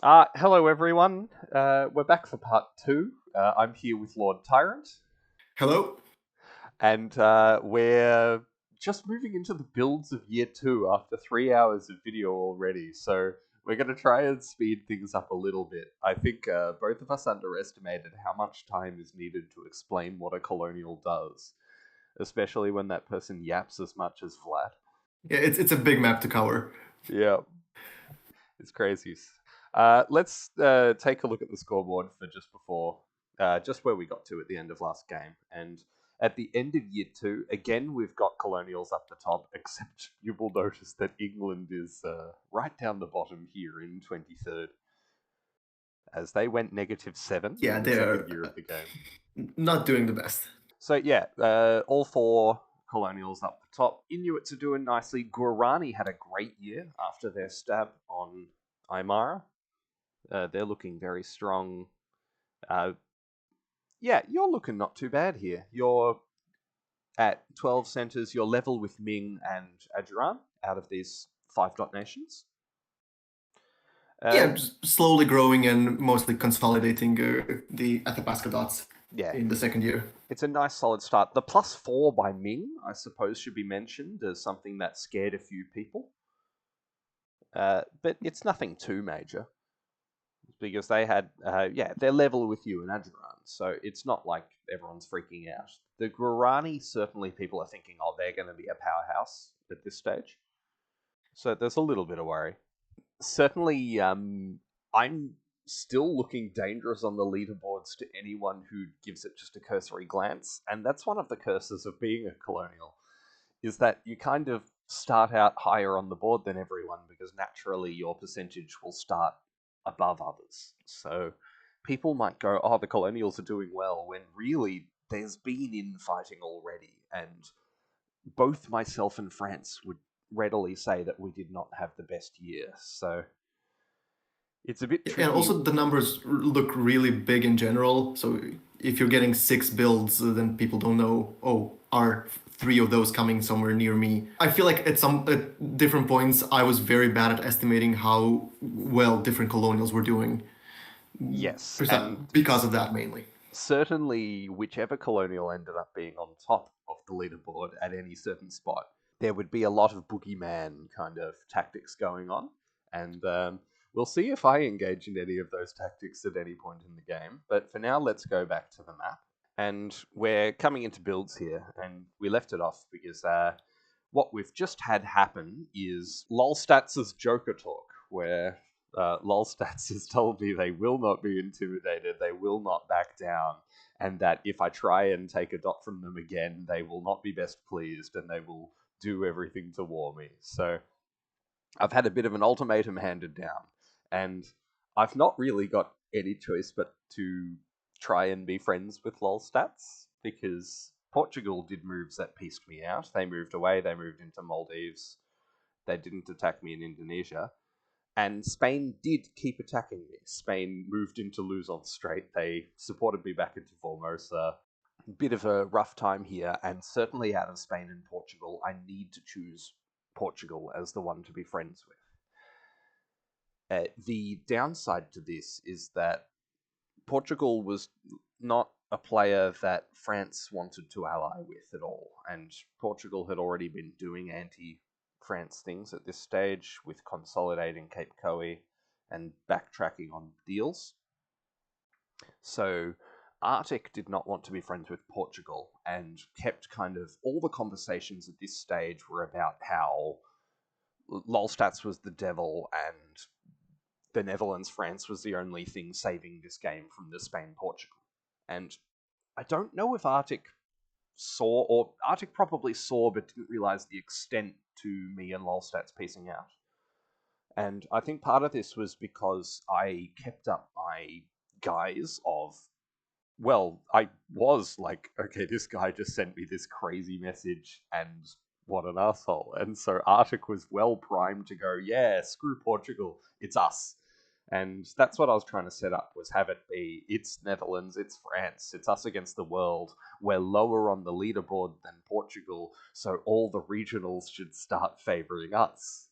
Hello everyone. We're back for part two. I'm here with Lord Tyrant, Hello? and we're just moving into the builds of year two after 3 hours of video already. So we're going to try and speed things up a little bit. I think both of us underestimated how much time is needed to explain what a colonial does, especially when that person yaps as much as Vlad. Yeah, it's a big map to cover. Yeah, it's crazy. Let's take a look at the scoreboard for just where we got to at the end of last game. And at the end of year two, again, we've got colonials up the top, except you will notice that England is right down the bottom here in 23rd, as they went -7 Yeah, in the second they're year of the game. not doing the best. So yeah, all four colonials up the top. Inuits are doing nicely. Guarani had a great year after their stab on Aymara. They're looking very strong. Uh, yeah, you're looking not too bad here. You're at 12 centers. You're level with Ming and Ajuran out of these 5 dot nations. Yeah, just slowly growing and mostly consolidating the Athabasca dots Yeah, in the second year. it's a nice solid start. The +4 by Ming, I suppose, should be mentioned as something that scared a few people. But it's nothing too major. Because they had, they're level with you and Ajuran, so it's not like everyone's freaking out. The Guarani, certainly people are thinking, oh, they're going to be a powerhouse at this stage. So there's a little bit of worry. Certainly, I'm still looking dangerous on the leaderboards to anyone who gives it just a cursory glance, and that's one of the curses of being a colonial, is that you kind of start out higher on the board than everyone because naturally your percentage will start above others. So people might go, oh, the colonials are doing well, when really there's been infighting already, and both myself and France would readily say that we did not have the best year. So it's a bit And tricky. also the numbers look really big in general. So if you're getting 6 builds, then people don't know, oh, are 3 of those coming somewhere near me? I feel like at different points, I was very bad at estimating how well different colonials were doing. Yes, and Because of that mainly. certainly whichever colonial ended up being on top of the leaderboard at any certain spot, there would be a lot of boogeyman kind of tactics going on. And we'll see if I engage in any of those tactics at any point in the game. But for now, let's go back to the map. And we're coming into builds here, and we left it off because what we've just had happen is Lolstats' Joker talk, where Lolstats has told me they will not be intimidated, they will not back down, and that if I try and take a dot from them again, they will not be best pleased, and they will do everything to war me. So I've had a bit of an ultimatum handed down, and I've not really got any choice but to try and be friends with Lolstats, because Portugal did moves that pieced me out. They moved away, they moved into Maldives, they didn't attack me in Indonesia. And Spain did keep attacking me. Spain moved into Luzon Strait. They supported me back into Formosa. Bit of a rough time here, and certainly out of Spain and Portugal, I need to choose Portugal as the one to be friends with. The downside to this is that Portugal was not a player that France wanted to ally with at all, and Portugal had already been doing anti-France things at this stage with consolidating Cape Coe and backtracking on deals. So Arctic did not want to be friends with Portugal and kept kind of all the conversations at this stage were about how Lolstats was the devil and the Netherlands France was the only thing saving this game from the Spain Portugal. And I don't know if Arctic saw, or Arctic probably saw but didn't realize the extent to me and Lolstats piecing out. And I think part of this was because I kept up my guise of, well, I was like, okay, this guy just sent me this crazy message and what an asshole. And so Arctic was well primed to go, yeah, screw Portugal, it's us. And that's what I was trying to set up, was have it be, it's Netherlands, it's France, it's us against the world. We're lower on the leaderboard than Portugal, so all the regionals should start favouring us.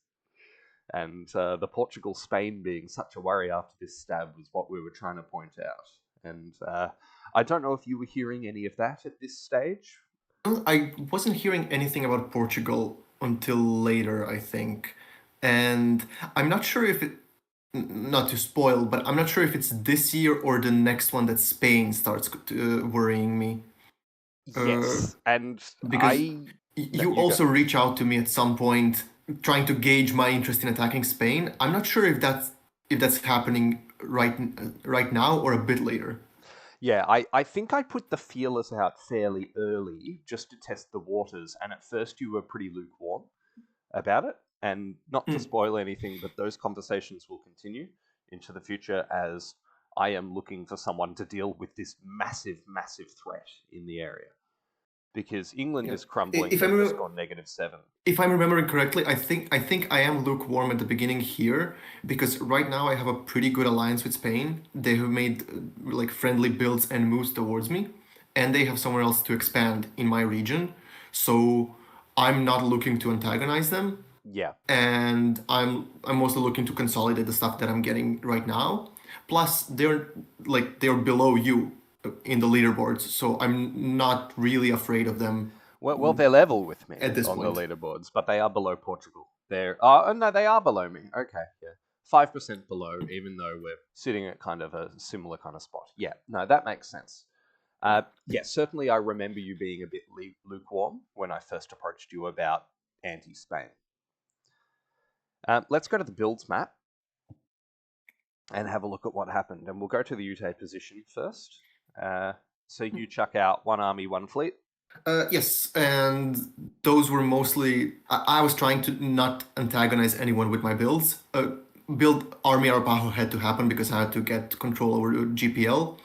And the Portugal-Spain being such a worry after this stab was what we were trying to point out. And I don't know if you were hearing any of that at this stage. I wasn't hearing anything about Portugal until later, I think. And I'm not sure if it, not to spoil, but I'm not sure if it's this year or the next one that Spain starts worrying me. Uh, Yes, and because No, you you go. also reach out to me at some point trying to gauge my interest in attacking Spain. I'm not sure if that's happening right now or a bit later. Yeah, I think I put the feelers out fairly early just to test the waters, and at first you were pretty lukewarm about it. And not to Mm. spoil anything, but those conversations will continue into the future as I am looking for someone to deal with this massive, massive threat in the area. Because England Yeah. is crumbling, If they've I'm just gone -7. if I'm remembering correctly, I think I am lukewarm at the beginning here because right now I have a pretty good alliance with Spain. They have made like friendly builds and moves towards me, and they have somewhere else to expand in my region. So I'm not looking to antagonize them, Yeah. and I'm mostly looking to consolidate the stuff that I'm getting right now. Plus, they're below you in the leaderboards, so I'm not really afraid of them Well, they're level with me at this on the point. leaderboards, but they are below Portugal. They're oh no, they are below me. Okay, yeah, 5% below, even though we're sitting at kind of a similar kind of spot. Yeah, no, that makes sense. Yeah, certainly I remember you being a bit lukewarm when I first approached you about anti-Spain. Let's go to the builds map and have a look at what happened, and we'll go to the Ute position first. So you chuck out one army, one fleet. Yes, and those were mostly. I was trying to not antagonize anyone with my builds. Build Army Arapaho had to happen because I had to get control over GPL,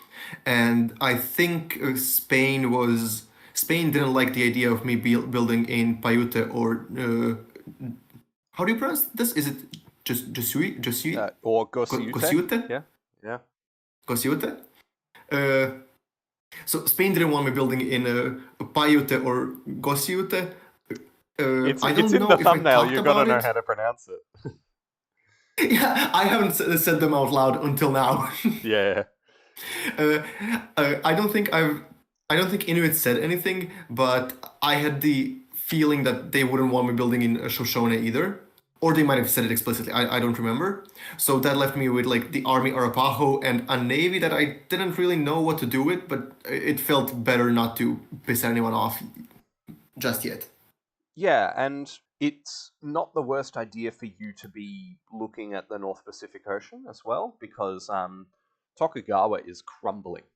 and I think Spain didn't like the idea of me building in Paiute or how do you pronounce this? Is it just Jesuit Or Gosiute. Gosiute Yeah, yeah. Gosiute? Uh, So Spain didn't want me building in Paiute or Gosiute. I It's don't in the know if I thumbnail. talked You've got to about know it. how to pronounce it. Yeah, I haven't said them out loud until now. Yeah. uh, I don't think I don't think Inuit said anything, but I had the feeling that they wouldn't want me building in Shoshone either. Or they might have said it explicitly. I don't remember. So that left me with like the Army Arapaho and a navy that I didn't really know what to do with, but it felt better not to piss anyone off just yet. Yeah, and it's not the worst idea for you to be looking at the North Pacific Ocean as well, because Tokugawa is crumbling.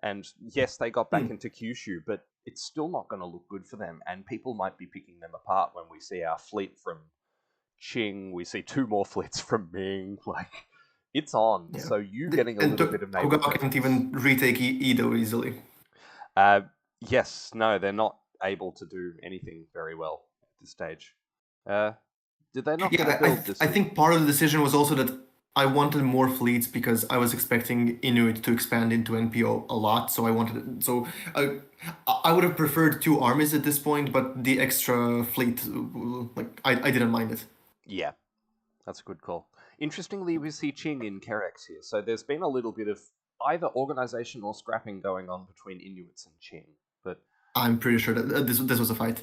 And yes, they got back Hmm. into Kyushu, but it's still not going to look good for them. And people might be picking them apart when we see our fleet from Qing, we see two more fleets from Ming. Like, it's on. Yeah. So you getting a And little bit of naval Tokugawa can't presence. even retake Edo easily. Uh, yes, no, they're not able to do anything very well at this stage. Uh, did they not have a Yeah, build I decision? think part of the decision was also that I wanted more fleets because I was expecting Inuit to expand into NPO a lot. So I wanted I would have preferred two armies at this point, but the extra fleet, like I didn't mind it. Yeah, that's a good call. Interestingly, we see Qing in Kerex here, so there's been a little bit of either organization or scrapping going on between Inuits and Qing. But I'm pretty sure that this was a fight.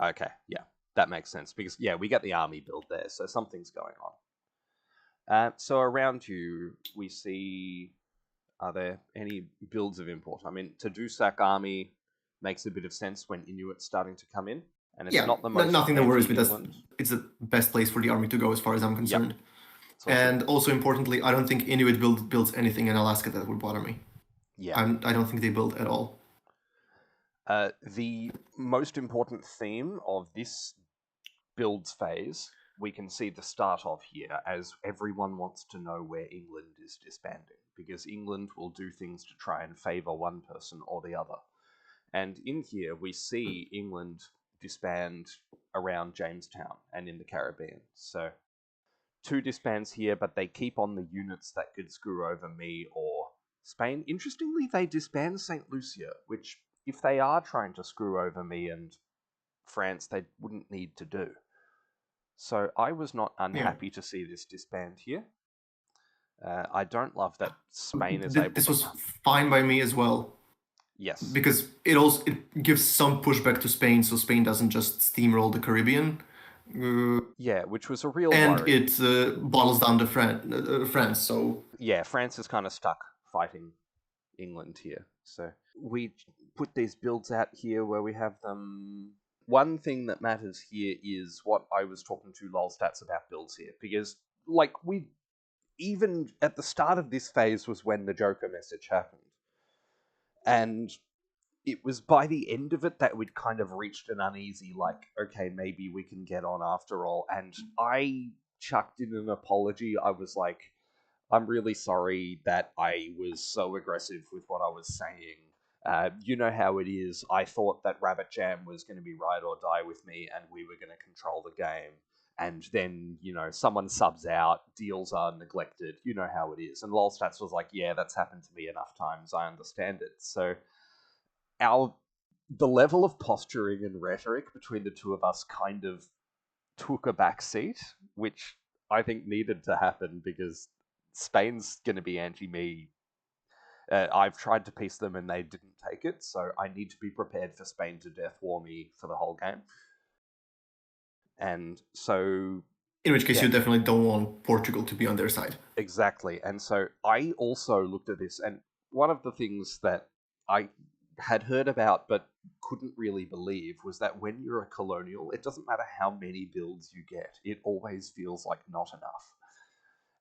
okay, yeah, that makes sense because yeah, we get the army build there, so something's going on. So around you, we see. Are there any builds of import? I mean, to do sack army makes a bit of sense when Inuit's starting to come in, and it's Yeah, not the most nothing that worries me. anti-England. It's the best place for the army to go as far as I'm Yep, concerned. it's also And also importantly, I don't think Inuit builds anything in Alaska that would bother me. yeah. I don't think they build at all. The most important theme of this builds phase we can see the start of here, as everyone wants to know where England is disbanding, because England will do things to try and favour one person or the other. And in here, we see England disband around Jamestown and in the Caribbean. So, two disbands here, but they keep on the units that could screw over me or Spain. Interestingly, they disband St. Lucia, which, if they are trying to screw over me and France, they wouldn't need to do. So I was not unhappy to see this disband here. I don't love that Spain is able This to... was fine by me as well. Yes. Because it gives some pushback to Spain, so Spain doesn't just steamroll the Caribbean. Yeah, which was a real And worry. it bottles down the France, so... Yeah, France is kind of stuck fighting England here. So we put these builds out here where we have them. One thing that matters here is what I was talking to lolstats about builds here, because like we even at the start of this phase was when the Joker message happened, and it was by the end of it that we'd kind of reached an uneasy, like, okay, maybe we can get on after all. And I chucked in an apology. I was like, I'm really sorry that I was so aggressive with what I was saying. You know how it is. I thought that Rabbit Jam was going to be ride or die with me and we were going to control the game. And then, someone subs out, deals are neglected. You know how it is. And Lolstats was like, yeah, that's happened to me enough times. I understand it. So the level of posturing and rhetoric between the two of us kind of took a back seat, which I think needed to happen because Spain's going to be anti-me. I've tried to piece them and they didn't take it, so I need to be prepared for Spain to death war me for the whole game. And so... In which case you definitely don't want Portugal to be on their side. Exactly. And so I also looked at this, and one of the things that I had heard about but couldn't really believe was that when you're a colonial, it doesn't matter how many builds you get, it always feels like not enough.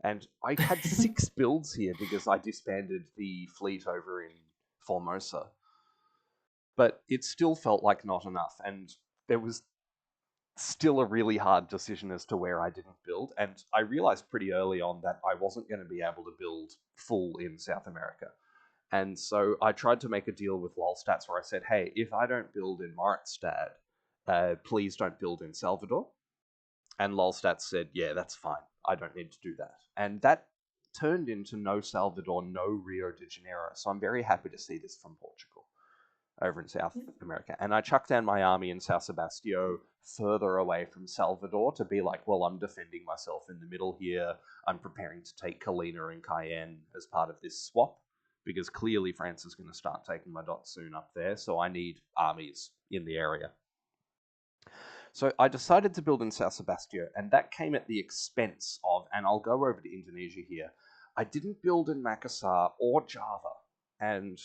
And I had 6 builds here because I disbanded the fleet over in Formosa. But it still felt like not enough, and there was still a really hard decision as to where I didn't build, and I realized pretty early on that I wasn't going to be able to build full in South America. And so I tried to make a deal with Lolstats where I said, hey, if I don't build in Maritstad, please don't build in Salvador. And Lolstats said, yeah, that's fine. I don't need to do that. And that turned into no Salvador, no Rio de Janeiro. So I'm very happy to see this from Portugal over in South America. And I chucked down my army in Sao Sebastião further away from Salvador to be like, well, I'm defending myself in the middle here. I'm preparing to take Colina and Cayenne as part of this swap, because clearly France is going to start taking my dots soon up there, so I need armies in the area. So I decided to build in Sao Sebastião, and that came at the expense of, and I'll go over to Indonesia here, I didn't build in Makassar or Java, and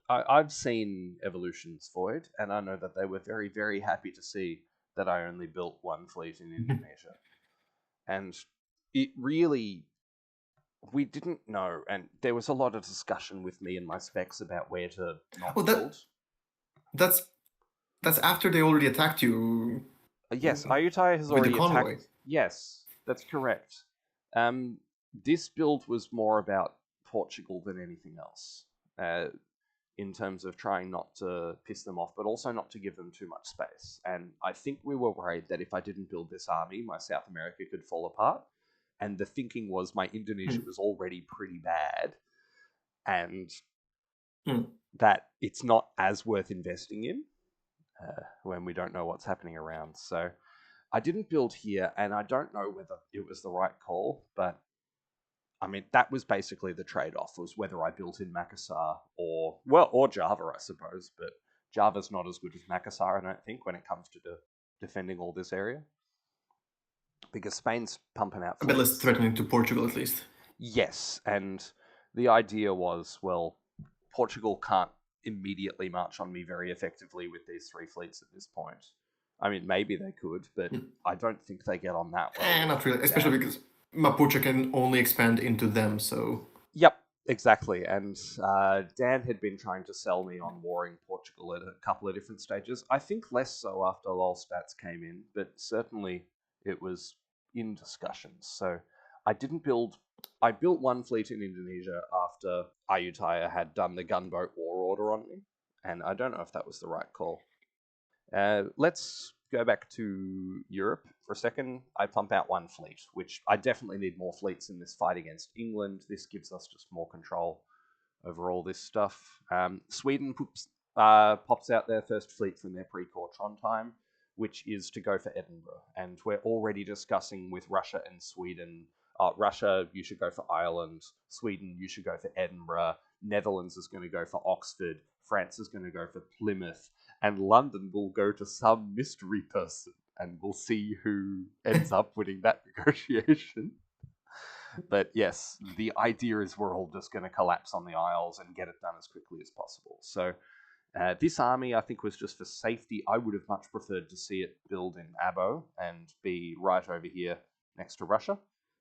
I've seen Evolution's Void, and I know that they were very, very happy to see that I only built one fleet in Indonesia. And it really... we didn't know, and there was a lot of discussion with me and my specs about where to not build. That's after they already attacked you. Yes, Ayutthaya has already attacked. Yes, that's correct. This build was more about Portugal than anything else, in terms of trying not to piss them off, but also not to give them too much space. And I think we were worried that if I didn't build this army, my South America could fall apart. And the thinking was my Indonesia was already pretty bad, and that it's not as worth investing in when we don't know what's happening around. So I didn't build here, and I don't know whether it was the right call, but I mean, that was basically the trade-off, was whether I built in Makassar or Java, I suppose, but Java's not as good as Makassar, I don't think, when it comes to defending all this area. Because Spain's pumping out fleets. A bit less threatening to Portugal, at least. Yes, and the idea was, well, Portugal can't immediately march on me very effectively with these 3 fleets at this point. I mean, maybe they could, but I don't think they get on that well. Not really, especially because Mapuche can only expand into them, so... Yep, exactly. And Dan had been trying to sell me on warring Portugal at a couple of different stages. I think less so after Lolstats came in, but certainly it was in discussions. So I built one fleet in Indonesia after Ayutthaya had done the gunboat war order on me, and I don't know if that was the right call. Let's go back to Europe for a second. I pump out one fleet, which I definitely need more fleets in this fight against England. This gives us just more control over all this stuff. Sweden pops out their first fleet from their pre-core Trondheim, which is to go for Edinburgh. And we're already discussing with Russia and Sweden. Russia, you should go for Ireland. Sweden, you should go for Edinburgh. Netherlands is going to go for Oxford. France is going to go for Plymouth. And London will go to some mystery person. And we'll see who ends up winning that negotiation. But yes, the idea is we're all just going to collapse on the Isles and get it done as quickly as possible. So this army, I think, was just for safety. I would have much preferred to see it build in Abo and be right over here next to Russia.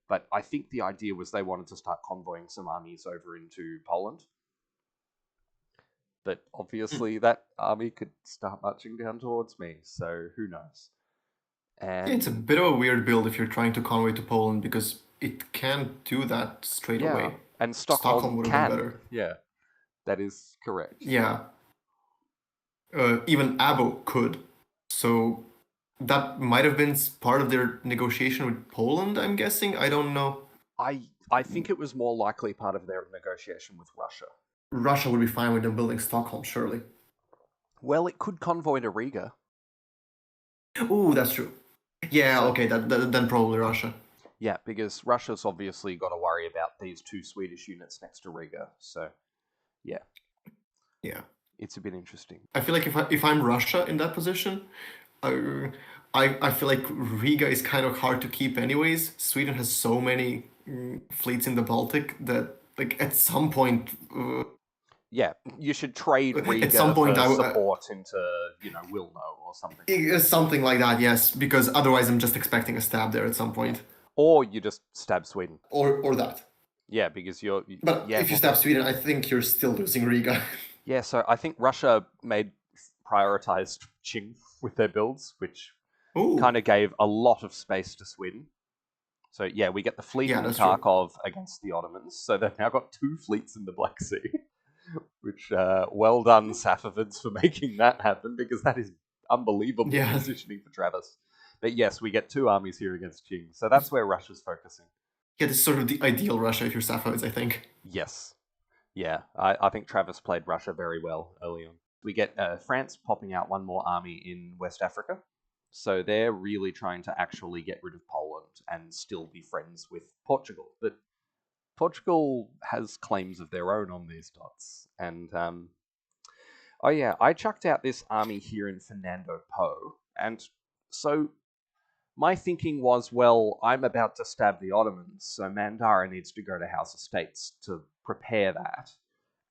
But I think the idea was they wanted to start convoying some armies over into Poland. But obviously that army could start marching down towards me, so who knows? And It's a bit of a weird build if you're trying to convoy to Poland, because it can't do that straight away. And Stockholm would have can. been better. Yeah, that is correct. Yeah. Even Abo could. So that might have been part of their negotiation with Poland, I'm guessing. I don't know. I think it was more likely part of their negotiation with Russia. Russia would be fine with them building Stockholm, surely. Well, it could convoy to Riga. Ooh, that's true. Yeah, okay, then probably Russia. Yeah, because Russia's obviously got to worry about these 2 Swedish units next to Riga. So, yeah. Yeah. It's a bit interesting. I feel like if I'm Russia in that position, I feel like Riga is kind of hard to keep anyways. Sweden has so many fleets in the Baltic that, like, at some point... yeah, you should trade Riga at some point, for support into, Wilno or something. Something like that, yes, because otherwise I'm just expecting a stab there at some point. Or you just stab Sweden. Or that. Yeah, because you're... But if you stab Sweden, I think you're still losing Riga. Yeah, so I think Russia prioritized Qing with their builds, which kind of gave a lot of space to Sweden. So yeah, we get the fleet in Kharkov against the Ottomans. So they've now got 2 fleets in the Black Sea, which well done Safavids for making that happen, because that is unbelievable positioning for Travis. But yes, we get 2 armies here against Qing, so that's where Russia's focusing. Yeah, this is sort of the ideal Russia if you're Safavids, I think. Yes. Yeah, I think Travis played Russia very well early on. We get France popping out 1 more army in West Africa. So they're really trying to actually get rid of Poland and still be friends with Portugal. But Portugal has claims of their own on these dots. And, I chucked out this army here in Fernando Po. And so my thinking was, well, I'm about to stab the Ottomans, so Mandara needs to go to House of States to prepare that.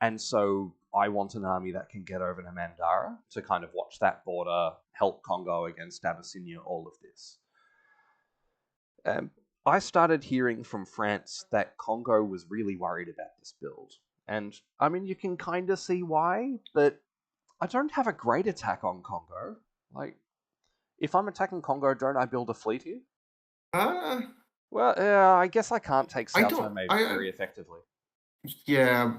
And so I want an army that can get over to Mandara to kind of watch that border, help Congo against Abyssinia, all of this. I started hearing from France that Congo was really worried about this build. And, I mean, you can kind of see why, but I don't have a great attack on Congo. Like, if I'm attacking Congo, don't I build a fleet here? Well, I guess I can't take Sao Tome very effectively. Yeah,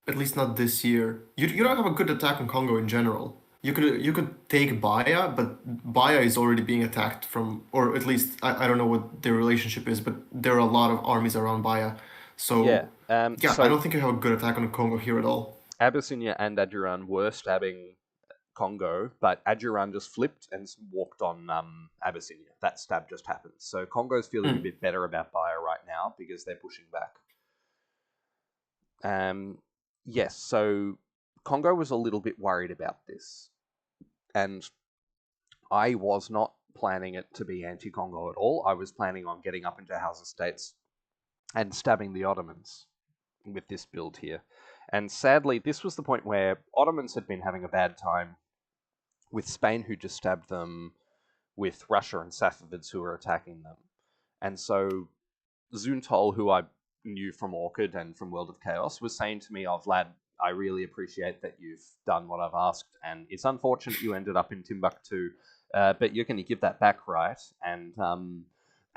at least not this year. You don't have a good attack on Congo in general. You could take Baya, but Baya is already being attacked from, or at least I don't know what their relationship is, but there are a lot of armies around Baya. So I don't think you have a good attack on Congo here at all. Abyssinia and Adjuran were stabbing Congo, but Adjuran just flipped and walked on Abyssinia. That stab just happened. So Congo's feeling a bit better about Baya right now because they're pushing back. Yes, so Congo was a little bit worried about this. And I was not planning it to be anti-Congo at all. I was planning on getting up into House of States and stabbing the Ottomans with this build here. And sadly, this was the point where Ottomans had been having a bad time with Spain, who just stabbed them, with Russia and Safavids, who were attacking them. And so Zuntol, who I knew from Orchid and from World of Chaos, was saying to me, Vlad, I really appreciate that you've done what I've asked, and it's unfortunate you ended up in Timbuktu, but you're going to give that back, right? And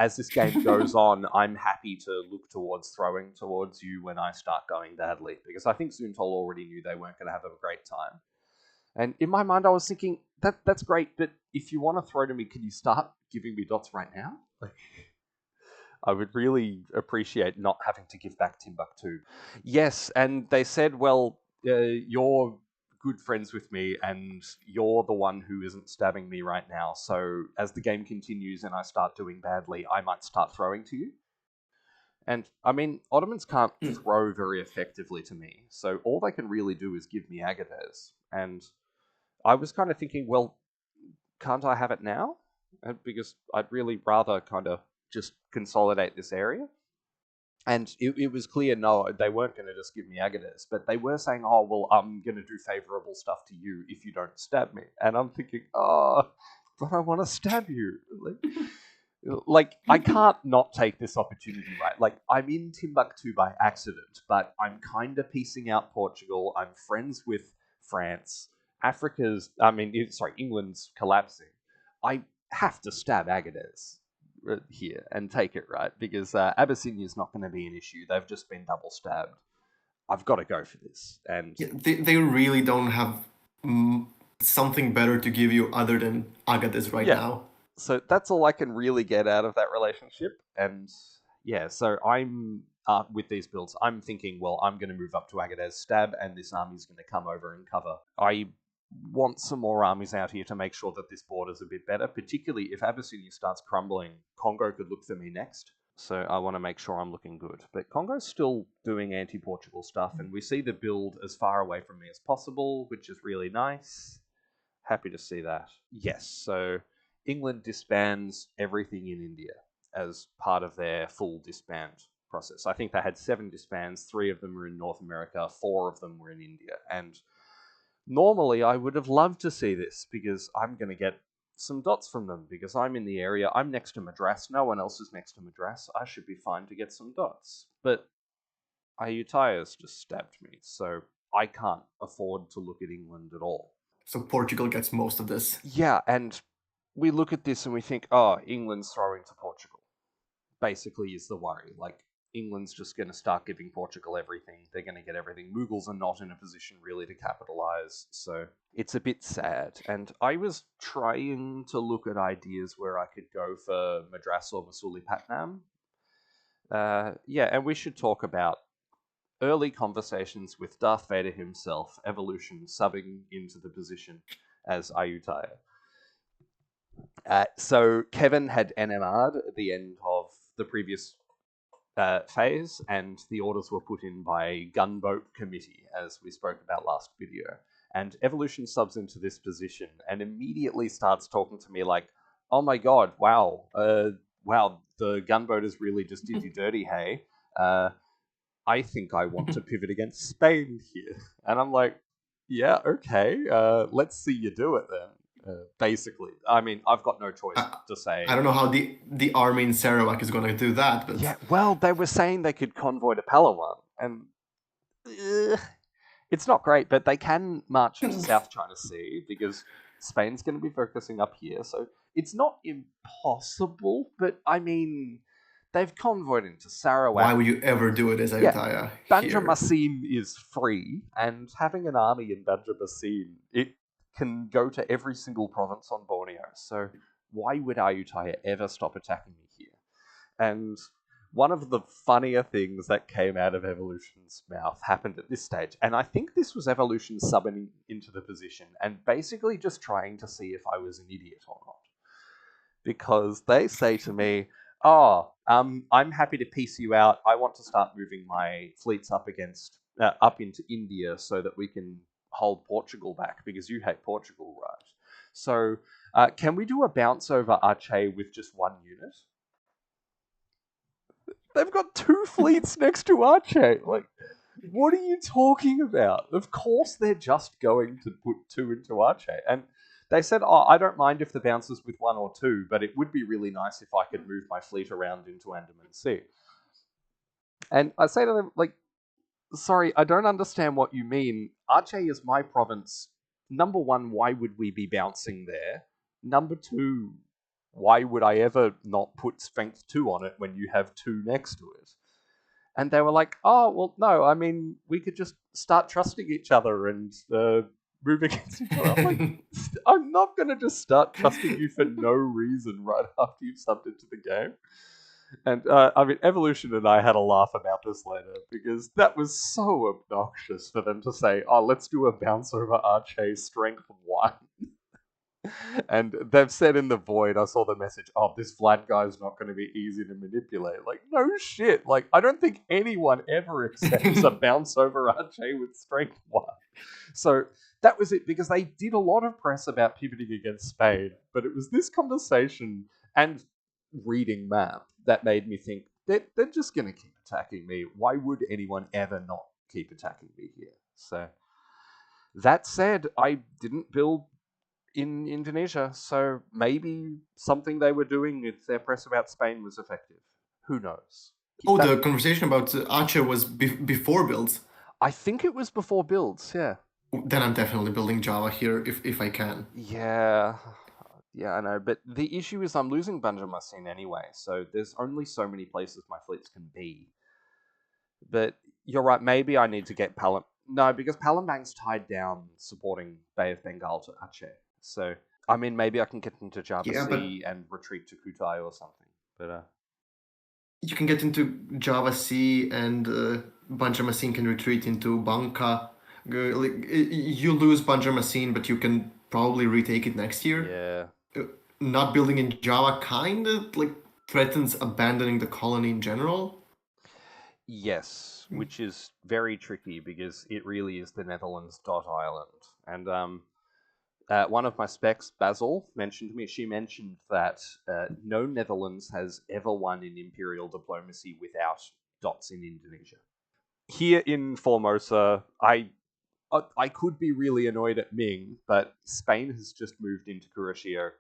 as this game goes on, I'm happy to look towards throwing towards you when I start going badly, because I think Zuntol already knew they weren't going to have a great time. And in my mind, I was thinking, that's great, but if you want to throw to me, can you start giving me dots right now? Like, I would really appreciate not having to give back Timbuktu. Yes, and they said, well, you're good friends with me, and you're the one who isn't stabbing me right now. So as the game continues and I start doing badly, I might start throwing to you. And, I mean, Ottomans can't throw very effectively to me, so all they can really do is give me Agates. And I was kind of thinking, well, can't I have it now? Because I'd really rather kind of just consolidate this area. And it was clear, no, they weren't going to just give me Agates, but they were saying, oh, well, I'm going to do favorable stuff to you if you don't stab me. And I'm thinking, oh, but I want to stab you. Like, I can't not take this opportunity, right? Like, I'm in Timbuktu by accident, but I'm kind of piecing out Portugal. I'm friends with France. England's collapsing. I have to stab Agates here and take it, right? Because Abyssinia's not going to be an issue. They've just been double stabbed. I've got to go for this. And Yeah, they really don't have something better to give you other than Agates right now. So that's all I can really get out of that relationship. And yeah, so I'm with these builds, I'm thinking, well, I'm going to move up to Agates stab, and this army's going to come over and cover. I want some more armies out here to make sure that this border's a bit better, particularly if Abyssinia starts crumbling. Congo could look for me next. So I want to make sure I'm looking good. But Congo's still doing anti-Portugal stuff, and we see the build as far away from me as possible, which is really nice. Happy to see that. Yes, so England disbands everything in India as part of their full disband process. I think they had 7 disbands, 3 of them were in North America, 4 of them were in India. And normally I would have loved to see this, because I'm going to get some dots from them, because I'm in the area, I'm next to Madras, no one else is next to Madras, I should be fine to get some dots. But Ayuttaya's just stabbed me, so I can't afford to look at England at all. So Portugal gets most of this. Yeah, and we look at this and we think, oh, England's throwing to Portugal. Basically is the worry. Like, England's just going to start giving Portugal everything. They're going to get everything. Mughals are not in a position really to capitalize, so it's a bit sad. And I was trying to look at ideas where I could go for Madras or Masulipatam. And we should talk about early conversations with Darth Vader himself, Evolution subbing into the position as Ayutthaya. So Kevin had NMR'd at the end of the previous phase, and the orders were put in by Gunboat Committee, as we spoke about last video. And Evolution subs into this position and immediately starts talking to me like, oh my god, wow, the gunboaters really just did you dirty, hey. I think I want to pivot against Spain here. And I'm like, yeah, okay, let's see you do it then. Basically, I mean, I've got no choice to say. I don't know how the army in Sarawak is going to do that, but yeah, well, they were saying they could convoy to Palawan, and it's not great, but they can march to South China Sea because Spain's going to be focusing up here, so it's not impossible. But I mean, they've convoyed into Sarawak. Why would you ever do it as Ayutthaya? Banjarmasin is free, and having an army in Banjarmasin, it can go to every single province on Borneo. So why would Ayutthaya ever stop attacking me here? And one of the funnier things that came out of Evolution's mouth happened at this stage. And I think this was Evolution subbing into the position and basically just trying to see if I was an idiot or not. Because they say to me, I'm happy to piece you out. I want to start moving my fleets up into India so that we can hold Portugal back, because you hate Portugal, right? So can we do a bounce over Aceh with just 1 unit? They've got 2 fleets next to Aceh. Like, what are you talking about? Of course they're just going to put 2 into Aceh. And they said, I don't mind if the bounce is with 1 or 2, but it would be really nice if I could move my fleet around into Andaman Sea. And I say to them, like, sorry, I don't understand what you mean. Aceh is my province. Number 1, why would we be bouncing there? Number 2, why would I ever not put strength 2 on it when you have 2 next to it? And they were like, oh, well, no, I mean, we could just start trusting each other and move against each other. I'm like, I'm not going to just start trusting you for no reason right after you've subbed into the game. And I mean, Evolution and I had a laugh about this later because that was so obnoxious for them to say, "Oh, let's do a bounce over Arche strength 1." And they've said in the void, I saw the message, "Oh, this Vlad guy's not going to be easy to manipulate." Like, no shit. Like, I don't think anyone ever accepts a bounce over Arche with strength 1. So that was it, because they did a lot of press about pivoting against Spain, but it was this conversation and reading map that made me think they're just going to keep attacking me. Why would anyone ever not keep attacking me here? So that said, I didn't build in Indonesia, so maybe something they were doing with their press about Spain was effective. Who knows? Keep Oh, that. the conversation about Archer was before builds. I think it was before builds, yeah. Then I'm definitely building Java here if I can. Yeah. Yeah, I know, but the issue is I'm losing Banjarmasin anyway, so there's only so many places my fleets can be. But you're right, maybe I need to get Palem... No, because Palembang's tied down supporting Bay of Bengal to Aceh. So, I mean, maybe I can get into Java Yeah, but Sea and retreat to Kutai or something. But, you can get into Java C, and Banjarmasin can retreat into Bangka. You lose Banjarmasin, but you can probably retake it next year. yeah. Not building in Java kind of like threatens abandoning the colony in general. Yes, which is very tricky because it really is the Netherlands dot island. And one of my specs, Basil, mentioned to me, she mentioned that no Netherlands has ever won in Imperial Diplomacy without dots in Indonesia. Here in Formosa, I could be really annoyed at Ming, but Spain has just moved into Kurashio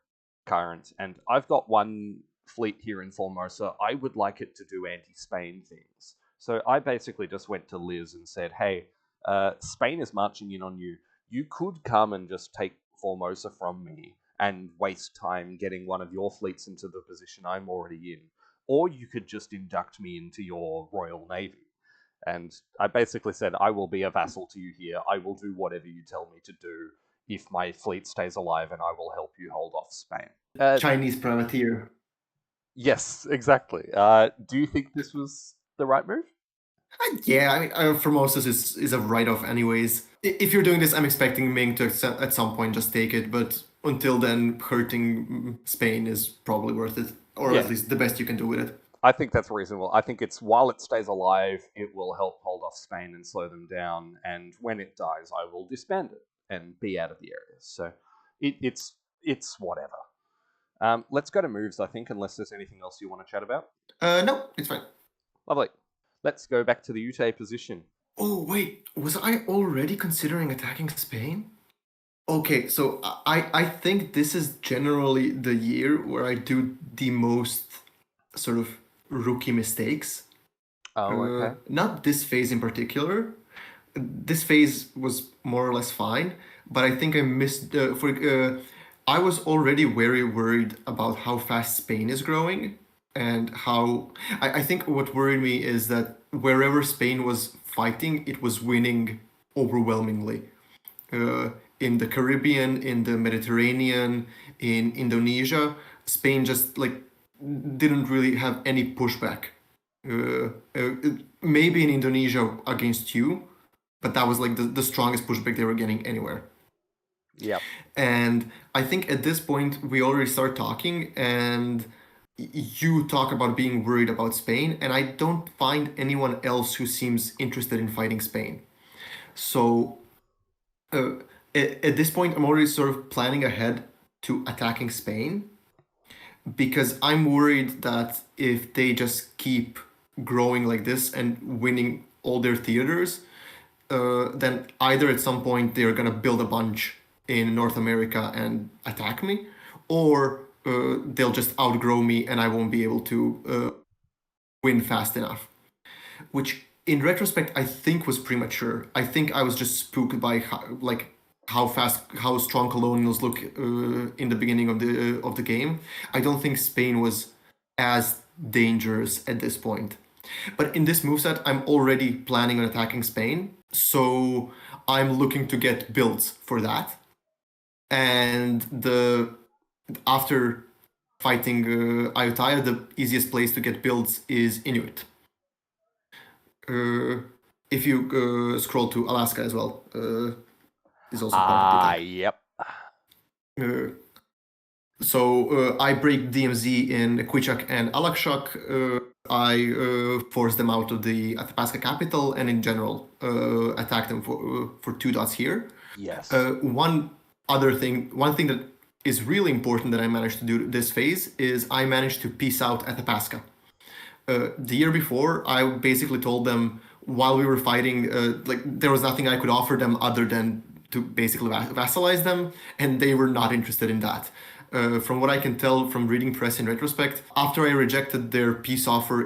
current, and I've got one fleet here in Formosa. I would like it to do anti-Spain things. So I basically just went to Liz and said, "Hey, Spain is marching in on you. You could come and just take Formosa from me and waste time getting one of your fleets into the position I'm already in, or you could just induct me into your Royal Navy." And I basically said, "I will be a vassal to you here. I will do whatever you tell me to do if my fleet stays alive, and I will help you hold off Spain." Chinese privateer. Yes, exactly. Do you think this was the right move? Yeah, I mean, Formosus is a write-off anyways. If you're doing this, I'm expecting Ming to at some point just take it, but until then, hurting Spain is probably worth it, or Yeah, at least the best you can do with it. I think that's reasonable. I think it's while it stays alive, it will help hold off Spain and slow them down, and when it dies, I will disband it and be out of the area. So it's whatever. Let's go to moves, I think, unless there's anything else you want to chat about. No, it's fine. Lovely. Let's go back to the Ute position. Oh, wait, was I already considering attacking Spain? Okay, so I think this is generally the year where I do the most sort of rookie mistakes. Oh, okay. Not this phase in particular. This phase was more or less fine, but I think I missed. I was already very worried about how fast Spain is growing, and how I think what worried me is that wherever Spain was fighting, it was winning overwhelmingly. Uh, in the Caribbean, in the Mediterranean, in Indonesia, Spain just like didn't really have any pushback. Maybe in Indonesia against you, but that was like the strongest pushback they were getting anywhere. Yep. And I think at this point we already start talking, and you talk about being worried about Spain, and I don't find anyone else who seems interested in fighting Spain. So uh, at this point, I'm already sort of planning ahead to attacking Spain, because I'm worried that if they just keep growing like this and winning all their theaters, then either at some point they're gonna build a bunch in North America and attack me, or they'll just outgrow me and I won't be able to win fast enough. Which, in retrospect, I think was premature. I think I was just spooked by how strong colonials look in the beginning of the game. I don't think Spain was as dangerous at this point. But in this moveset, I'm already planning on attacking Spain, so I'm looking to get builds for that. And the after fighting Ayutthaya, the easiest place to get builds is Inuit. If you scroll to Alaska as well, is also part of the attack. Yep. So I break DMZ in Quichak and Alakshak. I force them out of the Athabasca capital, and in general attack them for 2 dots here. Yes. One thing that is really important that I managed to do this phase is I managed to peace out Athabasca. The year before, I basically told them while we were fighting, like there was nothing I could offer them other than to basically vassalize them, and they were not interested in that. From what I can tell from reading press in retrospect, after I rejected their peace offer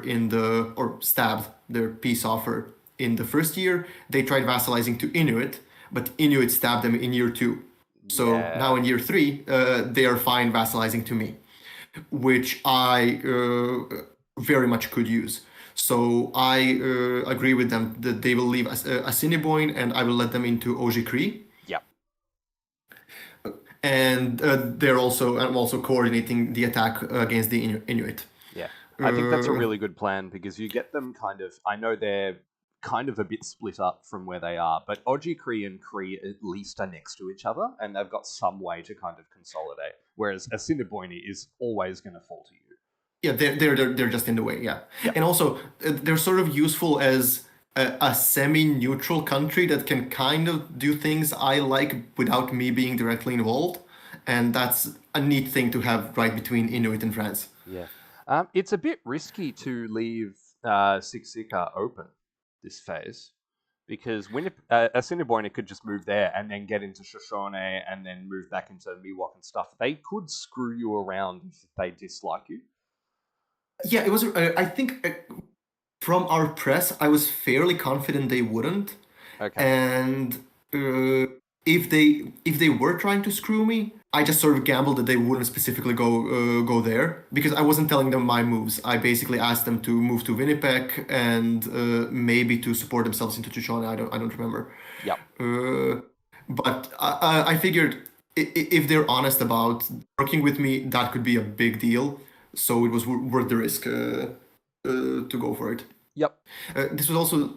or stabbed their peace offer in the first year, they tried vassalizing to Inuit, but Inuit stabbed them in year 2. So now in year 3, they are fine vassalizing to me, which I very much could use. So I agree with them that they will leave Assiniboine, and I will let them into Ojikri. Yep. And I'm also coordinating the attack against the Inuit. Yeah. I think that's a really good plan because you get them I know they're kind of a bit split up from where they are, but Ojikri and Cree at least are next to each other, and they've got some way to kind of consolidate, whereas Assiniboine is always going to fall to you. Yeah, they're just in the way, yeah. Yep. And also, they're sort of useful as a semi-neutral country that can kind of do things I like without me being directly involved, and that's a neat thing to have right between Inuit and France. Yeah. It's a bit risky to leave Siksika open this phase, because Assiniboine could just move there and then get into Shoshone and then move back into Miwok and stuff. They could screw you around if they dislike you. Yeah, it was. I think from our press, I was fairly confident they wouldn't. Okay. And if they were trying to screw me, I just sort of gambled that they wouldn't specifically go there because I wasn't telling them my moves. I basically asked them to move to Winnipeg and maybe to support themselves into Shoshone. I don't remember. Yeah. But I figured if they're honest about working with me, that could be a big deal. So it was worth the risk to go for it. Yep. This was also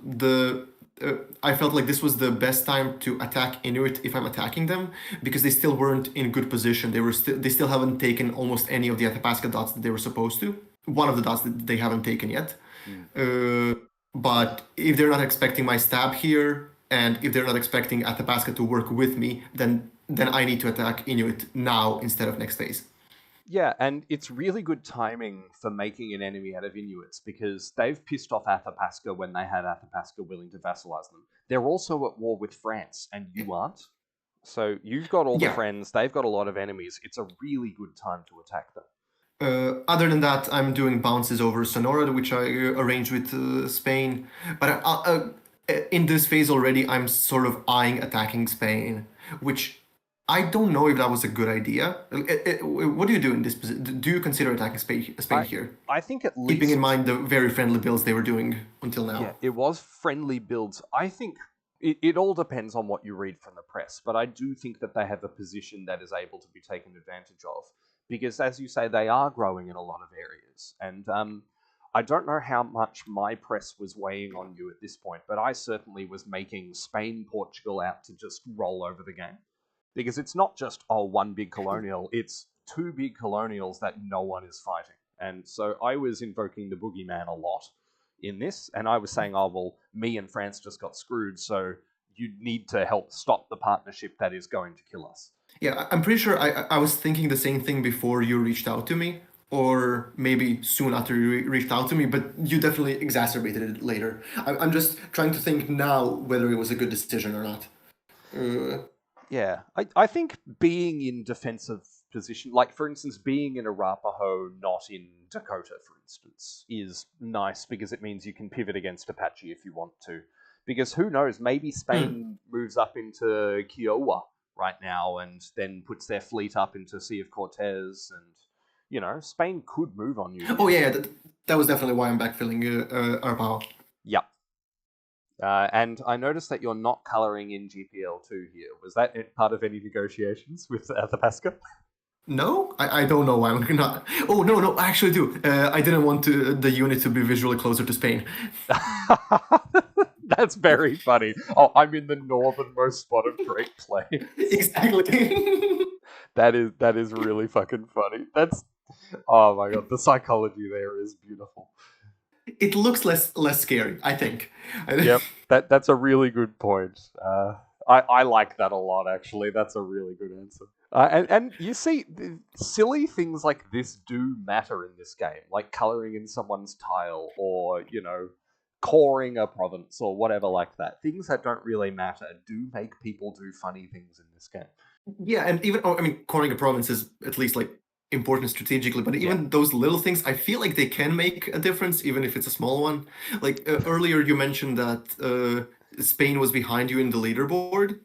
I felt like this was the best time to attack Inuit if I'm attacking them because they still weren't in good position. They still haven't taken almost any of the Athabasca dots that they were supposed to. One of the dots that they haven't taken yet. But if they're not expecting my stab here, and if they're not expecting Athabasca to work with me, then I need to attack Inuit now instead of next phase. Yeah, and it's really good timing for making an enemy out of Inuits because they've pissed off Athabasca when they had Athabasca willing to vassalize them. They're also at war with France, and you aren't. So you've got all the friends, they've got a lot of enemies. It's a really good time to attack them. Other than that, I'm doing bounces over Sonora, which I arranged with Spain. But in this phase already, I'm sort of eyeing attacking Spain, which I don't know if that was a good idea. What do you do in this position? Do you consider attacking Spain here? I think at least... Keeping in mind the very friendly builds they were doing until now. Yeah, it was friendly builds. I think it all depends on what you read from the press, but I do think that they have a position that is able to be taken advantage of. Because, as you say, they are growing in a lot of areas. And I don't know how much my press was weighing on you at this point, but I certainly was making Spain, Portugal out to just roll over the game. Because it's not just, one big colonial, it's 2 big colonials that no one is fighting. And so I was invoking the boogeyman a lot in this, and I was saying, me and France just got screwed, so you need to help stop the partnership that is going to kill us. Yeah, I'm pretty sure I was thinking the same thing before you reached out to me, or maybe soon after you reached out to me, but you definitely exacerbated it later. I'm just trying to think now whether it was a good decision or not. Yeah, I think being in defensive position, like for instance, being in Arapaho, not in Dakota, for instance, is nice because it means you can pivot against Apache if you want to. Because who knows, maybe Spain moves up into Kiowa right now and then puts their fleet up into Sea of Cortez and, Spain could move on you. Oh yeah, that was definitely why I'm backfilling Arapaho. Yep. And I noticed that you're not colouring in GPL2 here. Was that part of any negotiations with Athabasca? No, I don't know why I'm not. Oh no, no, I actually do. I didn't want the unit to be visually closer to Spain. That's very funny. Oh, I'm in the northernmost spot of Great Plains. Exactly. That is really fucking funny. Oh my god, the psychology there is beautiful. It looks less scary, I think. Yep, that's a really good point. I like that a lot, actually. That's a really good answer. And you see, silly things like this do matter in this game, like coloring in someone's tile, or coring a province, or whatever like that. Things that don't really matter do make people do funny things in this game. Yeah, and even I mean, cornering a province is at least like important strategically, but Yeah, even those little things, I feel like they can make a difference, even if it's a small one. Like earlier, you mentioned that Spain was behind you in the leaderboard,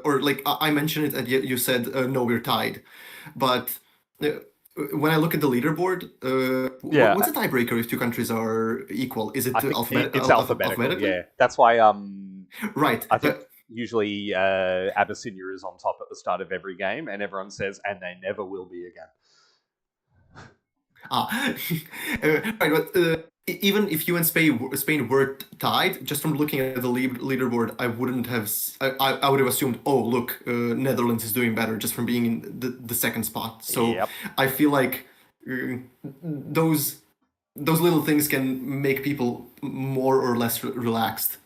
or like I mentioned it, and you said no, we're tied. But when I look at the leaderboard, yeah. what's a tiebreaker if two countries are equal? Is I it think it's alphabetical. alphabetically? Yeah, that's why. Right. I think usually Abyssinia is on top at the start of every game, and everyone says, "And they never will be again." Ah, right, but even if you and Spain were tied, just from looking at the leaderboard, I wouldn't have. I would have assumed, oh, look, Netherlands is doing better just from being in the second spot. So Yep. I feel like those those little things can make people more or less relaxed.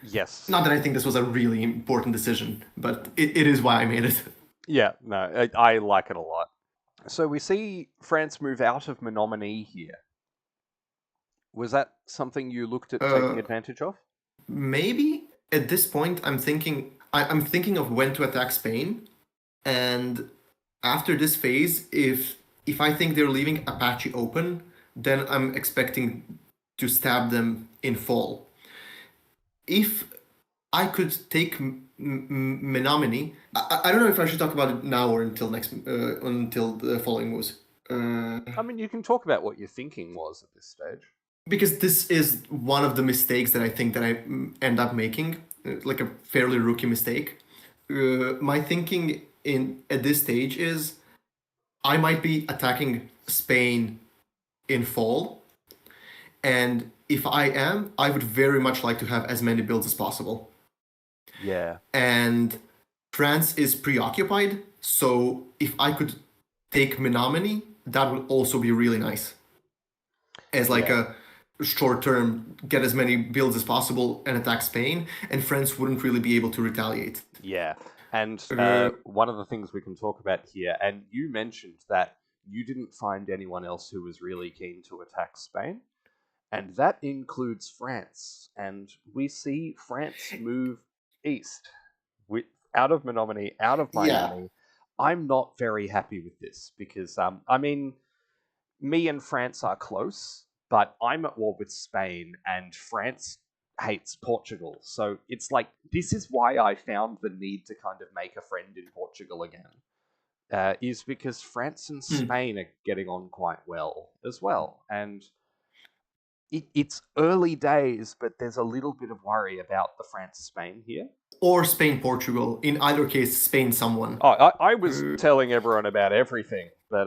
Yes. Not that I think this was a really important decision, but it is why I made it. Yeah. No, I like it a lot. So we see France move out of Menominee here. Was that something you looked at taking Uh, advantage of? Maybe at this point, I'm thinking of when to attack Spain, and after this phase, if I think they're leaving Apache open, then I'm expecting to stab them in fall. If I could take Menominee, I don't know if I should talk about it now or until the following moves. I mean, you can talk about what your thinking was at this stage. Because this is one of the mistakes that I think that I end up making, like a fairly rookie mistake. My thinking in at this stage is I might be attacking Spain in fall, and if I am, I would very much like to have as many builds as possible. Yeah. And France is preoccupied, so if I could take Menominee, that would also be really nice as like Yeah. a short term, get as many builds as possible and attack Spain, and France wouldn't really be able to retaliate. Yeah. And Uh, one of the things we can talk about here, and you mentioned that you didn't find anyone else who was really keen to attack Spain, and that includes France. And we see France move east, with, out of Menominee, out of yeah, Miami. I'm not very happy with this because, I mean, me and France are close, but I'm at war with Spain, and France hates Portugal. So it's like, this is why I found the need to kind of make a friend in Portugal again. Is because France and hmm. Spain are getting on quite well as well. And it's early days, but there's a little bit of worry about the France Spain here. Or Spain Portugal. In either case, Spain someone. Oh, I was telling everyone about everything, but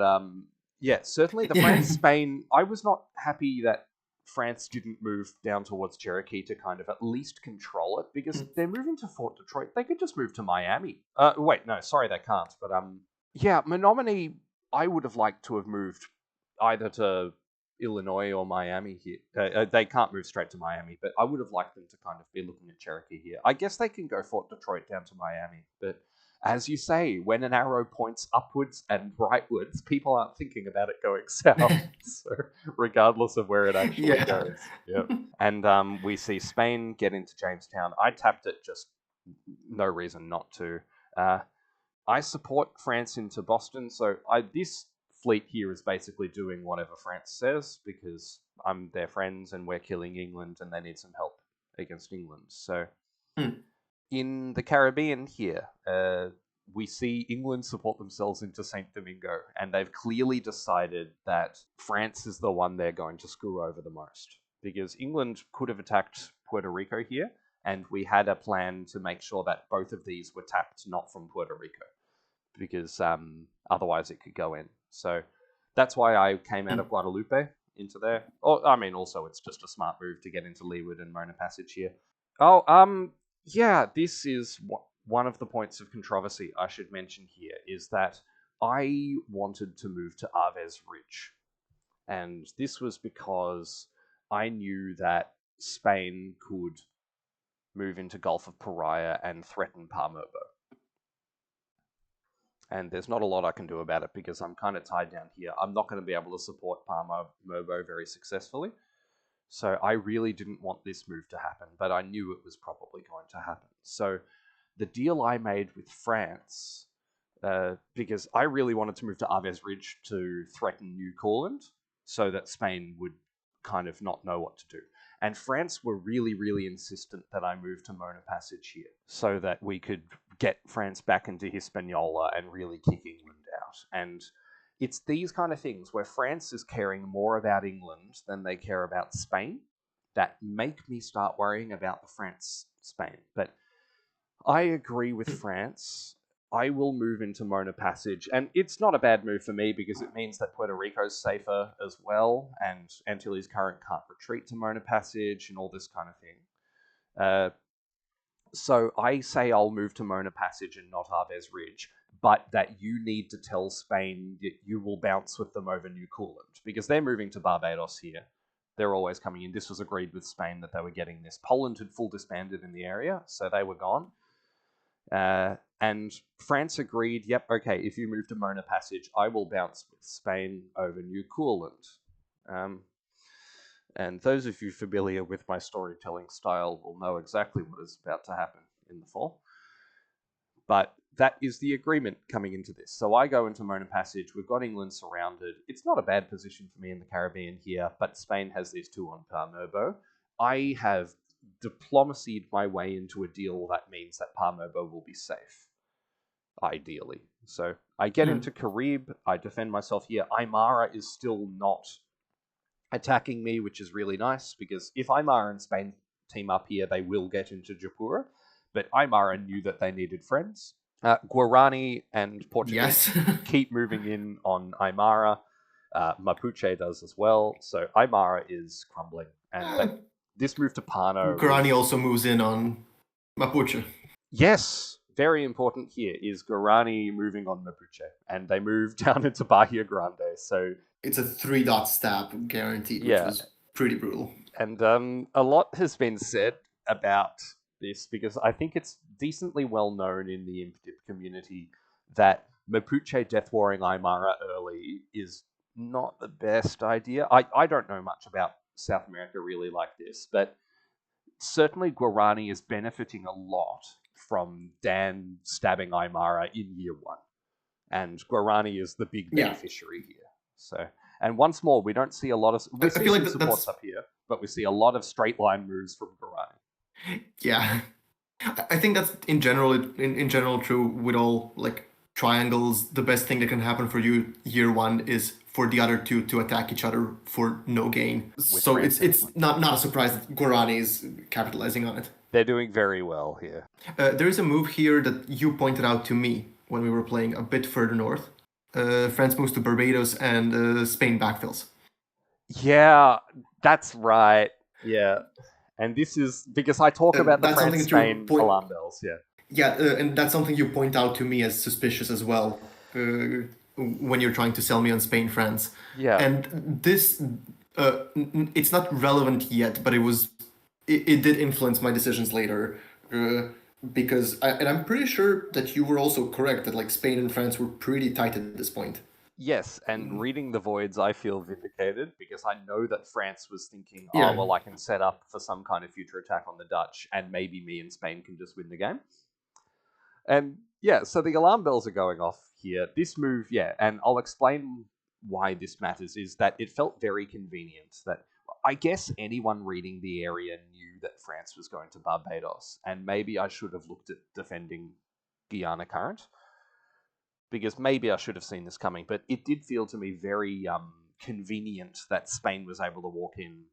yeah, certainly the France Spain. I was not happy that France didn't move down towards Cherokee to kind of at least control it, because they're moving to Fort Detroit. They could just move to Miami. Wait, no, sorry, they can't. But yeah, Menominee. I would have liked to have moved either to Illinois or Miami here. They can't move straight to Miami, but I would have liked them to kind of be looking at Cherokee here. I guess they can go Fort Detroit down to Miami, but as you say, when an arrow points upwards and rightwards, people aren't thinking about it going south. So, regardless of where it actually Yeah. goes, yeah. And we see Spain get into Jamestown. I tapped it, just no reason not to. Uh, I support France into Boston, so this fleet here is basically doing whatever France says because I'm their friends and we're killing England and they need some help against England. So Hmm. in the Caribbean here, we see England support themselves into St. Domingo, and they've clearly decided that France is the one they're going to screw over the most. Because England could have attacked Puerto Rico here, and we had a plan to make sure that both of these were tapped not from Puerto Rico. Because Otherwise, it could go in. So that's why I came out of Guadalupe into there. Or, I mean, also, it's just a smart move to get into Leeward and Mona Passage here. Oh, yeah, this is one of the points of controversy I should mention here, is that I wanted to move to Arves Ridge. And this was because I knew that Spain could move into Gulf of Paria and threaten Pamerbo. And there's not a lot I can do about it because I'm kind of tied down here. I'm not going to be able to support Pamerbo very successfully. So I really didn't want this move to happen, but I knew it was probably going to happen. So the deal I made with France, because I really wanted to move to Arves Ridge to threaten New Courland, so that Spain would kind of not know what to do. And France were really, really insistent that I move to Mona Passage here, so that we could get France back into Hispaniola and really kick England out. And it's these kind of things where France is caring more about England than they care about Spain that make me start worrying about the France-Spain. But I agree with France. I will move into Mona Passage, and it's not a bad move for me because it means that Puerto Rico's safer as well, and Antilles Current can't retreat to Mona Passage and all this kind of thing. So I say I'll move to Mona Passage and not Arves Ridge, but that you need to tell Spain that you will bounce with them over New Courland, because they're moving to Barbados here. They're always coming in. This was agreed with Spain that they were getting this. Poland had full disbanded in the area, so they were gone. And France agreed, yep, okay, if you move to Mona Passage, I will bounce with Spain over New Courland. And those of you familiar with my storytelling style will know exactly what is about to happen in the fall. But that is the agreement coming into this. So I go into Mona Passage, we've got England surrounded. It's not a bad position for me in the Caribbean here, but Spain has these two on Pamerbo. I have diplomacied my way into a deal that means that Pamerbo will be safe, ideally. So I get into Carib, I defend myself here. Aymara is still not attacking me, which is really nice, because if Aymara and Spain team up here, they will get into Japura. But Aymara knew that they needed friends. Guarani and Portuguese keep moving in on Aymara. Mapuche does as well. So Aymara is crumbling. And this move to Pano... Guarani also moves in on Mapuche. Yes, very important here is Guarani moving on Mapuche. And they move down into Bahia Grande. So it's a 3-dot stab guaranteed, which was pretty brutal. And a lot has been said about this, because I think it's decently well known in the Impdip community that Mapuche death warring Aymara early is not the best idea. I don't know much about South America really like this, but certainly Guarani is benefiting a lot from Dan stabbing Aymara in year 1. And Guarani is the big beneficiary here. So, and once more, we don't see a lot of... We see some supports up here, but we see a lot of straight line moves from Guarani. Yeah, I think that's in general true with all like triangles. The best thing that can happen for you year 1 is for the other two to attack each other for no gain. So it's not a surprise that Guarani is capitalizing on it. They're doing very well here. There is a move here that you pointed out to me when we were playing a bit further north. France moves to Barbados and Spain backfills. Yeah, that's right. Yeah. And this is because I talk about the France-Spain alarm bells, Yeah, and that's something you point out to me as suspicious as well when you're trying to sell me on Spain-France. Yeah. And this, it's not relevant yet, but it did influence my decisions later. Because I'm pretty sure that you were also correct that like Spain and France were pretty tight at this point. Yes, and reading the voids, I feel vindicated because I know that France was thinking, oh, well, I can set up for some kind of future attack on the Dutch and maybe me and Spain can just win the game. And yeah, so the alarm bells are going off here. This move, and I'll explain why this matters, is that it felt very convenient that I guess anyone reading the area knew that France was going to Barbados, and maybe I should have looked at defending Guiana Current, because maybe I should have seen this coming, but it did feel to me very convenient that Spain was able to walk in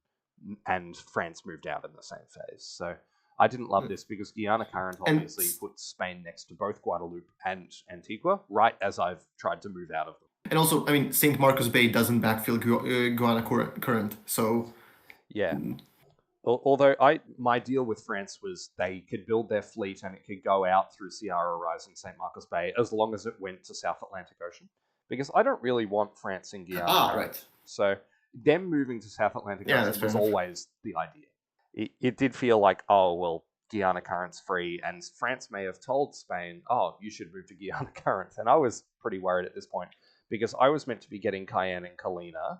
and France moved out in the same phase. So I didn't love this because Guiana Current And obviously puts Spain next to both Guadeloupe and Antigua, right as I've tried to move out of them. and also, I mean, St. Marcos Bay doesn't backfill Guiana Current, so Yeah. Although my deal with France was they could build their fleet and it could go out through Sierra Rising, St. Marcos Bay, as long as it went to South Atlantic Ocean. Because I don't really want France in Guiana. right. So them moving to South Atlantic Ocean was always the idea. It did feel like, oh, well, Guiana Current's free, and France may have told Spain, oh, you should move to Guiana Current. And I was pretty worried at this point, because I was meant to be getting Cayenne and Kalina.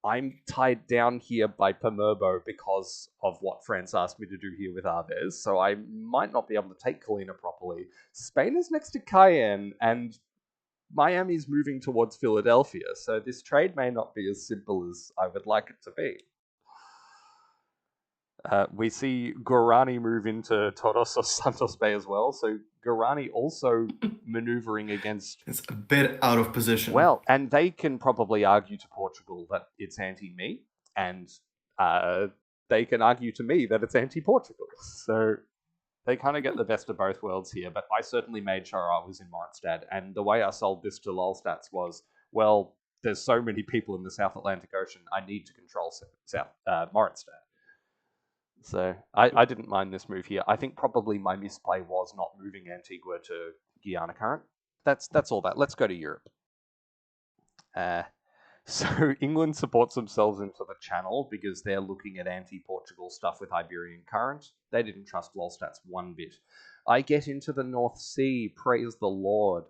I'm tied down here by Pamerbo because of what France asked me to do here with Arves, so I might not be able to take Kalina properly. Spain is next to Cayenne, and Miami's moving towards Philadelphia, so this trade may not be as simple as I would like it to be. We see Guarani move into Todos os Santos Bay as well, so Guarani also maneuvering against... It's a bit out of position. Well, and they can probably argue to Portugal that it's anti-me, and they can argue to me that it's anti-Portugal. So they kind of get the best of both worlds here, but I certainly made sure I was in Moritstad, and the way I sold this to Lolstats was, well, there's so many people in the South Atlantic Ocean, I need to control Moritstad. So I didn't mind this move here. I think probably my misplay was not moving Antigua to Guiana Current. That's all that. Let's go to Europe. So England supports themselves into the Channel because they're looking at anti-Portugal stuff with Iberian Current. They didn't trust Lolstats one bit. I get into the North Sea. Praise the Lord.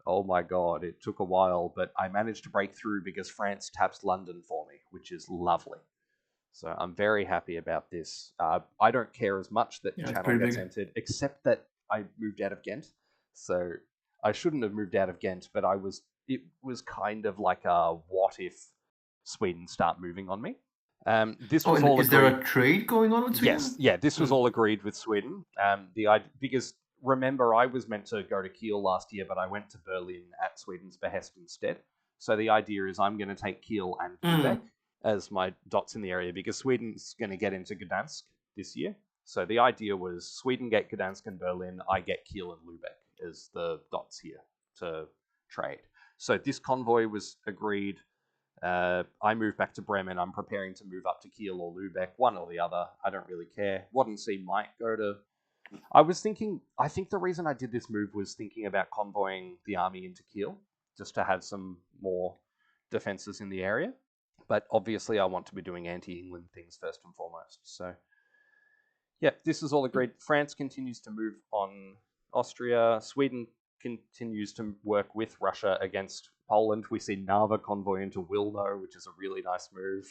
Oh my god, it took a while, but I managed to break through because France taps London for me, which is lovely. So I'm very happy about this. I don't care as much that Channel gets entered, except that I moved out of Ghent. So I shouldn't have moved out of Ghent, but it was kind of like a what if Sweden start moving on me. This was all is agreed. There a trade going on with Sweden? Yes, yeah, this was all agreed with Sweden. Because remember, I was meant to go to Kiel last year, but I went to Berlin at Sweden's behest instead. So the idea is I'm going to take Kiel and Lübeck as my dots in the area, because Sweden's going to get into Gdansk this year. So the idea was Sweden get Gdansk and Berlin, I get Kiel and Lübeck as the dots here to trade. So this convoy was agreed. I moved back to Bremen. I'm preparing to move up to Kiel or Lübeck, one or the other. I don't really care. Waddensee might go to... I think the reason I did this move was thinking about convoying the army into Kiel, just to have some more defenses in the area. But obviously I want to be doing anti-England things first and foremost. So, yeah, this is all agreed. France continues to move on Austria. Sweden continues to work with Russia against Poland. We see Narva convoy into Wilno, which is a really nice move.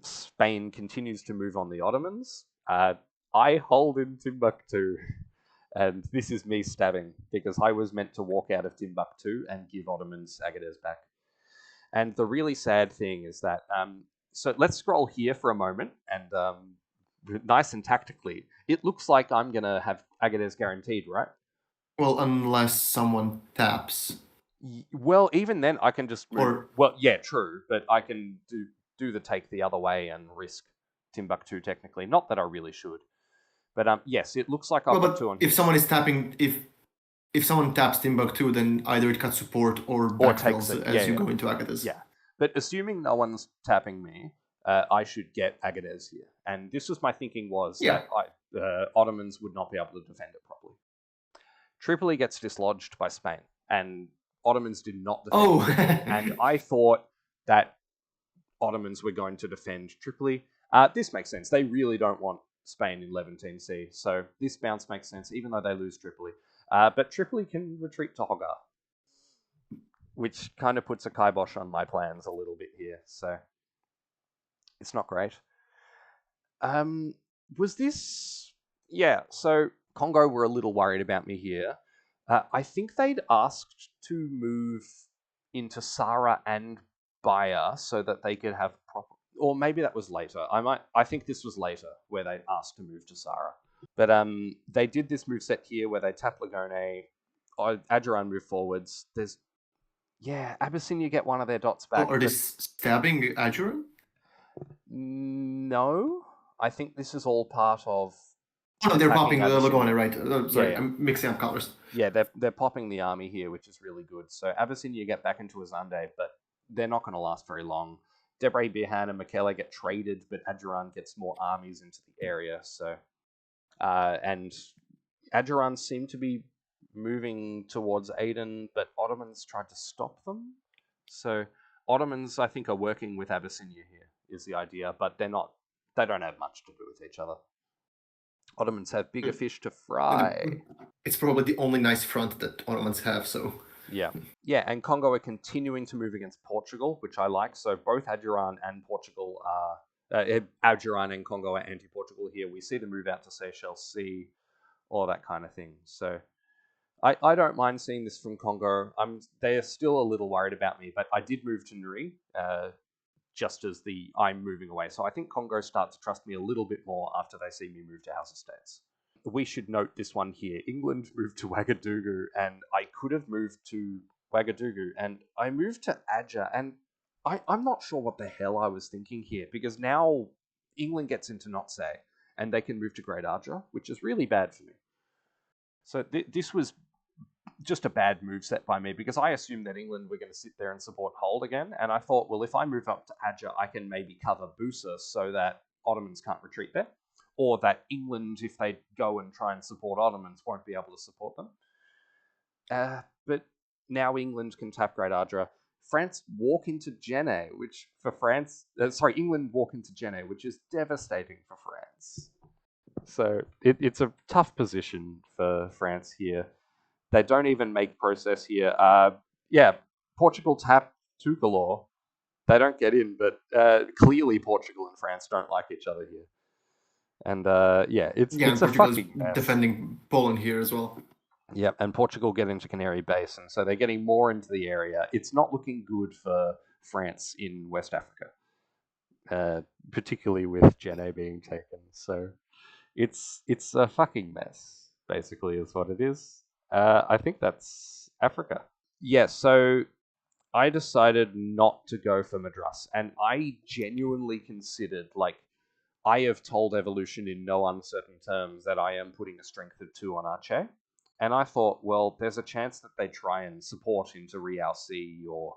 Spain continues to move on the Ottomans. I hold in Timbuktu. And this is me stabbing, because I was meant to walk out of Timbuktu and give Ottomans Agadez back. And the really sad thing is that, so let's scroll here for a moment, and nice and tactically, it looks like I'm going to have Agadez guaranteed, right? Well, unless someone taps. Well, even then, I can just move. Well, yeah, true, but I can do the take the other way and risk Timbuktu technically. Not that I really should. But yes, it looks like I've got two on here. If someone is tapping, if someone taps Timbuktu, then either it cuts support or backfills as you go into Agadez. Yeah, but assuming no one's tapping me, I should get Agadez here. And this was my thinking was that Ottomans would not be able to defend it properly. Tripoli gets dislodged by Spain, and Ottomans did not defend it. And I thought that Ottomans were going to defend Tripoli. This makes sense. They really don't want Spain in Levantine, so this bounce makes sense, even though they lose Tripoli. But Tripoli can retreat to Hogar, which kind of puts a kibosh on my plans a little bit here, so it's not great. Was this... Yeah, so Congo were a little worried about me here. I think they'd asked to move into Sara and Bayer so that they could have proper... Or maybe that was later. I think this was later, where they asked to move to Sara. But they did this move set here where they tap Lagone, Adjaran move forwards. There's... Yeah, Abyssinia get one of their dots back. Are they stabbing Adjaran? No. I think this is all part of Oh, no, they're popping Abyssinia. Lagone, right? Sorry, Yeah. I'm mixing up colors. Yeah, they're popping the army here, which is really good. So Abyssinia get back into Azande, but they're not going to last very long. Debre, Birhan, and Michele get traded, but Adjuran gets more armies into the area. So, and Adjuran seem to be moving towards Aden, but Ottomans tried to stop them. So Ottomans, I think, are working with Abyssinia here, is the idea, but they're not. They don't have much to do with each other. Ottomans have bigger fish to fry. It's probably the only nice front that Ottomans have, so... Yeah, and Congo are continuing to move against Portugal, which I like. So both Adjuran and Portugal are... Adjuran and Congo are anti-Portugal here. We see them move out to Seychelles Sea, all that kind of thing. So I don't mind seeing this from Congo. They are still a little worried about me, but I did move to Nuri, just as I'm moving away. So I think Congo start to trust me a little bit more after they see me move to House of States. We should note this one here. England moved to Ouagadougou, and I could have moved to Ouagadougou, and I moved to Adja, and I'm not sure what the hell I was thinking here, because now England gets into Notse, and they can move to Great Adja, which is really bad for me. So this was just a bad move set by me, because I assumed that England were going to sit there and support Hold again, and I thought, well, if I move up to Adja, I can maybe cover Busa so that Ottomans can't retreat there, or that England, if they go and try and support Ottomans, won't be able to support them. But now England can tap Great Adra. France walk into Jenne, which for France... England walk into Jenne, which is devastating for France. So it's a tough position for France here. They don't even make process here. Portugal tap Tugalore. They don't get in, but clearly Portugal and France don't like each other here. And it's a fucking mess. Defending Poland here as well. Yep, and Portugal get into Canary Basin, so they're getting more into the area. It's not looking good for France in West Africa, particularly with Jenne being taken. So it's a fucking mess, basically, is what it is. I think that's Africa. Yeah, so I decided not to go for Madras, and I genuinely considered, I have told Evolution in no uncertain terms that I am putting a strength of 2 on Aceh. And I thought, well, there's a chance that they try and support into Riau Sea or,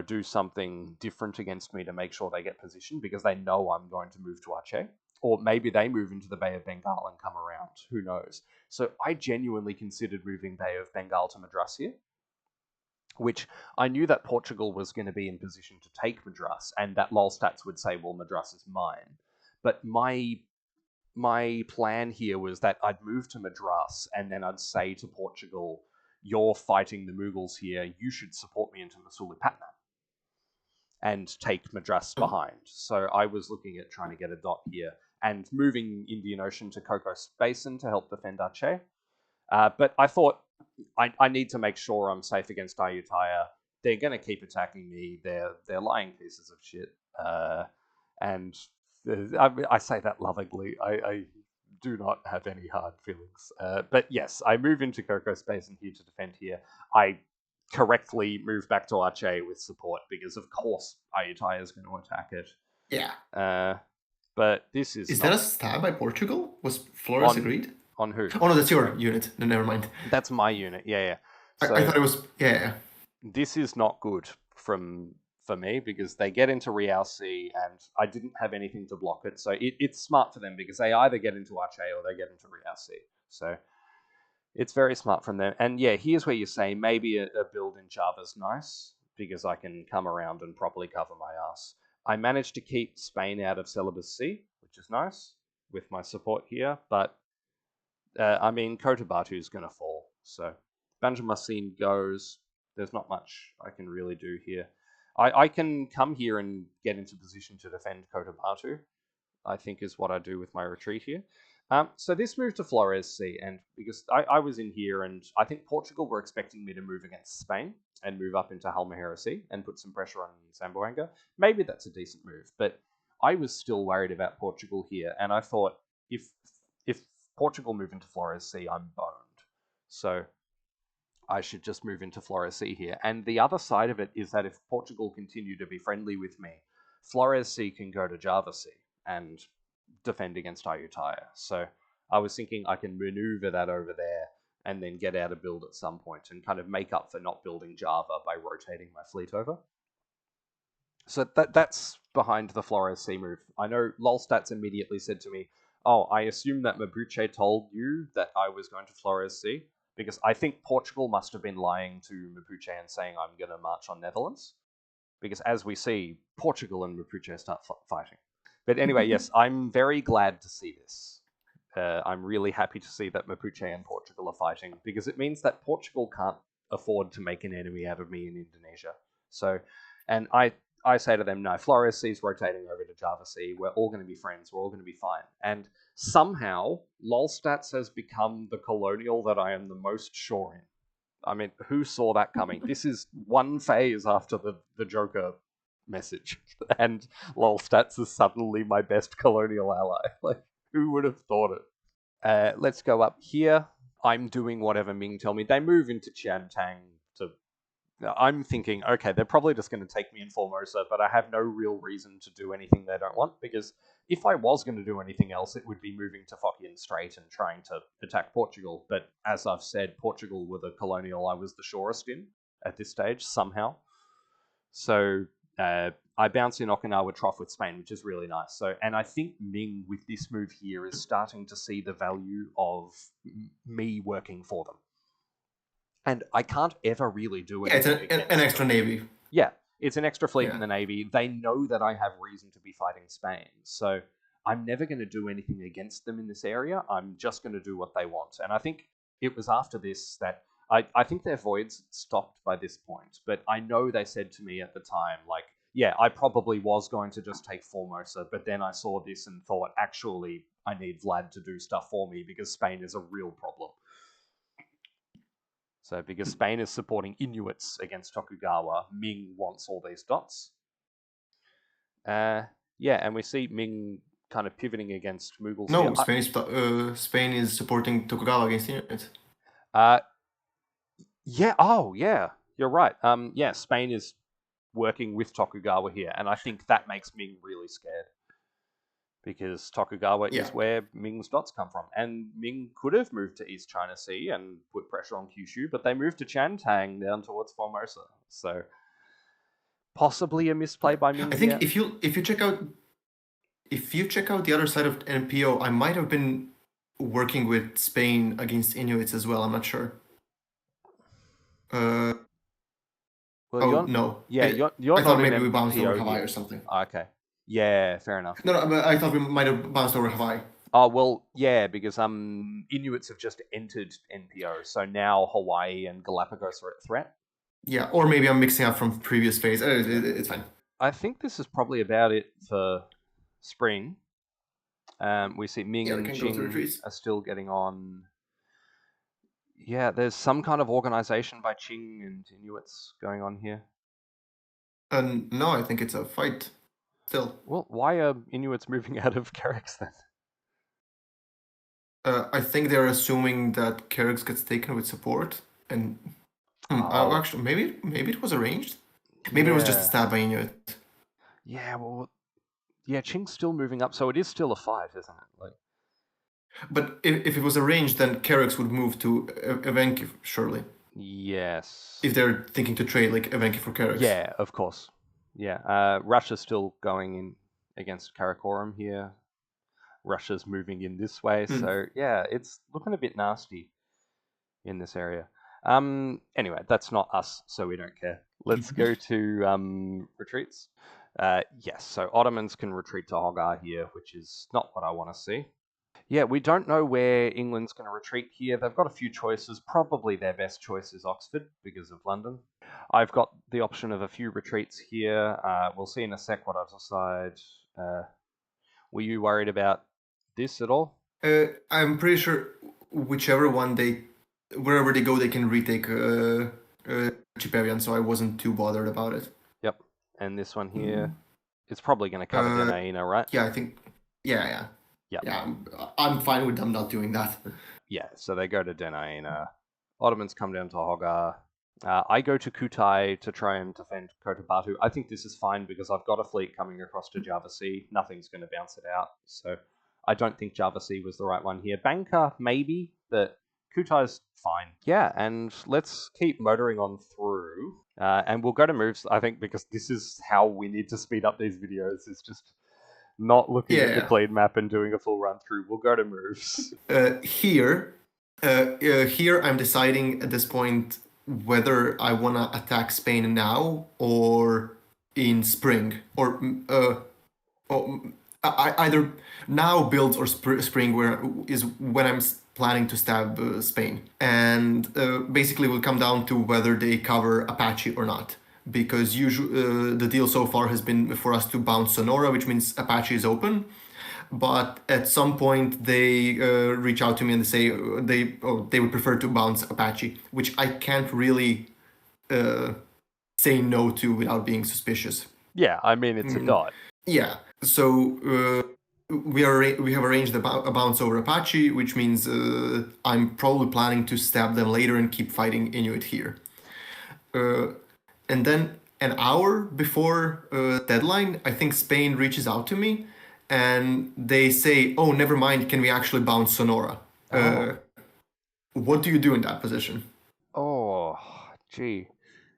do something different against me to make sure they get positioned because they know I'm going to move to Aceh. Or maybe they move into the Bay of Bengal and come around. Who knows? So I genuinely considered moving Bay of Bengal to Madras here, which I knew that Portugal was going to be in position to take Madras, and that Lolstats would say, well, Madras is mine. But my plan here was that I'd move to Madras, and then I'd say to Portugal, you're fighting the Mughals here, you should support me into Masulipatam, and take Madras behind. So I was looking at trying to get a dot here, and moving Indian Ocean to Cocos Basin to help defend Aceh. But I thought, I need to make sure I'm safe against Ayutthaya. They're going to keep attacking me. They're lying pieces of shit. And I say that lovingly. I do not have any hard feelings. But yes, I move into Cocos Basin here to defend here. I correctly move back to Aceh with support because, of course, Ayutthaya is going to attack it. Yeah. But this is... Is that a stab by Portugal? Was Flores agreed? On who? Oh, no, that's your unit. No, never mind. That's my unit, yeah. So, I thought it was... Yeah. This is not good for me because they get into Riau Sea and I didn't have anything to block it. So it's smart for them because they either get into Aceh or they get into Riau Sea. So it's very smart from them. And yeah, here's where you say maybe a build in Java's nice because I can come around and properly cover my ass. I managed to keep Spain out of Celebes Sea, which is nice with my support here, but Cotabato is going to fall. So Banjarmasin goes. There's not much I can really do here. I can come here and get into position to defend Cotabato, I think is what I do with my retreat here. So this move to Flores Sea, and because I was in here, and I think Portugal were expecting me to move against Spain and move up into Halmahera Sea and put some pressure on Zamboanga. Maybe that's a decent move, but I was still worried about Portugal here, and I thought if Portugal move into Flores Sea, I'm boned. So I should just move into Flores Sea here. And the other side of it is that if Portugal continue to be friendly with me, Flores Sea can go to Java Sea and defend against Ayutthaya. So I was thinking I can maneuver that over there and then get out a build at some point and kind of make up for not building Java by rotating my fleet over. So that's behind the Flores Sea move. I know Lolstats immediately said to me, "Oh, I assume that Mapuche told you that I was going to Flores Sea," because I think Portugal must have been lying to Mapuche and saying I'm going to march on Netherlands. Because as we see, Portugal and Mapuche start fighting. But anyway, yes, I'm very glad to see this. I'm really happy to see that Mapuche and Portugal are fighting, because it means that Portugal can't afford to make an enemy out of me in Indonesia. So, and I say to them, no, Flores Sea's rotating over to Java Sea. We're all going to be friends. We're all going to be fine. And somehow, Lolstats has become the colonial that I am the most sure in. I mean, who saw that coming? This is one phase after the Joker message, and Lolstats is suddenly my best colonial ally. Like, who would have thought it? Let's go up here. I'm doing whatever Ming tell me. They move into Qiantang to... I'm thinking, okay, they're probably just going to take me in Formosa, but I have no real reason to do anything they don't want, because if I was going to do anything else, it would be moving to Fockian Strait and trying to attack Portugal. But as I've said, Portugal were the colonial I was the surest in at this stage, somehow. So I bounce in Okinawa Trough with Spain, which is really nice. So, and I think Ming, with this move here, is starting to see the value of me working for them. And I can't ever really do it. Yeah, it's an extra navy. Yeah, it's an extra fleet in the navy. They know that I have reason to be fighting Spain. So I'm never going to do anything against them in this area. I'm just going to do what they want. And I think it was after this that I think their voids stopped by this point. But I know they said to me at the time, like, yeah, I probably was going to just take Formosa, but then I saw this and thought, actually, I need Vlad to do stuff for me because Spain is a real problem. So because Spain is supporting Inuits against Tokugawa, Ming wants all these dots. Yeah, and we see Ming kind of pivoting against Mughals. No, Spain is supporting Tokugawa against Inuits. Yeah, oh, yeah, you're right. Yeah, Spain is working with Tokugawa here, and I think that makes Ming really scared. Because Tokugawa is where Ming's dots come from. And Ming could have moved to East China Sea and put pressure on Kyushu, but they moved to Qiantang down towards Formosa. So possibly a misplay by Ming. I think if you check out the other side of NPO, I might have been working with Spain against Inuits as well. I'm not sure. Well, no. Yeah, you're I not thought maybe we bounced NPO over Hawaii here. or something. Okay. Yeah, fair enough. No, but I thought we might have bounced over Hawaii. Oh, well, yeah, because Inuits have just entered NPO, so now Hawaii and Galapagos are at threat. Yeah, or maybe I'm mixing up from previous phase. It's fine. I think this is probably about it for spring. We see Ming and Qing are still getting on. Yeah, there's some kind of organization by Qing and Inuits going on here. No, I think it's a fight still. Well, why are Inuits moving out of Kerix then? I think they're assuming that Kerix gets taken with support, and actually, maybe it was arranged. Maybe it was just a stab by Inuit. Yeah, well, yeah, Qing's still moving up, so it is still a fight, isn't it? Like, but if it was arranged, then Kerix would move to Evenki, surely. Yes. If they're thinking to trade like Evenki for Kerix. Yeah, of course. Yeah, Russia's still going in against Karakoram here. Russia's moving in this way, so yeah, it's looking a bit nasty in this area. Anyway, that's not us, so we don't care. Let's go to retreats. Yes, so Ottomans can retreat to Hogar here, which is not what I want to see. Yeah, we don't know where England's going to retreat here. They've got a few choices. Probably their best choice is Oxford because of London. I've got the option of a few retreats here. We'll see in a sec what I decide. Were you worried about this at all? I'm pretty sure wherever they go, they can retake Chiperian, so I wasn't too bothered about it. Yep, and this one here, it's probably going to cover Denaina, right? Yeah, I think. Yeah. Yeah, I'm fine with them not doing that. Yeah, so they go to Denaina. Ottomans come down to Hogar. I go to Kutai to try and defend Kota Batu. I think this is fine because I've got a fleet coming across to Java Sea. Nothing's going to bounce it out. So I don't think Java C was the right one here. Banker, maybe, but Kutai's fine. Yeah, and let's keep motoring on through. And we'll go to moves, I think, because this is how we need to speed up these videos, is just not looking at the clean map and doing a full run through. We'll go to moves. Here I'm deciding at this point whether I want to attack Spain now or in spring, or either now builds or spring, where is when I'm planning to stab Spain, and basically will come down to whether they cover Apache or not. Because usually the deal so far has been for us to bounce Sonora, which means Apache is open. But at some point they reach out to me and they say they would prefer to bounce Apache, which I can't really say no to without being suspicious. Yeah, I mean, it's a dot. Yeah, so we have arranged a bounce over Apache, which means I'm probably planning to stab them later and keep fighting Inuit here. And then an hour before deadline, I think Spain reaches out to me and they say, "Oh, never mind, can we actually bounce Sonora?" What do you do in that position? Oh, gee.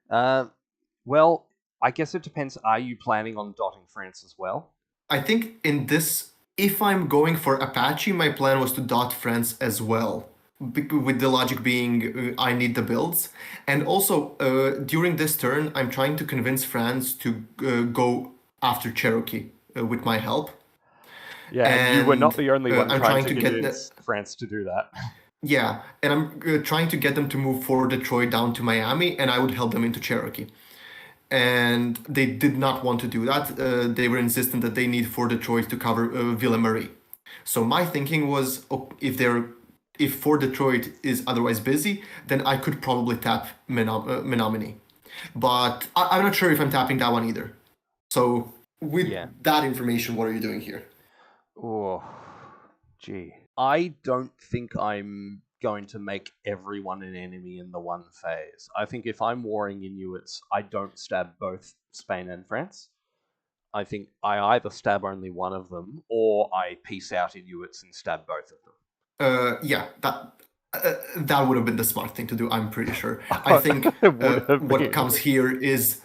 Well, I guess it depends. Are you planning on dotting France as well? I think in this, if I'm going for Apache, my plan was to dot France as well. With the logic being, I need the builds. And also, during this turn, I'm trying to convince France to go after Cherokee with my help. Yeah, and you were not the only one trying to convince France to do that. Yeah, and I'm trying to get them to move Fort Detroit down to Miami, and I would help them into Cherokee. And they did not want to do that. They were insistent that they need Fort Detroit to cover Ville Marie. So my thinking was, if Fort Detroit is otherwise busy, then I could probably tap Menominee. But I'm not sure if I'm tapping that one either. So with that information, what are you doing here? Oh, gee. I don't think I'm going to make everyone an enemy in the one phase. I think if I'm warring Inuits, I don't stab both Spain and France. I think I either stab only one of them, or I peace out Inuits and stab both of them. Yeah, that would have been the smart thing to do, I'm pretty sure. I think what comes here is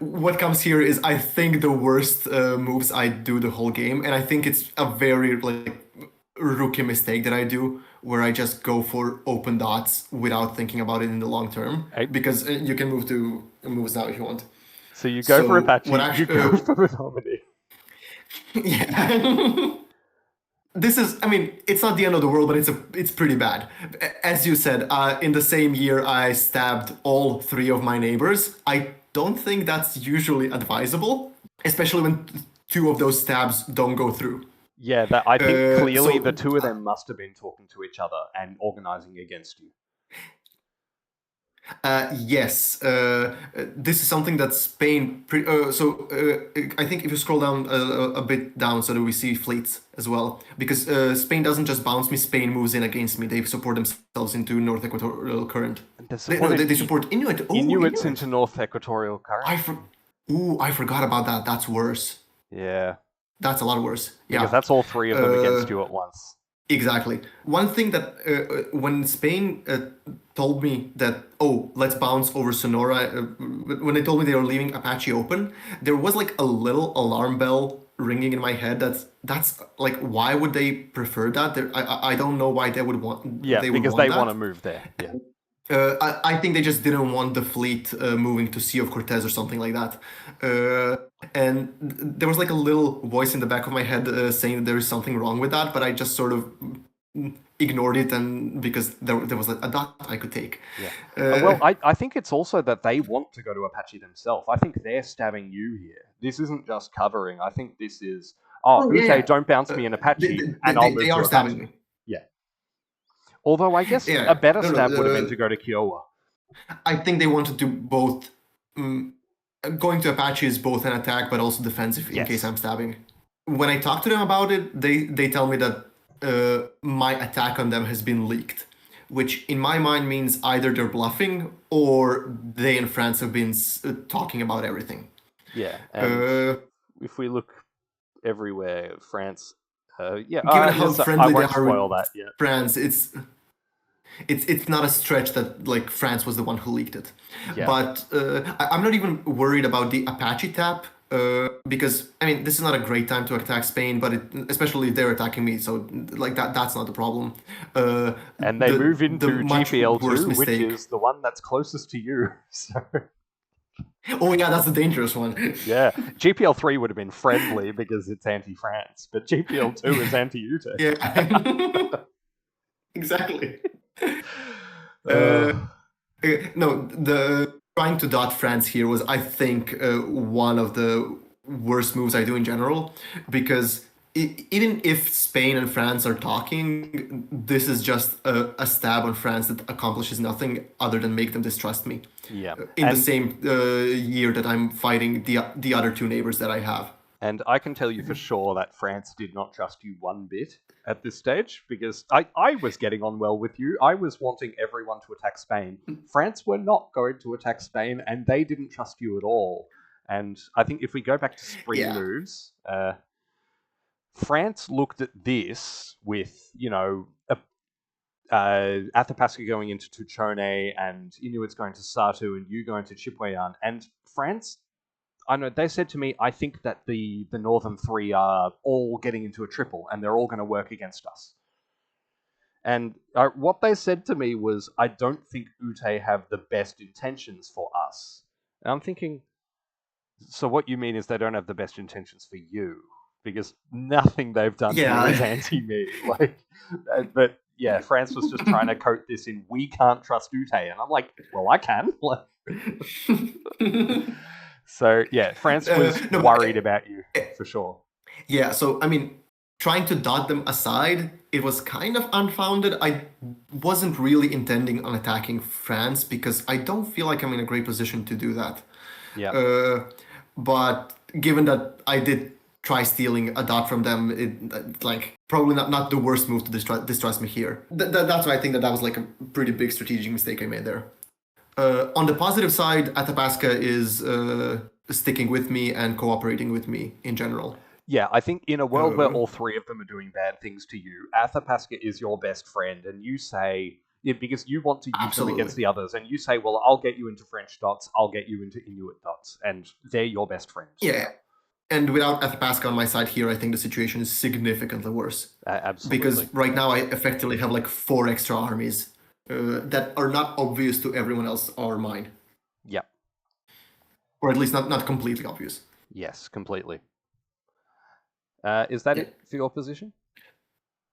I think the worst moves I do the whole game, and I think it's a very rookie mistake that I do, where I just go for open dots without thinking about it in the long term. Because you can move to moves now if you want. So you go for Apache, you go for Menominee. Yeah. This is, I mean, it's not the end of the world, but it's pretty bad. As you said, in the same year, I stabbed all 3 of my neighbors. I don't think that's usually advisable, especially when 2 of those stabs don't go through. Yeah, I think clearly the 2 of them must have been talking to each other and organizing against you. Yes, this is something that Spain. I think if you scroll down a bit down, so that we see fleets as well, because Spain doesn't just bounce me. Spain moves in against me. They support themselves into North Equatorial Current. They support Inuit. Inuits into North Equatorial Current. I forgot about that. That's worse. Yeah, that's a lot worse. Yeah, because that's all 3 of them against you at once. Exactly. One thing that when Spain told me that, let's bounce over Sonora, when they told me they were leaving Apache open, there was a little alarm bell ringing in my head. That's why would they prefer that? I don't know why they would want. Yeah, because they want to move there. Yeah. I think they just didn't want the fleet moving to Sea of Cortez or something like that. And there was a little voice in the back of my head saying that there is something wrong with that, but I just sort of ignored it, and because there was a dot I could take. Yeah. Well, I think it's also that they want to go to Apache themselves. I think they're stabbing you here. This isn't just covering. I think this is, don't bounce me in Apache, and I'll move to Apache. They are stabbing me. Yeah. Although I guess a better stab would have been to go to Kiowa. I think they wanted to both. Going to Apache is both an attack, but also defensive in case I'm stabbing. When I talk to them about it, they tell me that my attack on them has been leaked, which in my mind means either they're bluffing or they and France have been talking about everything. Yeah. And if we look everywhere, France Given how yes, I friendly they won't are spoil with that yet. France, it's not a stretch that like France was the one who leaked it. Yeah. But I'm not even worried about the Apache tap because I mean this is not a great time to attack Spain, but especially if they're attacking me, so like that's not the problem. And they move The into much worse GPL2, which mistake. is the one that's closest to you. So, Oh yeah, that's the dangerous one. yeah. GPL3 would have been friendly because it's anti-France, but GPL2 is anti-Ute. Yeah, exactly. Uh, No, the trying to dot France here was, I think, one of the worst moves I do in general, because even if Spain and France are talking, this is just a stab on France that accomplishes nothing other than make them distrust me. yeah. In the same year that I'm fighting the other two neighbors that I have. And I can tell you for sure that France did not trust you one bit at this stage, because I was getting on well with you. I was wanting everyone to attack Spain. France were not going to attack Spain, and they didn't trust you at all. And I think if we go back to spring Yeah. moves, France looked at this with, Athabasca going into Tuchone, and Inuits going to Satu, and you going to Chipewyan. And France, I know they said to me, I think that the northern three are all getting into a triple, and they're all going to work against us. And what they said to me was, I don't think Ute have the best intentions for us. And I'm thinking, so what you mean is they don't have the best intentions for you? Because nothing they've done here is anti-me. But yeah, France was just trying to coat this in, we can't trust Ute. And I'm like, well, I can. So yeah, France was worried about you for sure. Yeah, so I mean, trying to dot them aside, it was kind of unfounded. I wasn't really intending on attacking France because I don't feel like I'm in a great position to do that. Yeah. But given that I did try stealing a dot from them, it like probably not the worst move to distrust me here. That's why I think that was like a pretty big strategic mistake I made there. On the positive side, Athabasca is sticking with me and cooperating with me in general. Yeah, I think in a world where all three of them are doing bad things to you, Athabasca is your best friend, and you say, yeah, because you want to use them against the others, and you say, well, I'll get you into French dots, I'll get you into Inuit dots, and they're your best friends. Yeah, and without Athabasca on my side here, I think the situation is significantly worse. Absolutely. Because right now I effectively have like 4 extra armies that are not obvious to everyone else or mine. Yep. Or at least not completely obvious. Yes, completely. Is that it for your position?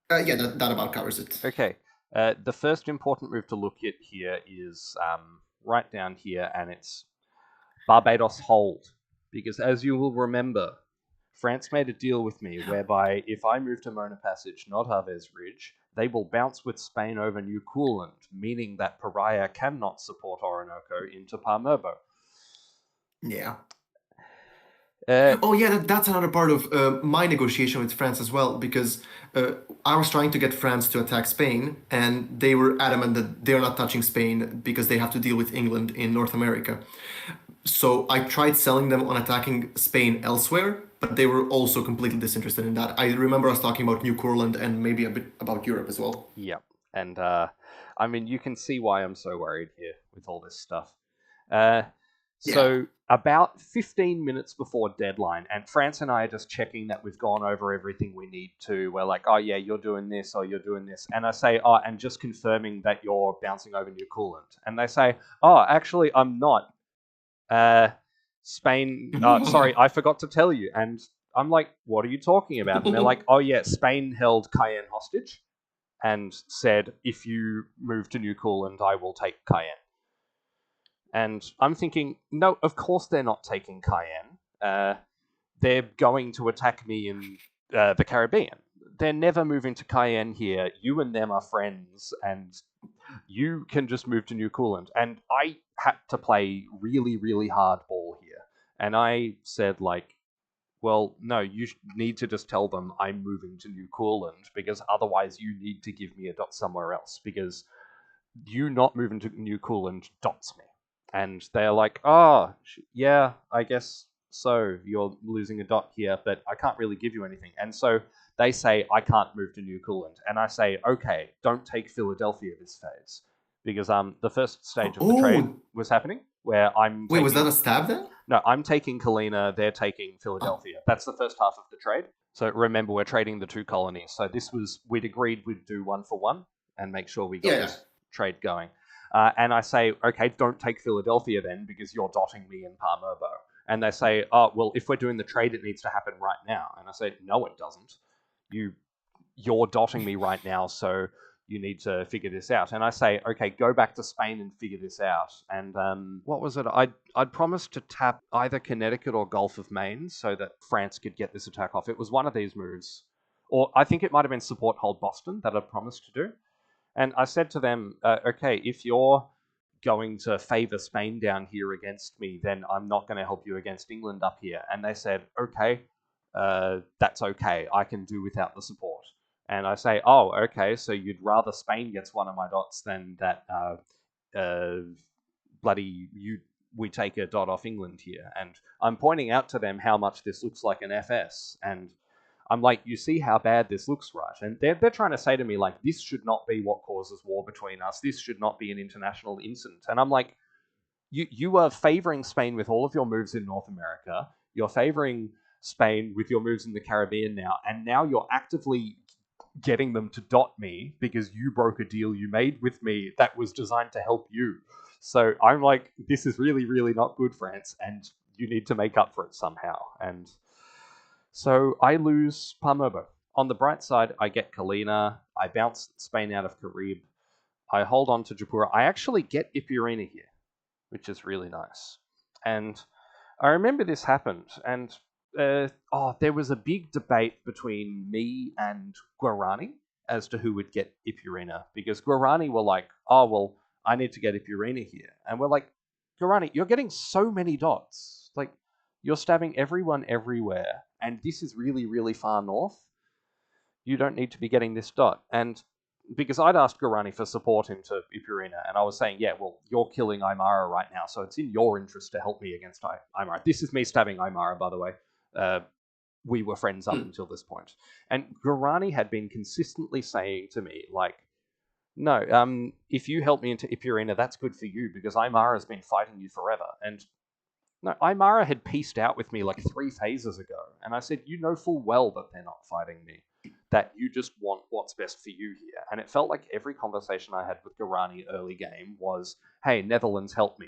Yeah, that about covers it. Okay. The first important move to look at here is right down here, and it's Barbados hold. Because as you will remember, France made a deal with me whereby if I move to Mona Passage, not Harvez Ridge, they will bounce with Spain over New Cooland, meaning that Pariah cannot support Orinoco into Pamerbo. Yeah. That's another part of my negotiation with France as well, because I was trying to get France to attack Spain, and they were adamant that they're not touching Spain because they have to deal with England in North America. So I tried selling them on attacking Spain elsewhere, but they were also completely disinterested in that. I remember us talking about New Courland and maybe a bit about Europe as well. Yeah, and I mean, you can see why I'm so worried here with all this stuff. So about 15 minutes before deadline, and France and I are just checking that we've gone over everything we need to. We're like, oh yeah, you're doing this, or you're doing this. And I say, oh, and just confirming that you're bouncing over New Coolant. And they say, oh, actually, I'm not. Spain, sorry, I forgot to tell you. And I'm like, what are you talking about? And they're like, oh yeah, Spain held Cayenne hostage and said, if you move to New Coolant, I will take Cayenne. And I'm thinking, no, of course they're not taking Cayenne. They're going to attack me in the Caribbean. They're never moving to Cayenne here. You and them are friends, and you can just move to New Coolant. And I had to play really, really hard ball here. And I said, like, well, no, you need to just tell them I'm moving to New Coolant, because otherwise you need to give me a dot somewhere else, because you not moving to New Coolant dots me. And they're like, oh, yeah, I guess so. You're losing a dot here, but I can't really give you anything. And so They say, I can't move to New Coolant. And I say, okay, don't take Philadelphia this phase. Because the first stage of the trade was happening, where I'm Wait, was that a stab then? No, I'm taking Kalina, they're taking Philadelphia. That's the first half of the trade. So remember, we're trading the two colonies. So we'd agreed we'd do 1-for-1 and make sure we got this trade going. And I say, okay, don't take Philadelphia then, because you're dotting me in Palmerbo. And they say, oh, well, if we're doing the trade, it needs to happen right now. And I say, no, it doesn't. You're dotting me right now, so you need to figure this out. And I say, okay, go back to Spain and figure this out. And what was it? I'd promised to tap either Connecticut or Gulf of Maine so that France could get this attack off. It was one of these moves. Or I think it might have been support hold Boston that I'd promised to do. And I said to them, okay, if you're going to favour Spain down here against me, then I'm not going to help you against England up here. And they said, okay, that's okay. I can do without the support. And I say, oh, okay, so you'd rather Spain gets one of my dots than that we take a dot off England here. And I'm pointing out to them how much this looks like an FS. And I'm like, you see how bad this looks, right? And they're trying to say to me, like, this should not be what causes war between us. This should not be an international incident. And I'm like, you are favouring Spain with all of your moves in North America. You're favouring Spain with your moves in the Caribbean now. And now you're actively getting them to dot me because you broke a deal you made with me that was designed to help you. So I'm like, this is really, really not good, France, and you need to make up for it somehow. And so I lose Palmerbo. On the bright side, I get Kalina. I bounce Spain out of Carib. I hold on to Japura. I actually get Ipurina here, which is really nice. And I remember this happened, and there was a big debate between me and Guarani as to who would get Ipurina, because Guarani were like, oh, well, I need to get Ipurina here. And we're like, Guarani, you're getting so many dots. Like, you're stabbing everyone everywhere, and this is really, really far north. You don't need to be getting this dot. And because I'd asked Guarani for support into Ipurina, and I was saying, yeah, well, you're killing Aymara right now, so it's in your interest to help me against Aymara. This is me stabbing Aymara, by the way. We were friends up until this point. And Guarani had been consistently saying to me, like, no, if you help me into Ipurina, that's good for you, because Aymara's been fighting you forever. And no, Aymara had pieced out with me like 3 phases ago, and I said, you know full well that they're not fighting me, that you just want what's best for you here. And it felt like every conversation I had with Guarani early game was, hey, Netherlands, help me.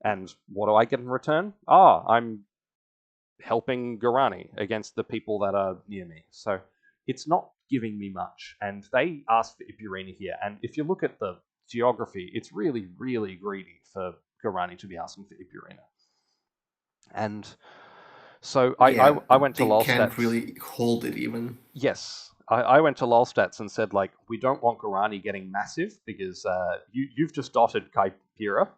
And what do I get in return? I'm helping Guarani against the people that are near me. So it's not giving me much. And they asked for Ipurina here. And if you look at the geography, it's really, really greedy for Guarani to be asking for Ipurina. And so I went to Lolstats. They can't really hold it even. Yes. I went to Lolstats and said, like, we don't want Guarani getting massive because you've just dotted Kaipira.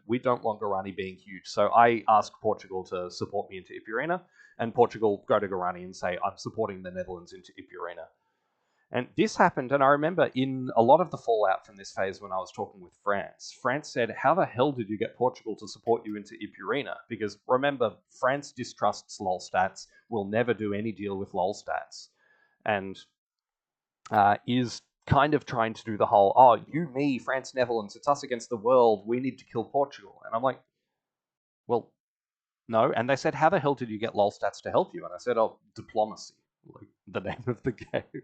We don't want Guarani being huge. So I asked Portugal to support me into Ipurina, and Portugal go to Guarani and say, I'm supporting the Netherlands into Ipurina. And this happened, and I remember in a lot of the fallout from this phase when I was talking with France, France said, how the hell did you get Portugal to support you into Ipurina? Because remember, France distrusts Lolstats, will never do any deal with Lolstats, and is kind of trying to do the whole, you, me, France, Netherlands, it's us against the world, we need to kill Portugal. And I'm like, well, no. And they said, how the hell did you get Lolstats to help you? And I said, diplomacy, like the name of the game.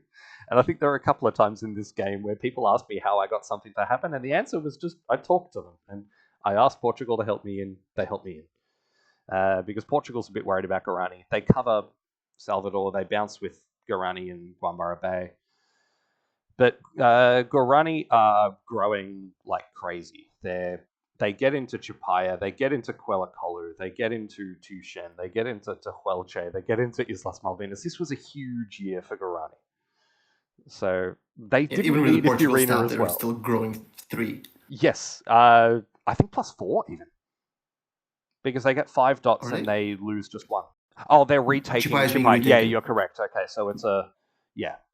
And I think there are a couple of times in this game where people ask me how I got something to happen, and the answer was just, I talked to them. And I asked Portugal to help me in, they helped me in. Because Portugal's a bit worried about Guarani. They cover Salvador, they bounce with Guarani and Guambara Bay. But Guarani are growing like crazy. They get into Chupaya, they get into Quelacolu, they get into Tushen, they get into Tehuelche, they get into Islas Malvinas. This was a huge year for Guarani. So they didn't even with need the Portugal Ipurina stat, as they're well. still growing 3. Yes, I think +4 even. Because they get 5 dots and they lose just 1. Oh, they're retaking Chupaya. Yeah, you're correct. Okay, so it's a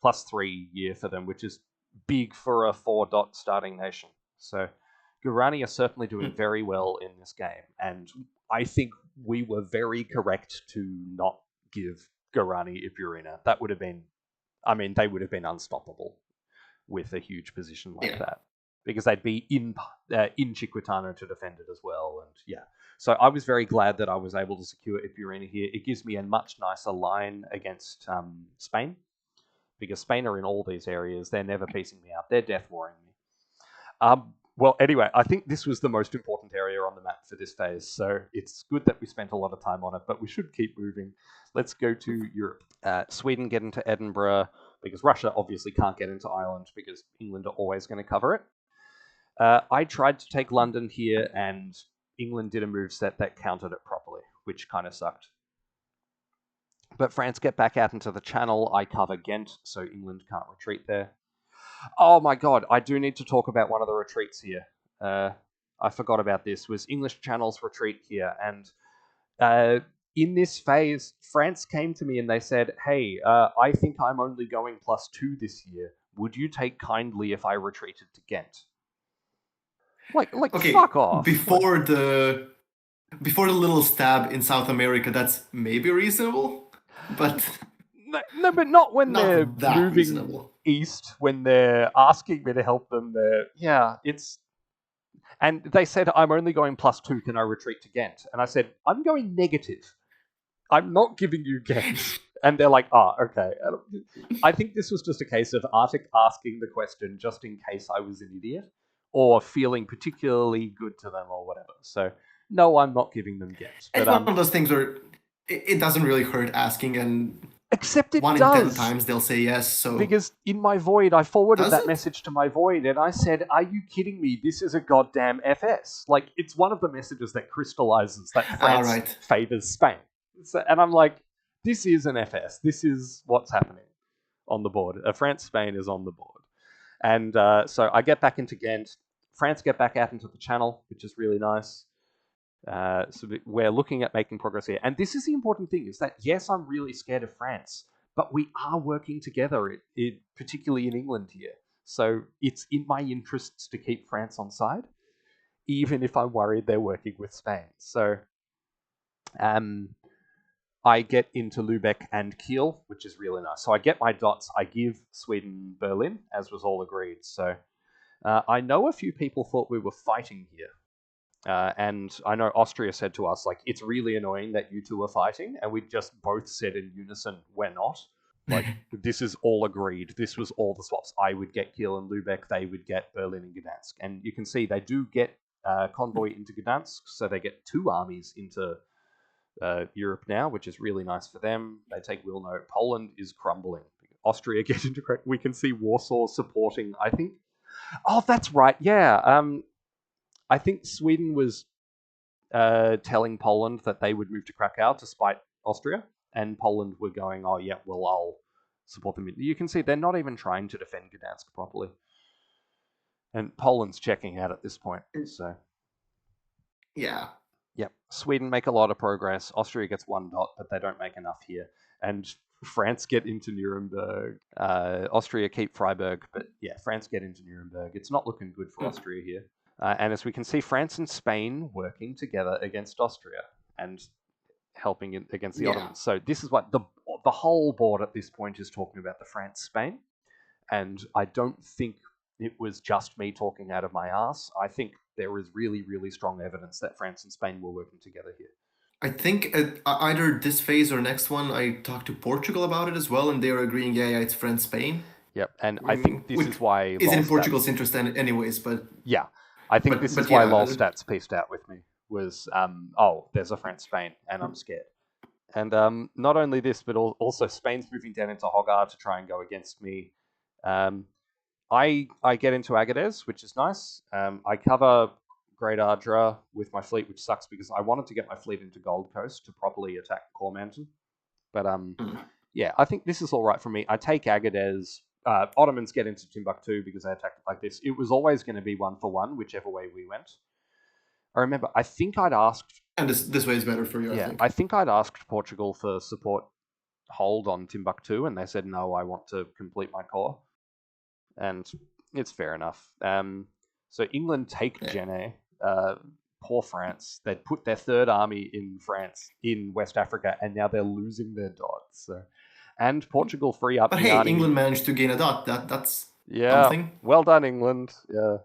+3 year for them, which is big for a 4-dot starting nation. So Guarani are certainly doing very well in this game, and I think we were very correct to not give Guarani Ipurina. That would have been I mean, they would have been unstoppable with a huge position like Yeah. that, because they'd be in Chiquitano to defend it as well, and yeah. So I was very glad that I was able to secure Ipurina here. It gives me a much nicer line against Spain, because Spain are in all these areas. They're never piecing me out. They're death warring me. Well, anyway, I think this was the most important area on the map for this phase, so it's good that we spent a lot of time on it, but we should keep moving. Let's go to Europe. Sweden get into Edinburgh, because Russia obviously can't get into Ireland, because England are always going to cover it. I tried to take London here, and England did a moveset that countered it properly, which kind of sucked. But France get back out into the Channel. I cover Ghent, so England can't retreat there. Oh my god, I do need to talk about one of the retreats here. I forgot about this. Was English Channel's retreat here, and in this phase, France came to me and they said, "Hey, I think I'm only going +2 this year. Would you take kindly if I retreated to Ghent?" Like, Okay, fuck off. Before the little stab in South America, that's maybe reasonable, but No, but not when not they're that moving reasonable. east, when they're asking me to help them. And they said, "I'm only going +2, can I retreat to Ghent?" And I said, "I'm going negative. I'm not giving you Ghent." And they're like, okay. I think this was just a case of Arctic asking the question just in case I was an idiot, or feeling particularly good to them or whatever. So, no, I'm not giving them Ghent. It's one of those things where it doesn't really hurt asking, and except it 1 in does. 10 times they'll say yes. So because in my void, I forwarded Does that it? message to my void, and I said, "Are you kidding me? This is a goddamn FS." Like, it's one of the messages that crystallizes that France right. favors Spain. And I'm like, this is an FS. This is what's happening on the board. France-Spain is on the board. And so I get back into Ghent. France get back out into the Channel, which is really nice. So we're looking at making progress here. And this is the important thing, is that, yes, I'm really scared of France, but we are working together, particularly in England here. So it's in my interests to keep France on side, even if I'm worried they're working with Spain. So I get into Lubeck and Kiel, which is really nice. So I get my dots. I give Sweden Berlin, as was all agreed. So I know a few people thought we were fighting here. And I know Austria said to us, like, "It's really annoying that you two are fighting." And we just both said in unison, "We're not." Like, this is all agreed. This was all the swaps. I would get Kiel and Lubeck. They would get Berlin and Gdansk. And you can see they do get convoy into Gdansk. So they get 2 armies into Europe now, which is really nice for them. They take Wilno. Poland is crumbling. Austria get into... We can see Warsaw supporting, I think... Oh, that's right. Yeah. I think Sweden was telling Poland that they would move to Krakow to spite Austria, and Poland were going, "Oh, yeah, well, I'll support them." You can see they're not even trying to defend Gdansk properly. And Poland's checking out at this point, so... Yeah. Yep. Sweden make a lot of progress. Austria gets 1 dot, but they don't make enough here. And France get into Nuremberg. Austria keep Freiburg, but yeah, France get into Nuremberg. It's not looking good for Austria here. And as we can see, France and Spain working together against Austria and helping against the Ottomans. So this is what the whole board at this point is talking about, the France-Spain. And I don't think it was just me talking out of my ass. I think there is really, really strong evidence that France and Spain were working together here. I think either this phase or next one, I talked to Portugal about it as well, and they were agreeing, yeah, it's France, Spain. Yep, and I think this is why... Is in Portugal's interest anyways, but... Yeah, I think this is why LolStats pieced out with me, was, there's a France-Spain, and I'm scared. And not only this, but also Spain's moving down into Hogar to try and go against me. I get into Agadez, which is nice. I cover Great Ardra with my fleet, which sucks because I wanted to get my fleet into Gold Coast to properly attack Cormanton. But yeah, I think this is all right for me. I take Agadez. Ottomans get into Timbuktu because they attacked it like this. It was always going to be 1-for-1, whichever way we went. I remember, I think I'd asked... And this way is better for you, yeah, I think I'd asked Portugal for support hold on Timbuktu, and they said, "No, I want to complete my core." And it's fair enough. So England take Jenne. Poor France. They'd put their 3rd army in France, in West Africa, and now they're losing their dots. So And Portugal free up But hey, Niani. England managed to gain a dot. That's Yeah, something. well done, England. Yeah.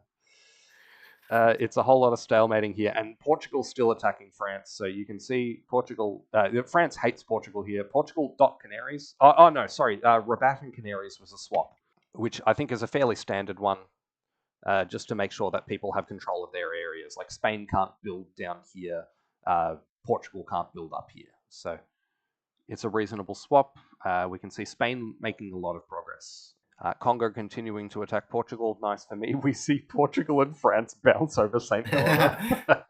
It's a whole lot of stalemating here, and Portugal's still attacking France. So you can see Portugal. France hates Portugal here. Portugal dot Canaries. Oh no, sorry. Rabat and Canaries was a swap, which I think is a fairly standard one, just to make sure that people have control of their areas. Like Spain can't build down here, Portugal can't build up here. So it's a reasonable swap. We can see Spain making a lot of progress. Congo continuing to attack Portugal. Nice for me. We see Portugal and France bounce over St. Helena,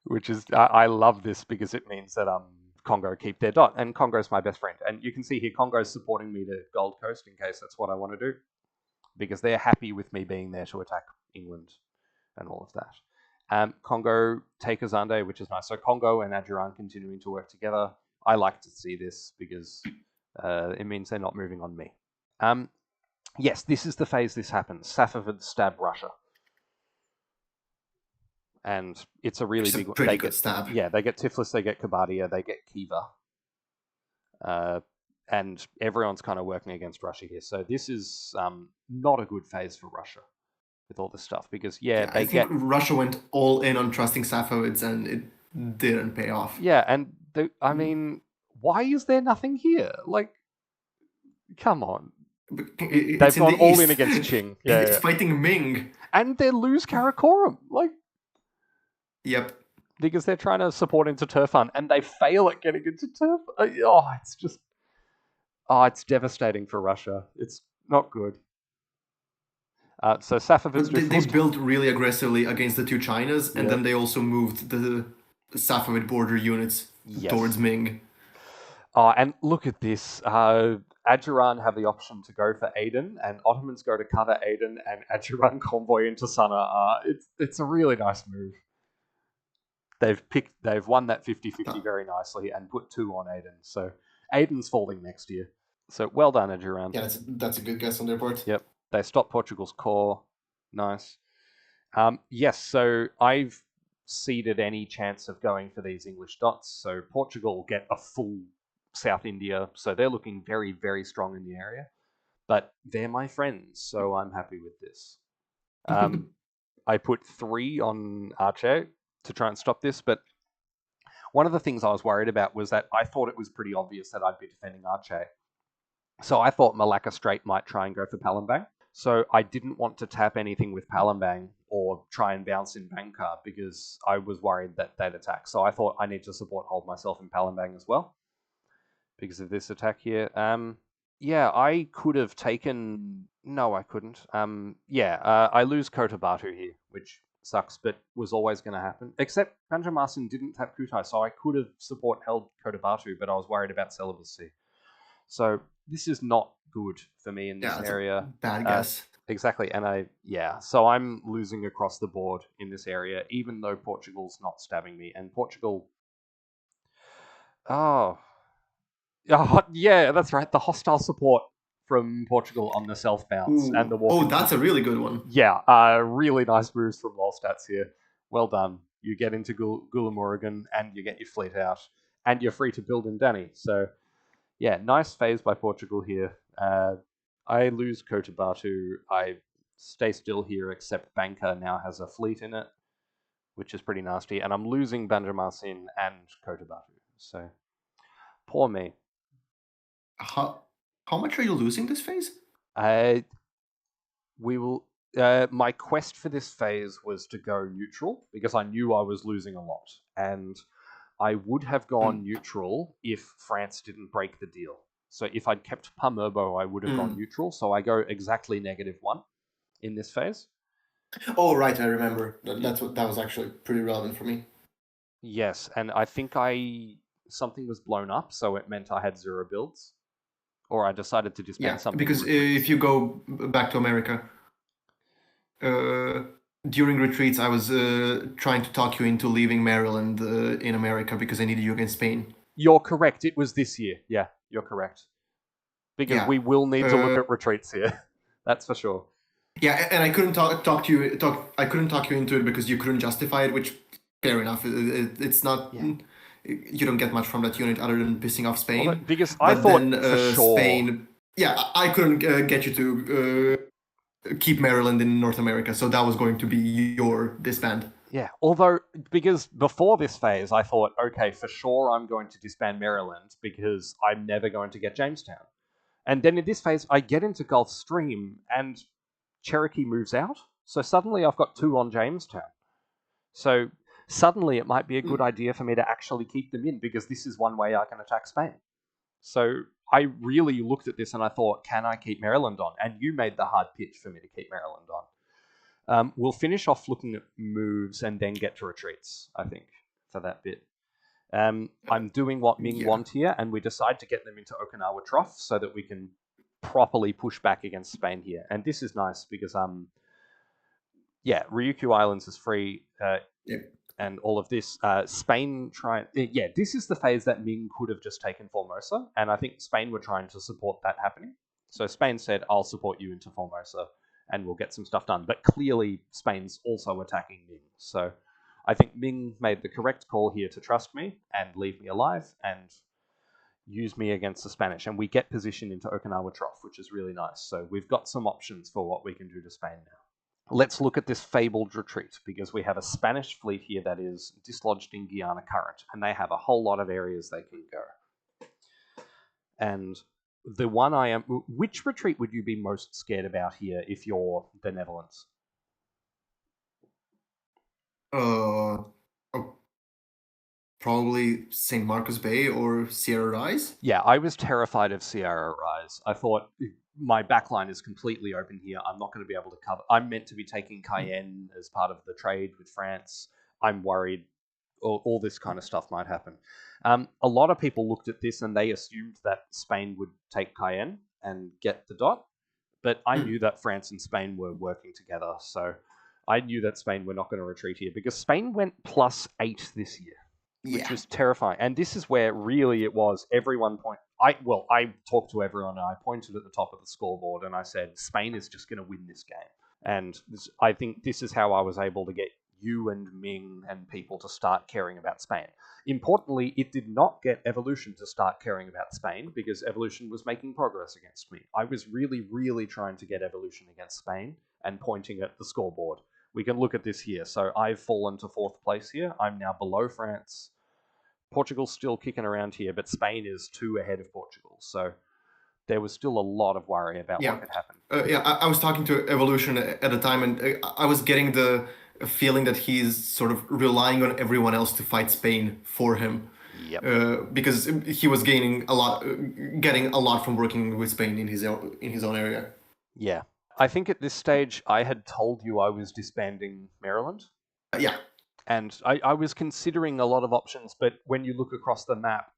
which is I love this because it means that Congo keep their dot, and Congo's my best friend. And you can see here Congo's supporting me to Gold Coast in case that's what I want to do, because they're happy with me being there to attack England and all of that. Congo take Azande, which is nice. So Congo and Adjuran continuing to work together. I like to see this because it means they're not moving on me. Yes, this is the phase this happens. Safavid stab Russia. And it's a really big one. Pretty good stab. Yeah, they get Tiflis, they get Kabadia, they get Kiva. And everyone's kind of working against Russia here. So this is not a good phase for Russia with all this stuff. Because, I think Russia went all in on trusting Safavids and it didn't pay off. Yeah, and I mean, why is there nothing here? Like, come on. They've gone all in against Qing. Yeah, it's fighting Ming. And they lose Karakoram. Like, yep. Because they're trying to support into Turfan, and they fail at getting into Turf. It's just... it's devastating for Russia. It's not good. So Safavids... They built really aggressively against the two Chinas, and then they also moved the Safavid border units towards Ming. And look at this. Adjuran have the option to go for Aden, and Ottomans go to cover Aden, and Adjuran convoy into Sana'a. It's a really nice move. They've won that 50-50 very nicely and put 2 on Aden. So Aden's falling next year. So well done, Adjuran. Yeah, that's a good guess on their part. Yep. They stopped Portugal's core. Nice. Yes, so I've ceded any chance of going for these English dots. So Portugal get a full South India, so they're looking very, very strong in the area. But they're my friends, so I'm happy with this. I put 3 on Aceh to try and stop this, but one of the things I was worried about was that I thought it was pretty obvious that I'd be defending Aceh. So I thought Malacca Strait might try and go for Palembang. So I didn't want to tap anything with Palembang or try and bounce in Bangka because I was worried that they'd attack. So I thought I need to hold myself in Palembang as well because of this attack here. I could have taken... No, I couldn't. I lose Kota Batu here, which sucks, but was always going to happen. Except Banjarmasin didn't tap Kutai, so I could have held Kota Batu, but I was worried about celibacy. So this is not good for me in this area. Bad guess. Exactly, and so I'm losing across the board in this area, even though Portugal's not stabbing me. And Portugal... yeah, that's right. The hostile support from Portugal on the self bounce and the walk. Oh, that's a really good one. Yeah, really nice moves from Lolstats here. Well done. You get into Gulamurigan and you get your fleet out, and you're free to build in Dani. So, yeah, nice phase by Portugal here. I lose Kota Batu. I stay still here, except Bangka now has a fleet in it, which is pretty nasty. And I'm losing Banjarmasin and Kota Batu. So, poor me. How much are you losing this phase? We will. My quest for this phase was to go neutral because I knew I was losing a lot, and I would have gone neutral if France didn't break the deal. So if I'd kept Pamerbo, I would have gone neutral. So I go exactly -1 in this phase. Oh right, I remember. That was actually pretty relevant for me. Yes, and I think something was blown up, so it meant I had 0 builds. Or I decided to disband something. Because if you go back to America, during retreats, I was trying to talk you into leaving Maryland in America because I needed you against Spain. You're correct. It was this year. Yeah, you're correct. Because we will need to look at retreats here. That's for sure. Yeah, and I couldn't talk you into it because you couldn't justify it, which fair enough. It's not. Yeah. you don't get much from that unit other than pissing off Spain. Because I But thought then for sure Spain, yeah, I couldn't get you to keep Maryland in North America, so that was going to be your disband. Yeah, although, because before this phase, I thought, okay, for sure I'm going to disband Maryland because I'm never going to get Jamestown. And then in this phase, I get into Gulf Stream and Cherokee moves out. So suddenly I've got 2 on Jamestown. So suddenly it might be a good idea for me to actually keep them in because this is one way I can attack Spain. So I really looked at this and I thought, can I keep Maryland on? And you made the hard pitch for me to keep Maryland on. We'll finish off looking at moves and then get to retreats, I think, for that bit. I'm doing what Ming want here, and we decide to get them into Okinawa Trough so that we can properly push back against Spain here. And this is nice because, Ryukyu Islands is free, and all of this. Spain this is the phase that Ming could have just taken Formosa, and I think Spain were trying to support that happening. So Spain said, I'll support you into Formosa, and we'll get some stuff done. But clearly, Spain's also attacking Ming. So I think Ming made the correct call here to trust me and leave me alive and use me against the Spanish. And we get positioned into Okinawa Trough, which is really nice. So we've got some options for what we can do to Spain now. Let's look at this fabled retreat, because we have a Spanish fleet here that is dislodged in Guiana Current, and they have a whole lot of areas they can go. And the one which retreat would you be most scared about here if you're the Netherlands? Probably St. Marcos Bay or Sierra Rise. Yeah, I was terrified of Sierra Rise. I thought my backline is completely open here. I'm not going to be able to cover. I'm meant to be taking Cayenne as part of the trade with France. I'm worried all this kind of stuff might happen. A lot of people looked at this and they assumed that Spain would take Cayenne and get the dot. But I knew that France and Spain were working together. So I knew that Spain were not going to retreat here because Spain went +8 this year. Which was terrifying. And this is where really it was everyone I talked to everyone and I pointed at the top of the scoreboard and I said, Spain is just going to win this game. And I think this is how I was able to get you and Ming and people to start caring about Spain. Importantly, it did not get Evolution to start caring about Spain because Evolution was making progress against me. I was really, really trying to get Evolution against Spain and pointing at the scoreboard. We can look at this here. So I've fallen to 4th place here. I'm now below France. Portugal's still kicking around here, but Spain is 2 ahead of Portugal. So there was still a lot of worry about what could happen. I was talking to Evolution at the time, and I was getting the feeling that he's sort of relying on everyone else to fight Spain for him. Yep. Because he was getting a lot from working with Spain in his own area. Yeah. I think at this stage I had told you I was disbanding Maryland. Yeah. And I was considering a lot of options, but when you look across the map,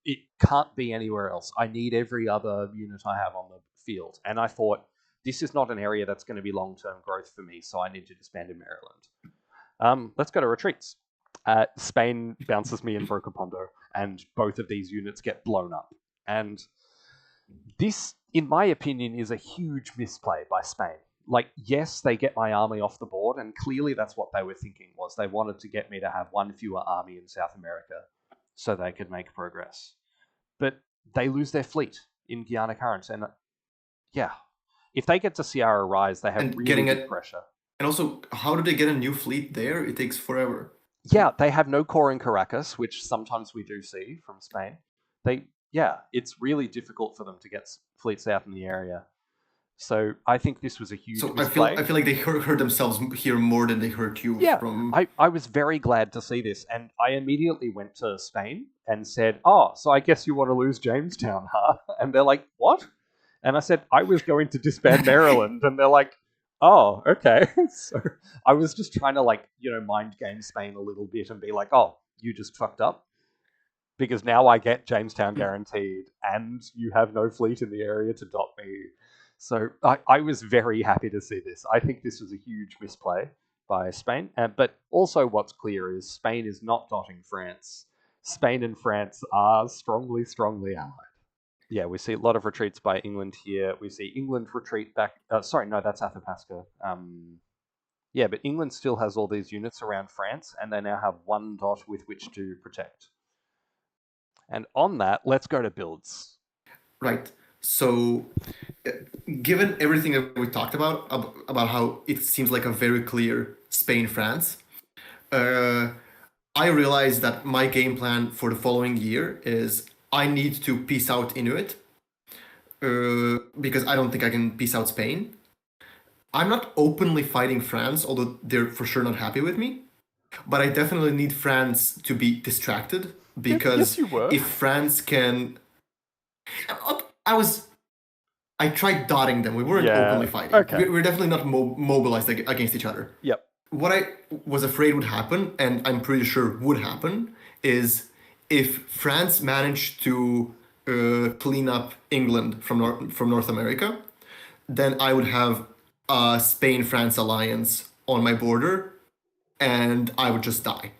it can't be anywhere else. I need every other unit I have on the field. And I thought, this is not an area that's going to be long-term growth for me, so I need to disband in Maryland. Let's go to retreats. Spain bounces me in Broca Pondo, and both of these units get blown up. And this, in my opinion, is a huge misplay by Spain. Like, yes, they get my army off the board, and clearly that's what they were thinking, was they wanted to get me to have one fewer army in South America so they could make progress. But they lose their fleet in Guiana Current, and if they get to Sierra Rise, they have really big pressure. And also, how do they get a new fleet there? It takes forever. Yeah, they have no core in Caracas, which sometimes we do see from Spain. It's really difficult for them to get fleets out in the area. So I think this was a huge misplay. I feel like they hurt themselves here more than they hurt you. Yeah, I was very glad to see this, and I immediately went to Spain and said, so I guess you want to lose Jamestown, huh? And they're like, what? And I said, I was going to disband Maryland, and they're like, oh, okay. So I was just trying to mind game Spain a little bit and be like, oh, you just fucked up? Because now I get Jamestown guaranteed, and you have no fleet in the area to dot me. So I was very happy to see this. I think this was a huge misplay by Spain. But also what's clear is Spain is not dotting France. Spain and France are strongly, strongly allied. Yeah, we see a lot of retreats by England here. We see England retreat back. Sorry, no, that's Athabasca. But England still has all these units around France, and they now have one dot with which to protect. And on that, let's go to builds. Right. So, given everything that we talked about how it seems like a very clear Spain-France, I realized that my game plan for the following year is I need to peace out Inuit because I don't think I can peace out Spain. I'm not openly fighting France, although they're for sure not happy with me. But I definitely need France to be distracted because Yes, you were. if France can, I tried dotting them. We weren't Yeah, openly fighting. okay. We're definitely not mobilized against each other. Yep. What I was afraid would happen, and I'm pretty sure would happen, is if France managed to clean up England from North America, then I would have a Spain-France alliance on my border, and I would just die.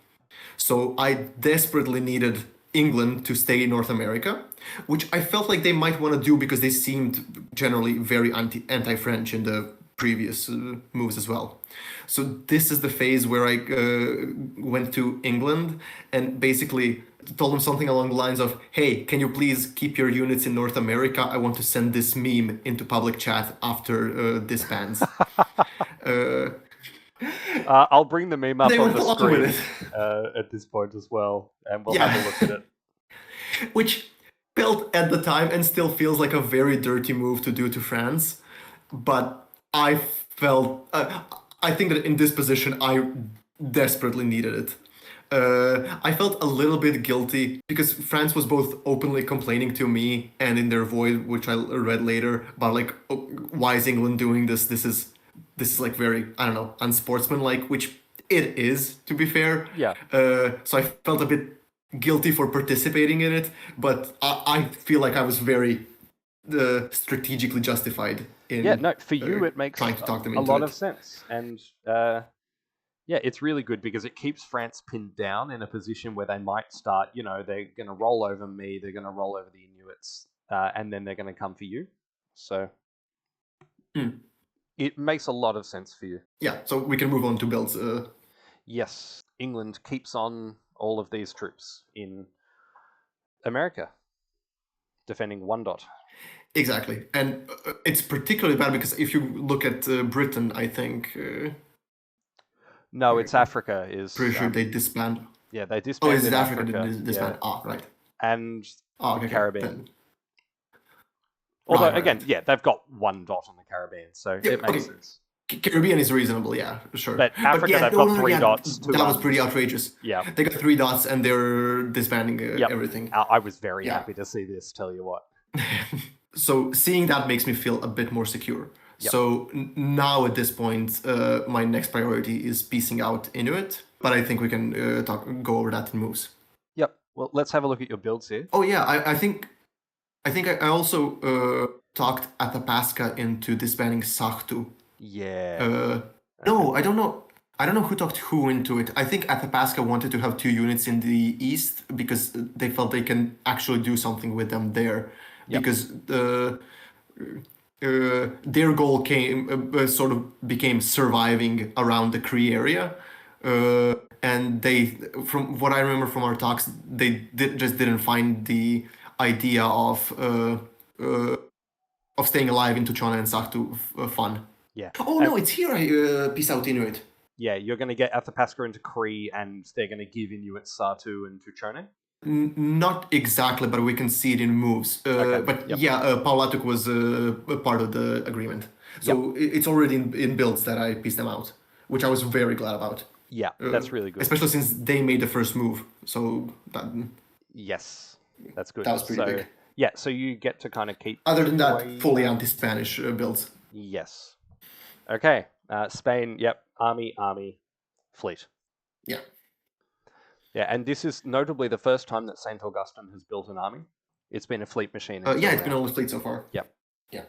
So I desperately needed England to stay in North America, which I felt like they might want to do because they seemed generally very anti-French in the previous moves as well. So this is the phase where I went to England and basically told them something along the lines of, hey, can you please keep your units in North America? I want to send this meme into public chat after this bans. I'll bring the meme up They on went the along with screen at this point as well, and we'll have a look at it. Which felt at the time and still feels like a very dirty move to do to France. But I felt, I think that in this position, I desperately needed it. I felt a little bit guilty because France was both openly complaining to me and in their void, which I read later, about like, oh, why is England doing this? This is like very, I don't know, unsportsmanlike, which it is, to be fair. Yeah. So I felt a bit guilty for participating in it, but I feel like I was very strategically justified in for you it makes trying to talk them a into lot it. of sense. And it's really good because it keeps France pinned down in a position where they might start, they're going to roll over me, they're going to roll over the Inuits, and then they're going to come for you. So it makes a lot of sense for you. Yeah, so we can move on to builds. Yes, England keeps on all of these troops in America, defending one dot. Exactly, and it's particularly bad because if you look at Britain, I think... no, it's Africa. Pretty sure they disband. Yeah, they disband. Oh, is it Africa? Africa. Disband. Yeah. Ah, right. And okay, Caribbean. Then. Although, Right. again, they've got one dot on the Caribbean, so it makes sense. Caribbean is reasonable, yeah, sure. But Africa, they've got three dots. That was pretty outrageous. Yeah. They got 3 dots and they're disbanding everything. I was very happy to see this, tell you what. So seeing that makes me feel a bit more secure. Yep. So now at this point, my next priority is piecing out Inuit, but I think we can go over that in moves. Yep. Well, let's have a look at your builds here. Oh yeah, I think I also talked Athabasca into disbanding Sahtu. Yeah. No, I don't know. I don't know who talked who into it. I think Athabasca wanted to have 2 units in the east because they felt they can actually do something with them there. Yep. Because their goal sort of became surviving around the Cree area. And they, from what I remember from our talks, they just didn't find the idea of staying alive in Ute-Shoshone and Sahtu fun. Yeah. Oh no, it's here I peace out Inuit. Yeah, you're going to get Athabasca into Cree, and they're going to give Inuit Sahtu and Ute-Shoshone? Not exactly, but we can see it in moves. But yeah, Paulatuk was a part of the agreement. So it's already in builds that I pieced them out, which I was very glad about. Yeah, that's really good. Especially since they made the first move. So that... Yes, that's good. That was pretty big. Yeah, so you get to kind of keep... Other than that, fully anti-Spanish builds. Yes. Okay, Spain, army, fleet. Yeah. Yeah, and this is notably the first time that St. Augustine has built an army. It's been a fleet machine. It's been always fleet so far. Yep. Yeah.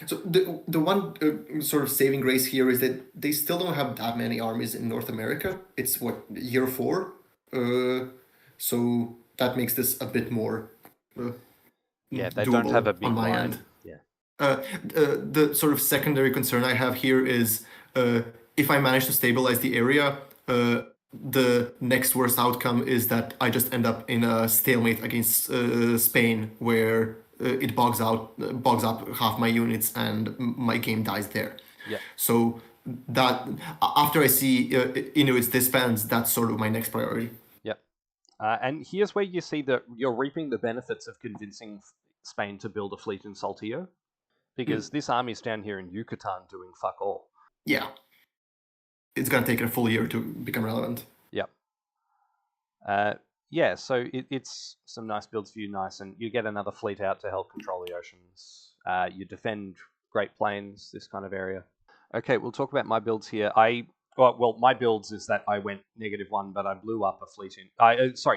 So the one sort of saving grace here is that they still don't have that many armies in North America. It's year 4, so that makes this a bit more. They don't have a big on my line. end. Yeah. The sort of secondary concern I have here is if I manage to stabilize the area, the next worst outcome is that I just end up in a stalemate against Spain, where it bogs up half my units, and my game dies there. Yep. So that after I see Inuits disbands, that's sort of my next priority. Yep. And here's where you see that you're reaping the benefits of convincing Spain to build a fleet in Saltillo, because this army's down here in Yucatan doing fuck all. Yeah, it's gonna take a full year to become relevant. Yep. Yeah, so it's some nice builds for you, nice, and you get another fleet out to help control the oceans. You defend Great Plains, this kind of area. Okay, we'll talk about my builds here. Well, my builds is that I went -1, but I blew up a fleet in.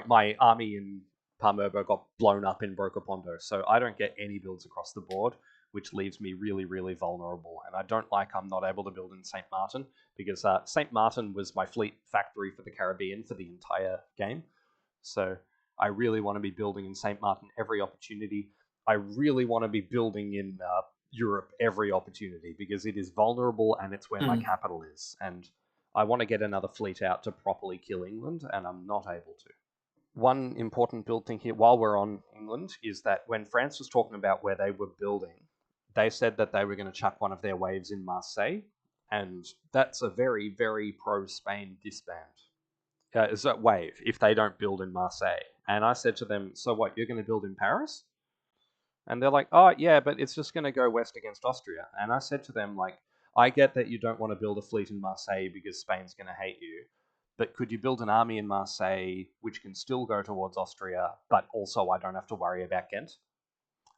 My army in Pamerbo got blown up in Brokopondo, so I don't get any builds across the board, which leaves me really, really vulnerable. And I don't like I'm not able to build in St. Martin, because St. Martin was my fleet factory for the Caribbean for the entire game. So I really want to be building in St. Martin every opportunity. I really want to be building in Europe every opportunity, because it is vulnerable and it's where my capital is. And I want to get another fleet out to properly kill England, and I'm not able to. One important build thing here, while we're on England, is that when France was talking about where they were building, they said that they were going to chuck one of their waves in Marseille, and that's a very, very pro-Spain disband. Is that wave if they don't build in Marseille? And I said to them, so what, you're going to build in Paris? And they're like, oh, yeah, but it's just going to go west against Austria. And I said to them, like, I get that you don't want to build a fleet in Marseille because Spain's going to hate you, but could you build an army in Marseille which can still go towards Austria, but also I don't have to worry about Ghent?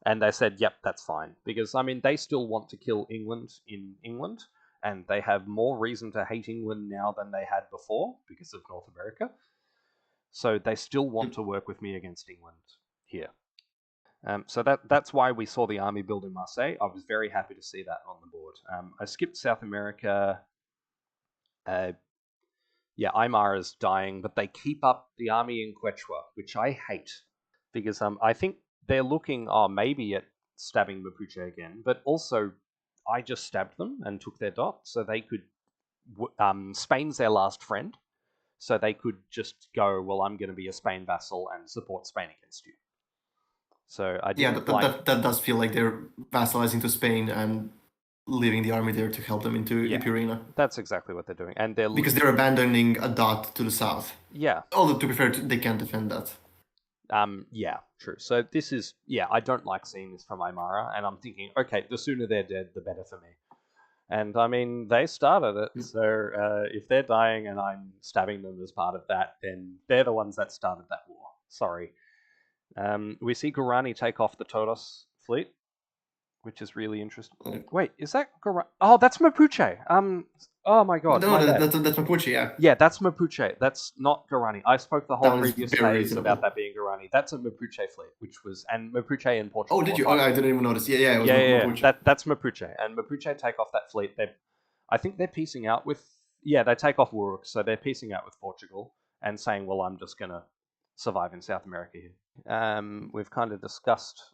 And they said, yep, that's fine. Because, I mean, they still want to kill England in England, and they have more reason to hate England now than they had before because of North America. So they still want to work with me against England here. So that's why we saw the army build in Marseille. I was very happy to see that on the board. I skipped South America. Aymar is dying, but they keep up the army in Quechua, which I hate, because I think they're looking, maybe at stabbing Mapuche again, but also I just stabbed them and took their dot, so they could. Spain's their last friend, so they could just go, well, I'm going to be a Spain vassal and support Spain against you. So I didn't that does feel like they're vassalizing to Spain and leaving the army there to help them into Impurina. That's exactly what they're doing, and because they're abandoning a dot to the south. Yeah. Although to be fair, they can't defend that. Yeah, true. So this is, I don't like seeing this from Aymara, and I'm thinking, okay, the sooner they're dead, the better for me. And I mean, they started it, so if they're dying and I'm stabbing them as part of that, then they're the ones that started that war. Sorry. We see Guarani take off the Todos fleet, which is really interesting. Wait, is that Guarani? Oh, that's Mapuche. Oh my god. No, that's Mapuche, yeah. Yeah, that's Mapuche. That's not Guarani. I spoke the whole previous phase about that being Guarani. That's a Mapuche fleet, which was, and Mapuche in Portugal. Oh, did you? Oh, I didn't even notice. Yeah, it was Mapuche. That's Mapuche. And Mapuche take off that fleet. I think they're piecing out with, they take off Wuruk, so they're piecing out with Portugal and saying, well, I'm just going to survive in South America here. We've kind of discussed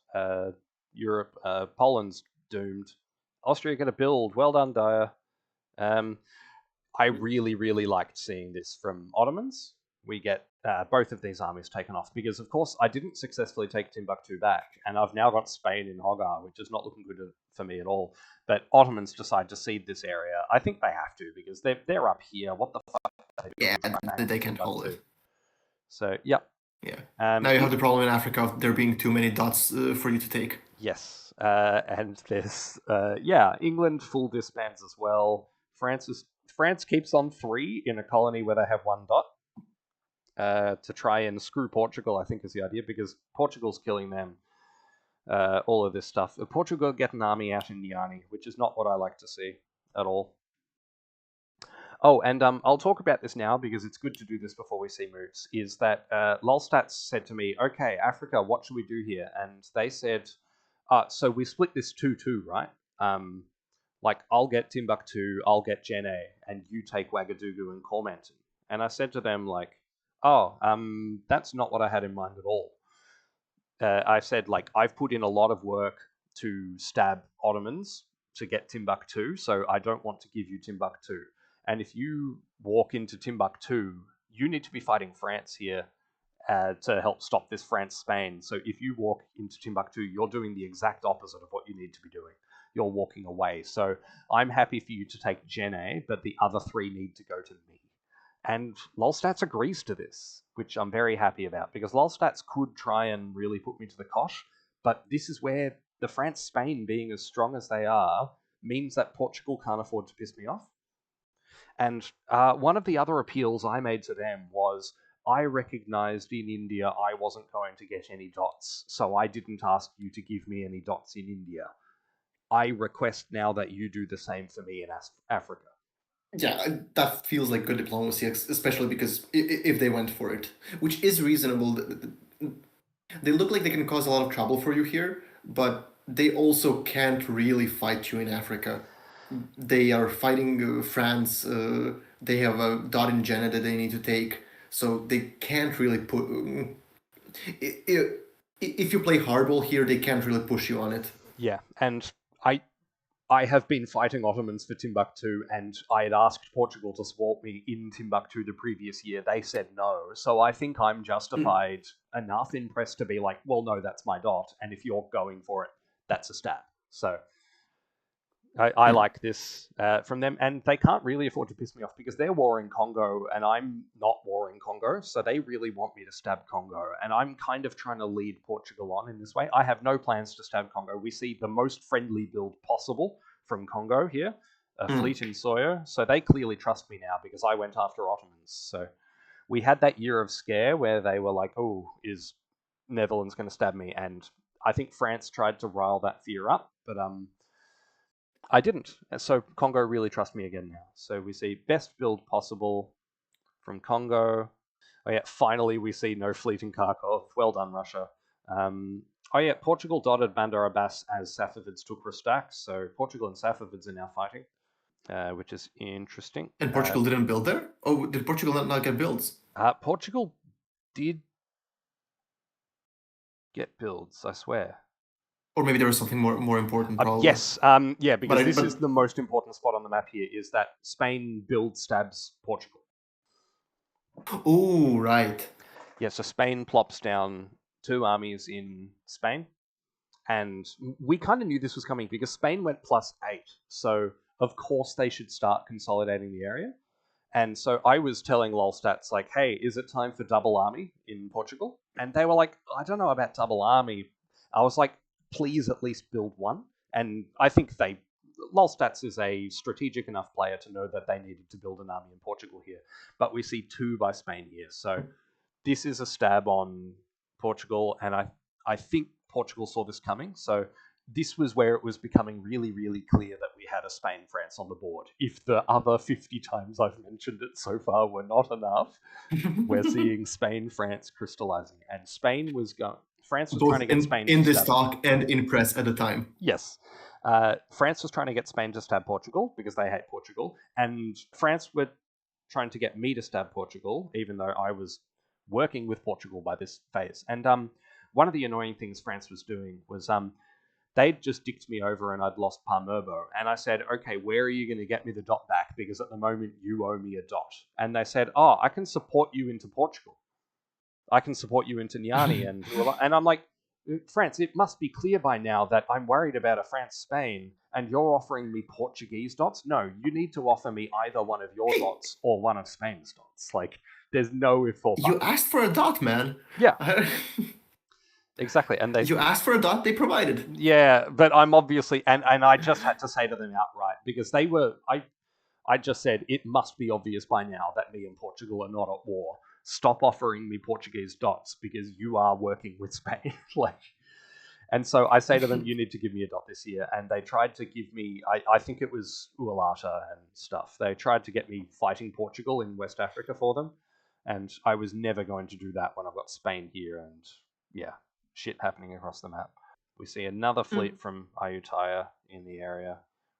Europe. Poland's doomed. Austria going to build. Well done, Dyer. I really, really liked seeing this from Ottomans. We get both of these armies taken off because, of course, I didn't successfully take Timbuktu back, and I've now got Spain in Hogar, which is not looking good for me at all. But Ottomans decide to cede this area. I think they have to because they're up here. What the fuck? They can't hold it. So, yep. Yeah. Now you have the problem in Africa of there being too many dots for you to take. Yes. And there's, England full disbands as well. France keeps on 3 in a colony where they have 1 dot to try and screw Portugal, I think is the idea, because Portugal's killing them. All of this stuff. Portugal get an army out in Niani, which is not what I like to see at all. Oh, and I'll talk about this now because it's good to do this before we see moves, is that Lolstats said to me, okay, Africa, what should we do here? And they said, so we split this 2-2, right? Like, I'll get Timbuktu, I'll get Jenne, and you take Ouagadougou and Cormanton. And I said to them, like, that's not what I had in mind at all. I said, like, I've put in a lot of work to stab Ottomans to get Timbuktu, so I don't want to give you Timbuktu. And if you walk into Timbuktu, you need to be fighting France here to help stop this France-Spain. So if you walk into Timbuktu, you're doing the exact opposite of what you need to be doing. You're walking away. So I'm happy for you to take Jenne, but the other 3 need to go to me. And Lolstats agrees to this, which I'm very happy about, because Lolstats could try and really put me to the cosh, but this is where the France-Spain being as strong as they are means that Portugal can't afford to piss me off. And one of the other appeals I made to them was I recognized in India I wasn't going to get any dots, so I didn't ask you to give me any dots in India. I request now that you do the same for me in Africa. Yeah, that feels like good diplomacy, especially because if they went for it, which is reasonable. They look like they can cause a lot of trouble for you here, but they also can't really fight you in Africa. They are fighting France. They have a dot in Jenne that they need to take, so they can't really put. If you play hardball here, they can't really push you on it. Yeah, and I have been fighting Ottomans for Timbuktu, and I had asked Portugal to support me in Timbuktu the previous year. They said no, so I think I'm justified enough in press to be like, well, no, that's my dot, and if you're going for it, that's a stab. So I like this from them, and they can't really afford to piss me off because they're warring Congo, and I'm not warring Congo, so they really want me to stab Congo, and I'm kind of trying to lead Portugal on in this way. I have no plans to stab Congo. We see the most friendly build possible from Congo here, a fleet in Soyo, so they clearly trust me now because I went after Ottomans. So we had that year of scare where they were like, oh, is Netherlands going to stab me? And I think France tried to rile that fear up, but I didn't. So Congo really trust me again now. So we see best build possible from Congo. Oh yeah, finally we see no fleet in Kharkov. Well done, Russia. Oh yeah, Portugal dotted Bandar Abbas as Safavids took Rustak. So Portugal and Safavids are now fighting, which is interesting. And Portugal didn't build there? Oh, did Portugal not get builds? Portugal did get builds, I swear. Or maybe there was something more important, probably. Yes, yeah, because this is the most important spot on the map here, is that Spain build stabs Portugal. Oh, right. Yeah, so Spain plops down 2 armies in Spain, and we kind of knew this was coming because Spain went +8, so of course they should start consolidating the area. And so I was telling Lolstats, like, hey, is it time for double army in Portugal? And they were like, I don't know about double army. I was like, please at least build 1. And I think Lolstats is a strategic enough player to know that they needed to build an army in Portugal here. But we see 2 by Spain here. So this is a stab on Portugal, and I think Portugal saw this coming. So this was where it was becoming really, really clear that we had a Spain-France on the board. If the other 50 times I've mentioned it so far were not enough, we're seeing Spain-France crystallizing. And France was both trying to get Spain in to this stab. talk and in press at the time. Yes. France was trying to get Spain to stab Portugal because they hate Portugal, and France were trying to get me to stab Portugal, even though I was working with Portugal by this phase. And one of the annoying things France was doing was they'd just dicked me over and I'd lost Parmerbo. And I said, okay, where are you going to get me the dot back? Because at the moment you owe me a dot. And they said, oh, I can support you into Portugal. I can support you into Niani. And I'm like, France, it must be clear by now that I'm worried about a France-Spain and you're offering me Portuguese dots. No, you need to offer me either one of your dots or one of Spain's dots. Like, there's no if or buts. You asked for a dot, man. Yeah. Exactly. And you asked for a dot, they provided. Yeah, but I'm obviously, and I just had to say to them outright, because they were, I just said, it must be obvious by now that me and Portugal are not at war. Stop offering me Portuguese dots because you are working with Spain. And so I say to them, you need to give me a dot this year. And they tried to give me, I think it was Ualata and stuff. They tried to get me fighting Portugal in West Africa for them. And I was never going to do that when I've got Spain here. And yeah, shit happening across the map. We see another fleet from Ayutthaya in the area,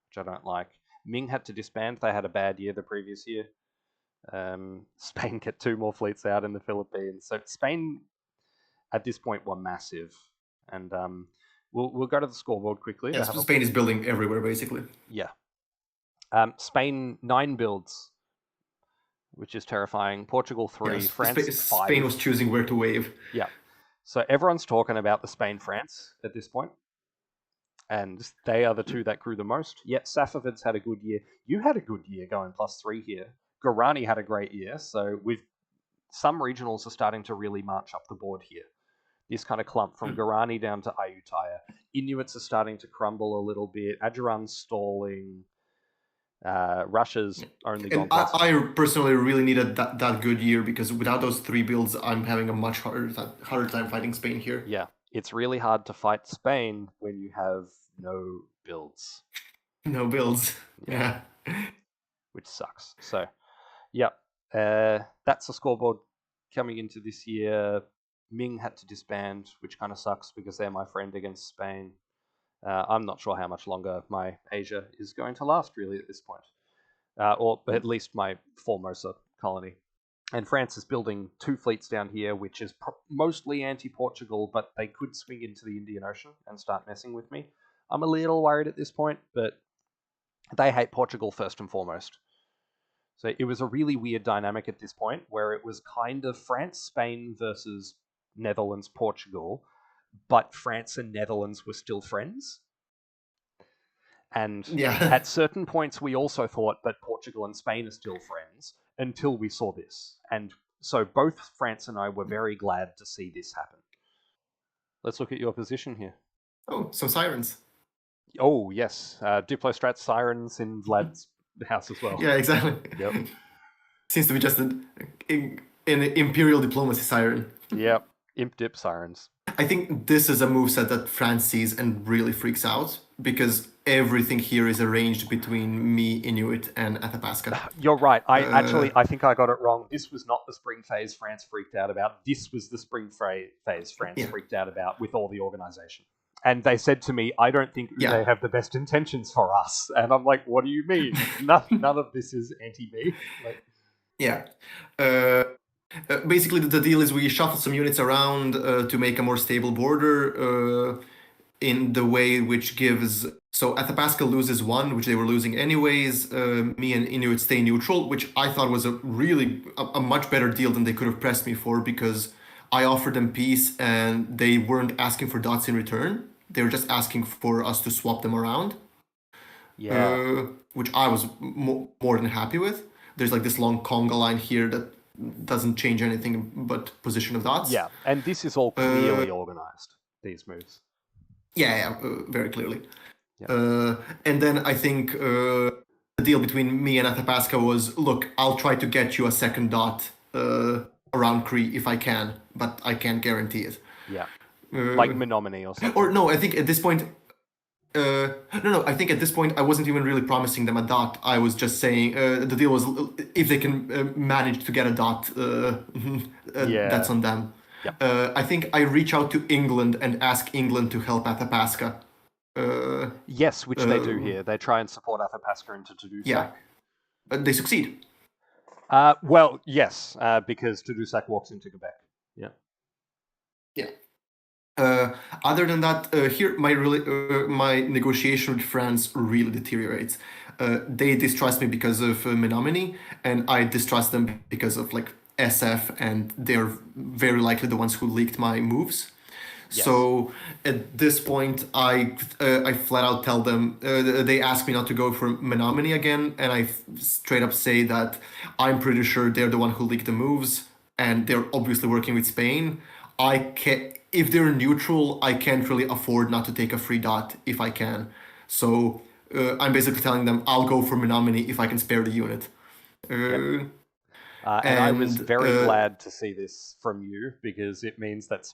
which I don't like. Ming had to disband. They had a bad year the previous year. Spain get 2 more fleets out in the Philippines. So Spain, at this point, were massive. And we'll go to the scoreboard quickly. Yes, Spain is building everywhere, basically. Yeah. Spain, 9 builds. which is terrifying. Portugal 3, Yes, France 5. Spain was choosing where to wave. Yeah. So everyone's talking about the Spain-France at this point. And they are the two that grew the most. Yet Safavid's had a good year. You had a good year going +3 here. Guarani had a great year. So with some regionals are starting to really march up the board here. This kind of clump from Guarani down to Ayutthaya. Inuits are starting to crumble a little bit. Ajuran's stalling. Russia's only gone And I personally really needed that good year, because without those 3 builds, I'm having a much harder time fighting Spain here. Yeah, it's really hard to fight Spain when you have no builds. No builds. Yeah. Which sucks. So, yeah, that's the scoreboard coming into this year. Ming had to disband, which kind of sucks because they're my friend against Spain. I'm not sure how much longer my Asia is going to last, really, at this point. Or at least my Formosa colony. And France is building 2 fleets down here, which is mostly anti-Portugal, but they could swing into the Indian Ocean and start messing with me. I'm a little worried at this point, but they hate Portugal first and foremost. So it was a really weird dynamic at this point, where it was kind of France, Spain versus Netherlands, Portugal, but France and Netherlands were still friends. And at certain points, we also thought, but Portugal and Spain are still friends, until we saw this. And so both France and I were very glad to see this happen. Let's look at your position here. Oh, some sirens. Oh, yes. Diplostrat sirens in Vlad's house as well. Yeah, exactly. Yep. Seems to be just an Imperial Diplomacy siren. Yep. Imp dip sirens. I think this is a moveset that France sees and really freaks out, because everything here is arranged between me, Inuit, and Athabasca. You're right. I think I got it wrong. This was not the spring phase France freaked out about. This was the spring phase France freaked out about with all the organization. And they said to me, I don't think they have the best intentions for us. And I'm like, what do you mean? None of this is anti-me. Basically, the deal is we shuffle some units around to make a more stable border in the way which gives... So Athabasca loses 1, which they were losing anyways. Me and Inuit stay neutral, which I thought was a much better deal than they could have pressed me for, because I offered them peace and they weren't asking for dots in return. They were just asking for us to swap them around. Yeah. Which I was more than happy with. There's like this long conga line here that doesn't change anything but position of dots. Yeah, and this is all clearly organized, these moves. Very clearly. Yeah. And then I think the deal between me and Athabasca was, look, I'll try to get you a second dot around Cree if I can, but I can't guarantee it. Yeah. Like Menominee or something. Or no, I think at this point... I think at this point I wasn't even really promising them a dot. I was just saying the deal was, if they can manage to get a dot, that's on them. Yeah. I think I reach out to England and ask England to help Athabasca. Yes, which they do here. They try and support Athabasca into Tadoussac. Yeah, they succeed. Well, yes, because Tadoussac walks into Quebec. Yeah. Yeah. Other than that, here my negotiation with France really deteriorates. They distrust me because of Menominee, and I distrust them because of like SF, and they're very likely the ones who leaked my moves. Yes. So at this point, I flat out tell them, they ask me not to go for Menominee again, and I straight up say that I'm pretty sure they're the one who leaked the moves, and they're obviously working with Spain. If they're neutral, I can't really afford not to take a free dot if I can. So I'm basically telling them I'll go for Menominee if I can spare the unit. And I was very glad to see this from you, because it means that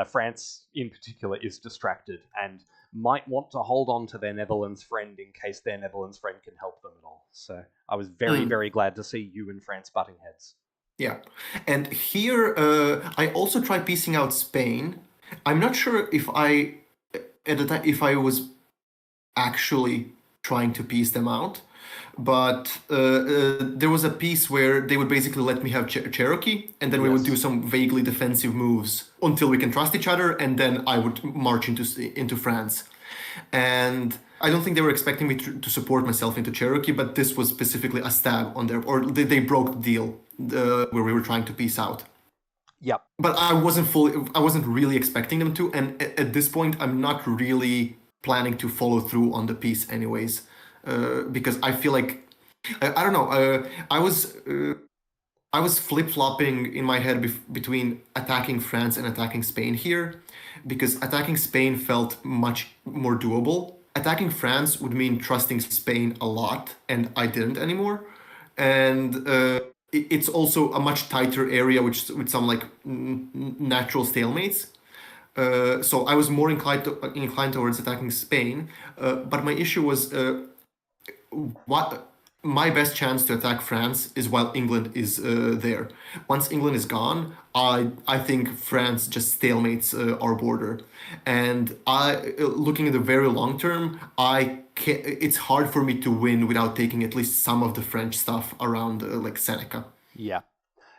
France in particular is distracted and might want to hold on to their Netherlands friend in case their Netherlands friend can help them at all. So I was very, very glad to see you and France butting heads. Yeah, and here I also tried piecing out Spain. I'm not sure if I was actually trying to piece them out, but there was a piece where they would basically let me have Cherokee, and then we would do some vaguely defensive moves until we can trust each other, and then I would march into France. And I don't think they were expecting me to support myself into Cherokee, but this was specifically a stab on their... Or they broke the deal. where we were trying to peace out. Yep. But I wasn't really expecting them to, and at this point, I'm not really planning to follow through on the peace anyways, because I feel like I don't know. I was flip flopping in my head between attacking France and attacking Spain here, because attacking Spain felt much more doable. Attacking France would mean trusting Spain a lot, and I didn't anymore. And it's also a much tighter area, which with some like natural stalemates. So I was more inclined towards attacking Spain, but my issue was what my best chance to attack France is while England is there. Once England is gone, I think France just stalemates our border, and looking at the very long term, it's hard for me to win without taking at least some of the French stuff around like Seneca. Yeah.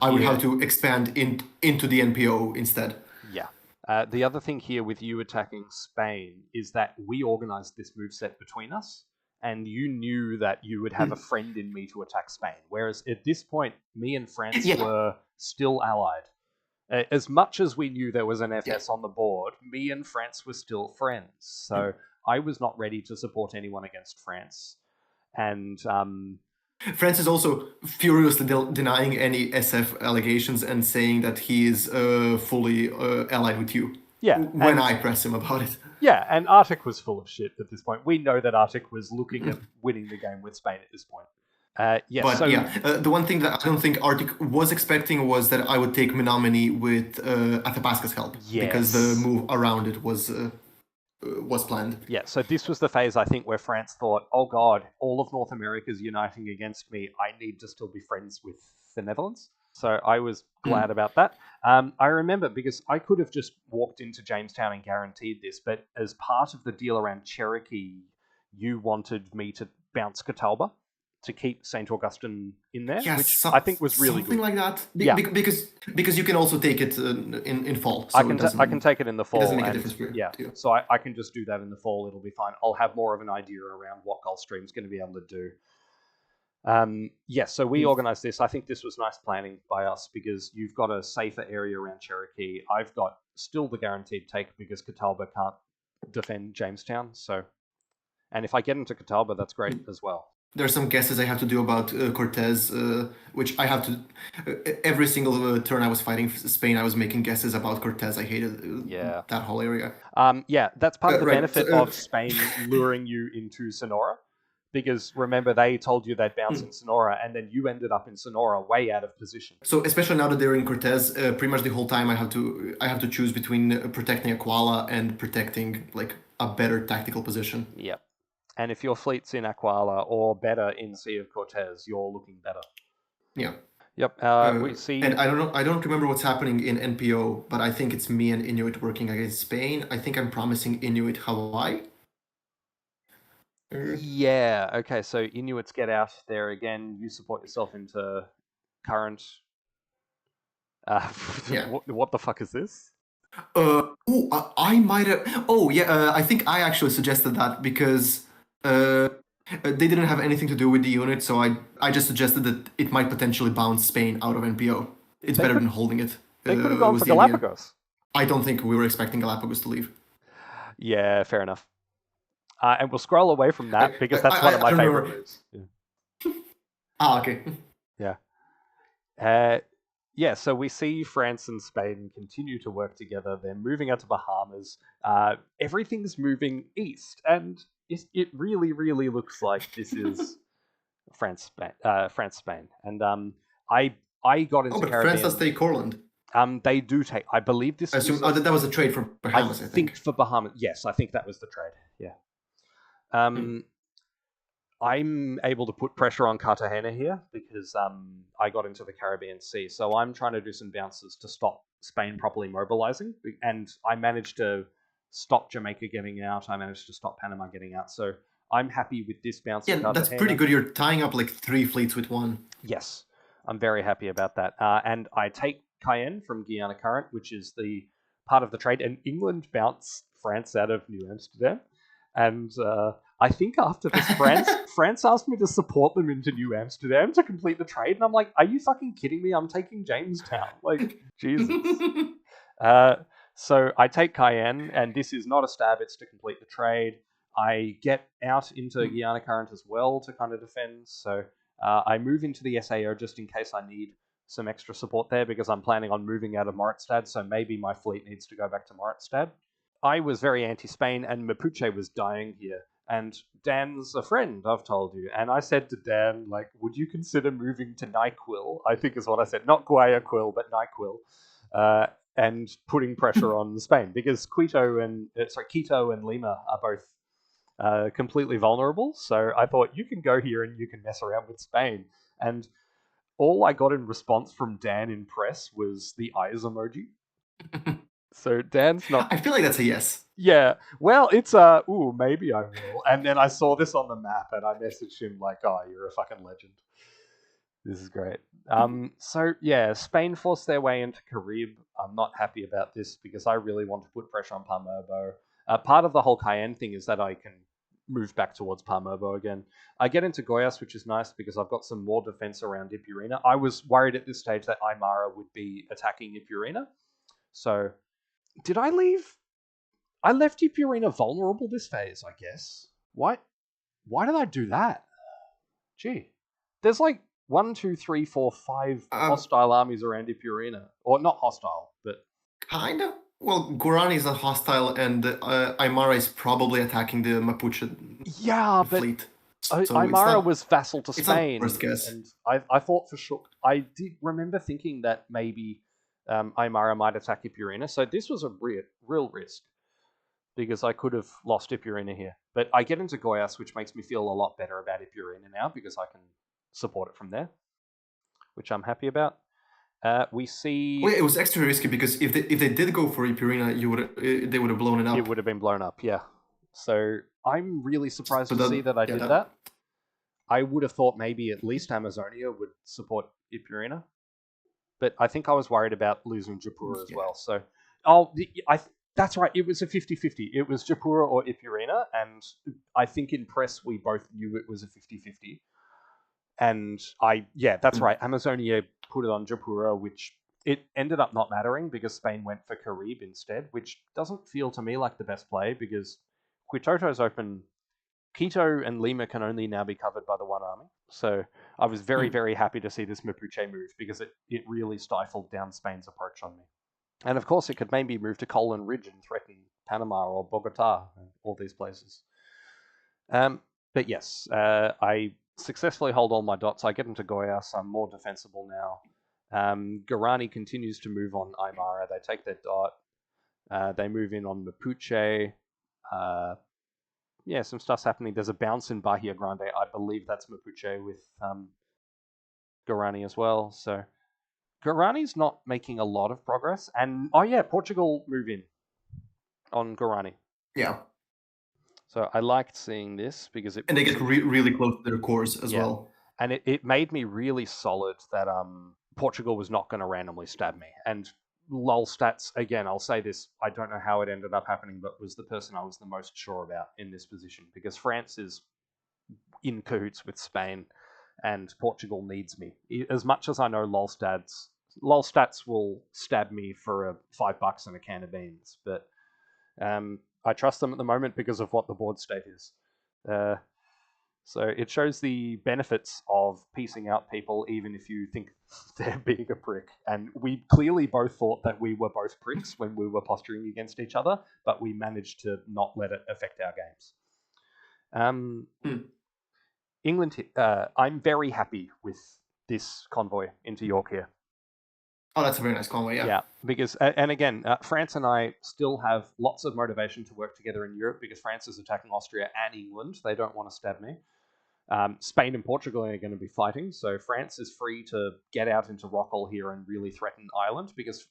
I would have to expand into the NPO instead. Yeah. The other thing here with you attacking Spain is that we organized this moveset between us, and you knew that you would have a friend in me to attack Spain. Whereas at this point, me and France were still allied. As much as we knew there was an FS on the board, me and France were still friends. So I was not ready to support anyone against France. And France is also furiously denying any SF allegations and saying that he is fully allied with you. Yeah. When I press him about it. Yeah, and Arctic was full of shit at this point. We know that Arctic was looking at winning the game with Spain at this point. The one thing that I don't think Arctic was expecting was that I would take Menominee with Athapaska's help. Yes. Because the move around it was planned. Yeah, so this was the phase, I think, where France thought, oh god, all of North America is uniting against me. I need to still be friends with the Netherlands. So I was glad about that. I remember, because I could have just walked into Jamestown and guaranteed this, but as part of the deal around Cherokee, you wanted me to bounce Catalba to keep St. Augustine in there, which I think was really something good. Like that. Because you can also take it in fall. So I can take it in the fall. It doesn't make a difference for you. Yeah, so I can just do that in the fall. It'll be fine. I'll have more of an idea around what Gulfstream's going to be able to do. So we organized this. I think this was nice planning by us because you've got a safer area around Cherokee. I've got still the guaranteed take because Catalba can't defend Jamestown. So, and if I get into Catalba, that's great as well. There are some guesses I have to do about Cortez, which I have to... every single turn I was fighting Spain, I was making guesses about Cortez. I hated that whole area. That's part of the benefit of Spain luring you into Sonora. Because remember, they told you they'd bounce in Sonora, and then you ended up in Sonora way out of position. So especially now that they're in Cortez, pretty much the whole time I have to choose between protecting Aquala and protecting like a better tactical position. Yep. And if your fleet's in Aquala or better in Sea of Cortez, you're looking better. Yeah. Yep. We see. And I don't remember what's happening in NPO, but I think it's me and Inuit working against Spain. I think I'm promising Inuit Hawaii. Yeah, okay, so Inuits get out there again. You support yourself into current. What the fuck is this? I might have. Oh, yeah, I think I actually suggested that because they didn't have anything to do with the unit, so I just suggested that it might potentially bounce Spain out of NPO. It's better than holding it. They could have gone for Galapagos. I don't think we were expecting Galapagos to leave. Yeah, fair enough. And we'll scroll away from that because that's one of my favorite moves. Yeah. Okay. Yeah. So we see France and Spain continue to work together. They're moving out to Bahamas. Everything's moving east, and it really, really looks like this is France, Spain. And I got into Caribbean. France does take Courland. They do take. I believe this. I assume that was a trade for Bahamas. I think for Bahamas. Yes, I think that was the trade. Yeah. I'm able to put pressure on Cartagena here because I got into the Caribbean Sea. So I'm trying to do some bounces to stop Spain properly mobilizing. And I managed to stop Jamaica getting out. I managed to stop Panama getting out. So I'm happy with this bounce. Yeah, that's pretty good. You're tying up like 3 fleets with one. Yes, I'm very happy about that. And I take Cayenne from Guiana Current, which is the part of the trade. And England bounced France out of New Amsterdam. And I think after this, France asked me to support them into New Amsterdam to complete the trade, and I'm like, are you fucking kidding me? I'm taking Jamestown. Like, Jesus. So I take Cayenne, and this is not a stab, it's to complete the trade. I get out into Guiana Current as well to kind of defend, so I move into the SAO just in case I need some extra support there, because I'm planning on moving out of Moritstad, so maybe my fleet needs to go back to Moritstad. I was very anti-Spain, and Mapuche was dying here. And Dan's a friend, I've told you. And I said to Dan, like, would you consider moving to Nyquil? I think is what I said. Not Guayaquil, but Nyquil. And putting pressure on Spain. Because Quito and Lima are both completely vulnerable. So I thought, you can go here and you can mess around with Spain. And all I got in response from Dan in press was the eyes emoji. So Dan's not... I feel like that's a yes. Yeah, well, it's ooh, maybe I will. And then I saw this on the map, and I messaged him like, "Oh, you're a fucking legend. This is great." So yeah, Spain forced their way into Carib. I'm not happy about this because I really want to put pressure on Pamerbo. Part of the whole Cayenne thing is that I can move back towards Pamerbo again. I get into Goyas, which is nice because I've got some more defense around Ipurina. I was worried at this stage that Aymara would be attacking Ipurina. So, did I leave? I left Ipurina vulnerable this phase, I guess. Why did I do that? Gee. There's like 1, 2, 3, 4, 5 hostile armies around Ipurina. Or not hostile, but... Kind of. Well, Guarani is not hostile, and Aymara is probably attacking the Mapuche fleet. So Aymara was vassal to Spain. It's not first guess. And I thought for sure... I did remember thinking that maybe Aymara might attack Ipurina, so this was a real risk. Because I could have lost Ipurina here. But I get into Goyas, which makes me feel a lot better about Ipurina now, because I can support it from there, which I'm happy about. We see... Well, it was extra risky, because if they did go for Ipurina, they would have blown it up. It would have been blown up, yeah. So I'm really surprised to see that I did that. I would have thought maybe at least Amazonia would support Ipurina. But I think I was worried about losing Japura as well. So, that's right, it was a 50-50. It was Japura or Ipurina, and I think in press we both knew it was a 50-50. And that's right, Amazonia put it on Japura, which it ended up not mattering because Spain went for Carib instead, which doesn't feel to me like the best play because Quitoto's open. Quito and Lima can only now be covered by the one army. So I was very, very happy to see this Mapuche move because it really stifled down Spain's approach on me. And of course, it could maybe move to Colon Ridge and threaten Panama or Bogota, all these places. But yes, I successfully hold all my dots. I get into Goyas. I'm more defensible now. Guarani continues to move on Aymara. They take their dot. They move in on Mapuche. Some stuff's happening. There's a bounce in Bahia Grande. I believe that's Mapuche with Guarani as well. So Guarani's not making a lot of progress. And, Portugal move in on Guarani. Yeah. So I liked seeing this because and they get really close to their cores as well. And it made me really solid that Portugal was not going to randomly stab me. And lol stats, again, I'll say this, I don't know how it ended up happening, but was the person I was the most sure about in this position because France is in cahoots with Spain and Portugal needs me. As much as I know lol stats will stab me for $5 and a can of beans, but I trust them at the moment because of what the board state is. So it shows the benefits of piecing out people even if you think they're being a prick. And we clearly both thought that we were both pricks when we were posturing against each other, but we managed to not let it affect our games. England, I'm very happy with this convoy into York here. Oh, that's a very nice convoy, yeah. Yeah, because, and again, France and I still have lots of motivation to work together in Europe because France is attacking Austria and England. They don't want to stab me. Spain and Portugal are going to be fighting, so France is free to get out into Rockall here and really threaten Ireland because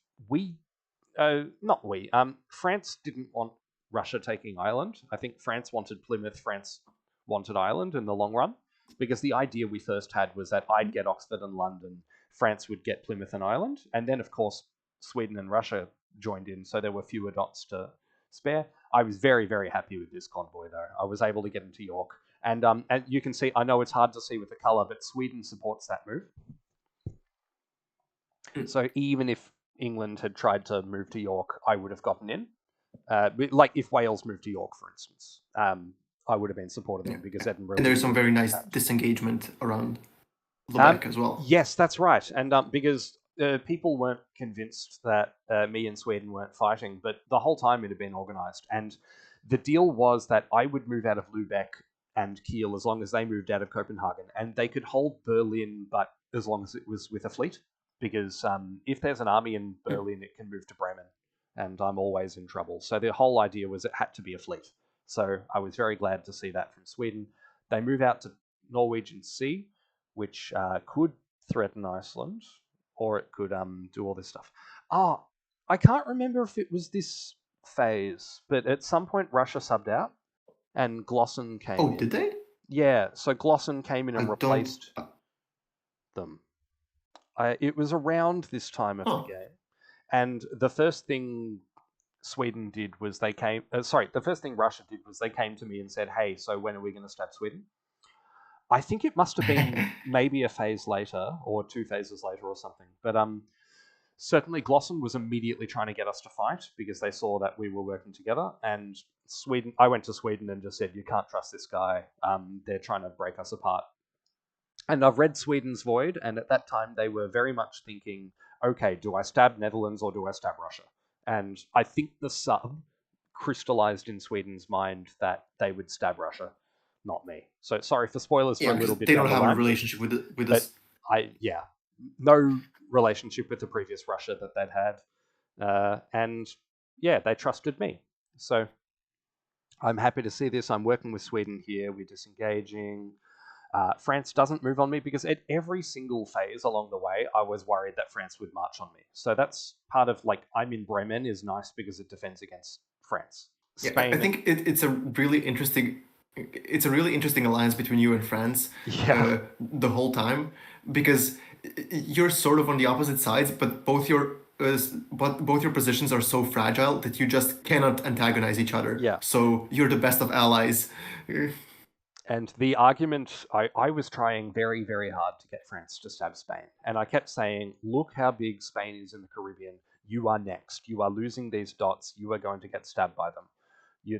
France didn't want Russia taking Ireland. I think France wanted Plymouth, France wanted Ireland in the long run because the idea we first had was that I'd get Oxford and London, France would get Plymouth and Ireland, and then of course Sweden and Russia joined in, so there were fewer dots to spare. I was very, very happy with this convoy, though. I was able to get into York. And you can see, I know it's hard to see with the colour, but Sweden supports that move. So even if England had tried to move to York, I would have gotten in. Like if Wales moved to York, for instance, I would have been supporting them because Edinburgh. And there's some very nice disengagement around Lubeck as well. Yes, that's right. And because people weren't convinced that me and Sweden weren't fighting, but the whole time it had been organised. And the deal was that I would move out of Lubeck and Kiel as long as they moved out of Copenhagen, and they could hold Berlin, but as long as it was with a fleet. Because if there's an army in Berlin, it can move to Bremen, and I'm always in trouble. So the whole idea was it had to be a fleet. So I was very glad to see that from Sweden. They move out to Norwegian Sea, which could threaten Iceland, or it could do all this stuff. I can't remember if it was this phase, but at some point Russia subbed out, and Glossen came in. Oh, did they? Yeah, so Glossen came in and replaced them. It was around this time of the game. And the first thing Sweden did was they came... the first thing Russia did was they came to me and said, hey, so when are we going to stab Sweden? I think it must have been maybe a phase later, or 2 phases later or something. But certainly Glossen was immediately trying to get us to fight because they saw that we were working together. And Sweden, I went to Sweden and just said, you can't trust this guy. They're trying to break us apart. And I've read Sweden's Void, and at that time they were very much thinking, okay, do I stab Netherlands or do I stab Russia? And I think the sub crystallized in Sweden's mind that they would stab Russia, not me. So sorry for spoilers for a little bit. They don't have a relationship with us. No relationship with the previous Russia that they'd had. And yeah, they trusted me. So I'm happy to see this. I'm working with Sweden here. We're disengaging. France doesn't move on me because at every single phase along the way, I was worried that France would march on me. So that's part of, like, I'm in Bremen is nice because it defends against France. Spain, I think it's a really interesting alliance between you and France the whole time, because you're sort of on the opposite sides, but both your positions are so fragile that you just cannot antagonize each other. Yeah. So you're the best of allies. And the argument, I was trying very, very hard to get France to stab Spain. And I kept saying, look how big Spain is in the Caribbean. You are next. You are losing these dots. You are going to get stabbed by them.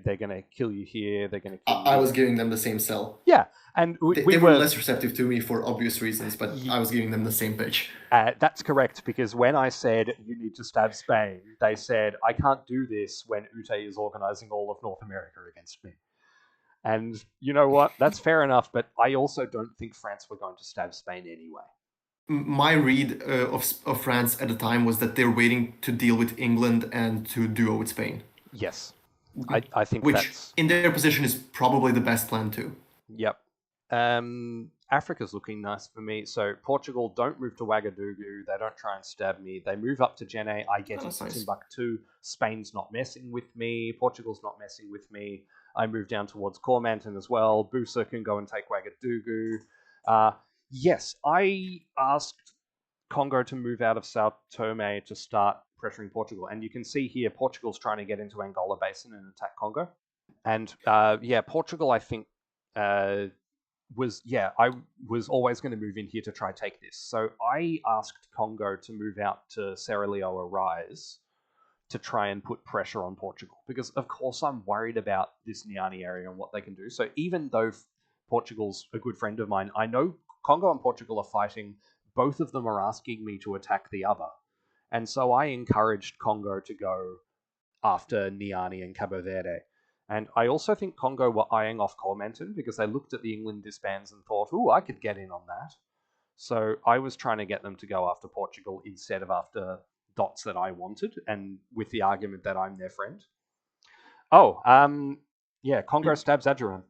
They're going to kill you here. They're going to kill you I was giving them the same sell. Yeah. And they were less receptive to me for obvious reasons, but I was giving them the same pitch. That's correct, because when I said, you need to stab Spain, they said, I can't do this when Ute is organizing all of North America against me. And you know what? That's fair enough, but I also don't think France were going to stab Spain anyway. My read of France at the time was that they're waiting to deal with England and to duo with Spain. Yes. I think which, in their position, is probably the best plan too. Yep. Africa's looking nice for me. So Portugal don't move to Ouagadougou. They don't try and stab me. They move up to Jenne. I get into Timbuktu. Spain's not messing with me. Portugal's not messing with me. I move down towards Cormanton as well. Busa can go and take Ouagadougou. Yes, I asked Congo to move out of Sao Tome to start pressuring Portugal. And you can see here, Portugal's trying to get into Angola Basin and attack Congo. And Portugal, I think, I was always going to move in here to try take this. So I asked Congo to move out to Serra Leoa Rise to try and put pressure on Portugal. Because, of course, I'm worried about this Niani area and what they can do. So even though Portugal's a good friend of mine, I know Congo and Portugal are fighting. Both of them are asking me to attack the other. And so I encouraged Congo to go after Niani and Cabo Verde. And I also think Congo were eyeing off Cormanton because they looked at the England disbands and thought, ooh, I could get in on that. So I was trying to get them to go after Portugal instead of after dots that I wanted, and with the argument that I'm their friend. Congo stabs Adjuran.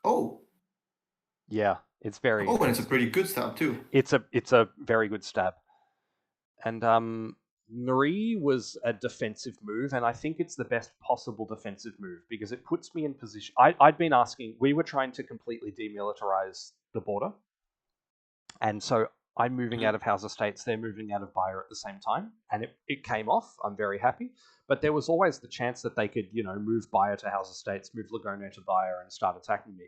Oh. Yeah, it's very... Oh, and it's a pretty good stab, too. It's a very good stab. And Nari was a defensive move, and I think it's the best possible defensive move, because it puts me in position... I'd been asking... We were trying to completely demilitarize the border, and so I'm moving out of House Estates, they're moving out of Bayer at the same time, and it came off. I'm very happy. But there was always the chance that they could, move Bayer to House Estates, move Lagone to Bayer, and start attacking me.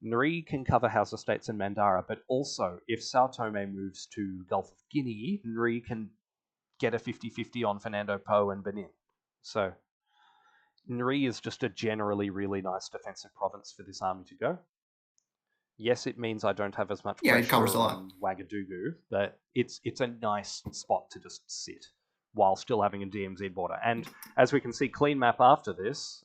Nri can cover House Estates and Mandara, but also, if Sao Tome moves to Gulf of Guinea, Nri can get a 50-50 on Fernando Po and Benin. So, Nri is just a generally really nice defensive province for this army to go. Yes, it means I don't have as much pressure it covers a lot. on Ouagadougou, but it's a nice spot to just sit while still having a DMZ border. And as we can see, clean map after this,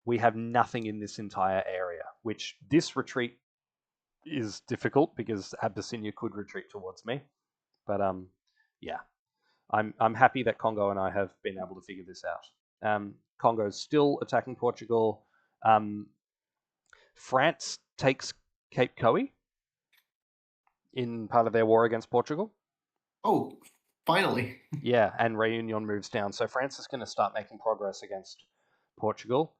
we have nothing in this entire area, which this retreat is difficult because Abyssinia could retreat towards me. But yeah, I'm happy that Congo and I have been able to figure this out. Congo's still attacking Portugal. France takes Cape Coe in part of their war against Portugal. Oh, finally. Yeah, and Réunion moves down. So France is going to start making progress against Portugal.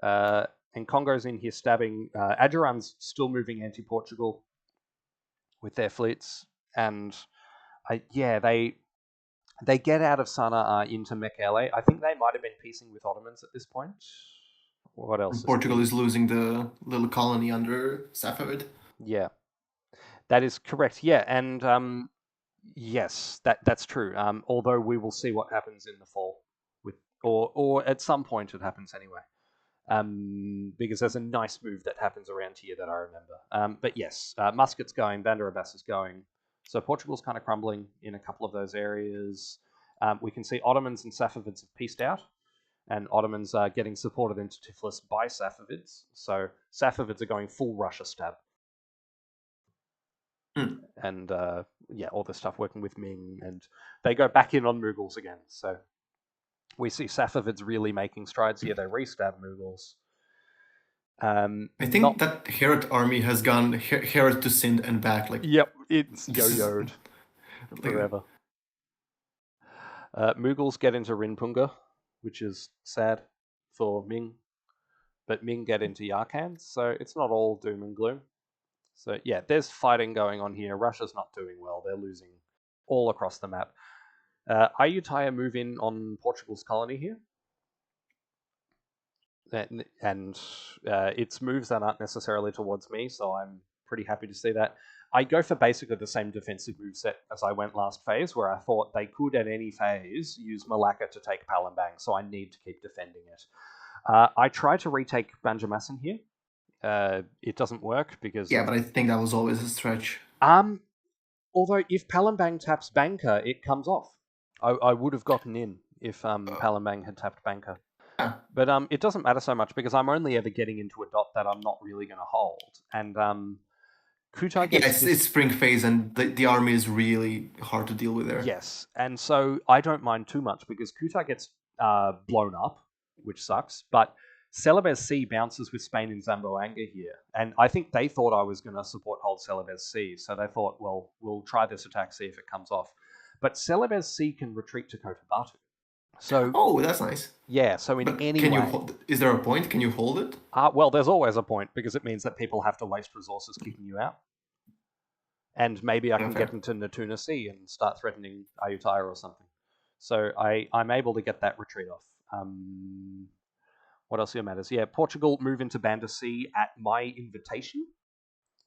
And Congo's in here stabbing. Adjuran's still moving anti-Portugal with their fleets. And they get out of Sanaa into Mekele. I think they might have been piecing with Ottomans at this point. What else? Portugal is losing the little colony under Safavid. Yeah, that is correct. Yeah, and yes, that's true. Although we will see what happens in the fall, or at some point it happens anyway. Because there's a nice move that happens around here that I remember. But yes, Muscat's going, Banderas is going. So Portugal's kind of crumbling in a couple of those areas. We can see Ottomans and Safavids have pieced out. And Ottomans are getting supported into Tiflis by Safavids. So Safavids are going full Russia stab. And all this stuff working with Ming. And they go back in on Mughals again. So we see Safavids really making strides here. They re-stab Mughals. I think that Herat army has gone Herat to Sind and back. Yep, it's yo-yoed forever. Mughals get into Rinpunga, which is sad for Ming, but Ming get into Yarkand, so it's not all doom and gloom. So yeah, there's fighting going on here. Russia's not doing well. They're losing all across the map. Ayutthaya move in on Portugal's colony here. And its moves that aren't necessarily towards me, so I'm pretty happy to see that. I go for basically the same defensive moveset as I went last phase, where I thought they could at any phase use Malacca to take Palembang, so I need to keep defending it. I try to retake Banjarmasin here. It doesn't work because... Yeah, but I think that was always a stretch. Although if Palembang taps Banker, it comes off. I would have gotten in if Palembang had tapped Banker. Yeah. But it doesn't matter so much because I'm only ever getting into a dot that I'm not really going to hold. And Kuta gets... it's spring phase and the army is really hard to deal with there. Yes, and so I don't mind too much because Kuta gets blown up, which sucks, but Celebes C bounces with Spain in Zamboanga here, and I think they thought I was going to support hold Celebes C, so they thought, well, we'll try this attack, see if it comes off. But Celebes C can retreat to Cotabato. So, oh, that's nice. Yeah, so in any way... Is there a point? Can you hold it? Well, there's always a point, because it means that people have to waste resources kicking you out. And maybe I can get into Natuna Sea and start threatening Ayutthaya or something. So I'm able to get that retreat off. What else here matters? Yeah, Portugal move into Banda Sea at my invitation.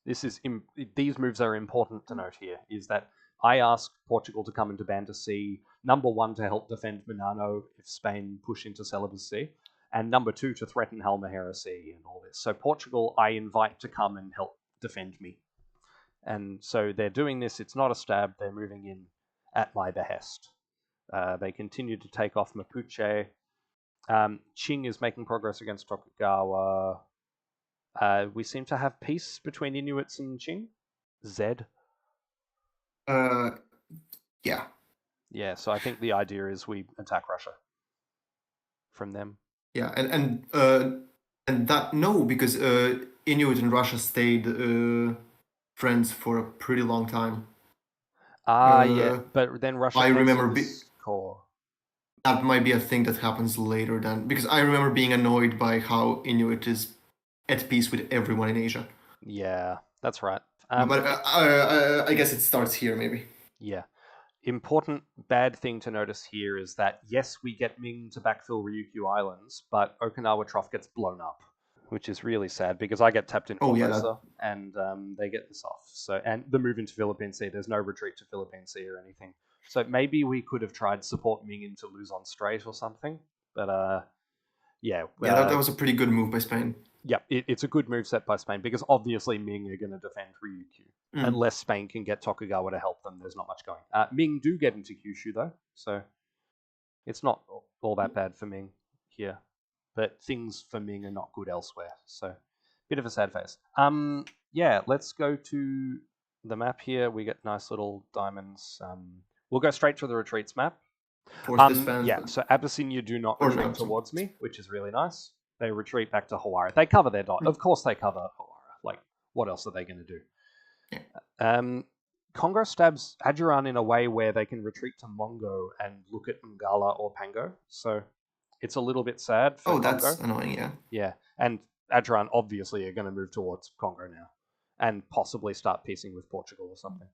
These moves are important to note here, is that I asked Portugal to come into Banda Sea, number one, to help defend Minano if Spain push into Celebes Sea, and number two, to threaten Halmahera Sea and all this. So Portugal, I invite to come and help defend me. And so they're doing this. It's not a stab. They're moving in at my behest. They continue to take off Mapuche. Qing is making progress against Tokugawa. We seem to have peace between Inuits and Qing. Zed. Yeah. Yeah, so I think the idea is we attack Russia from them. Yeah, and that, no, because Inuit and Russia stayed friends for a pretty long time. Yeah, but then Russia... I remember... core. That might be a thing that happens later then, because I remember being annoyed by how Inuit is at peace with everyone in Asia. Yeah, that's right. But I guess it starts here, maybe. Yeah. Important bad thing to notice here is that, yes, we get Ming to backfill Ryukyu Islands, but Okinawa Trough gets blown up, which is really sad because I get tapped in Oh, yeah, Formosa and they get this off. So, and the move into Philippine Sea, there's no retreat to Philippine Sea or anything. So maybe we could have tried support Ming into Luzon Strait or something, but yeah. Yeah, that was a pretty good move by Spain. Yeah, it's a good move set by Spain because obviously Ming are going to defend Ryukyu. Unless Spain can get Tokugawa to help them, there's not much going. Ming do get into Kyushu though, so it's not all that bad for Ming here. But things for Ming are not good elsewhere, so bit of a sad face. Yeah, let's go to the map here. We get nice little diamonds. We'll go straight to the retreats map. Yeah, so Abyssinia do not retreat towards me, which is really nice. They retreat back to Hawara. They cover their dot. Of course they cover Hawara. Like, what else are they going to do? Yeah. Congo stabs Adjuran in a way where they can retreat to Mongo and look at Ngala or Pango. So it's a little bit sad for Congo. That's annoying, yeah. Yeah, and Adjuran obviously are going to move towards Congo now and possibly start piecing with Portugal or something.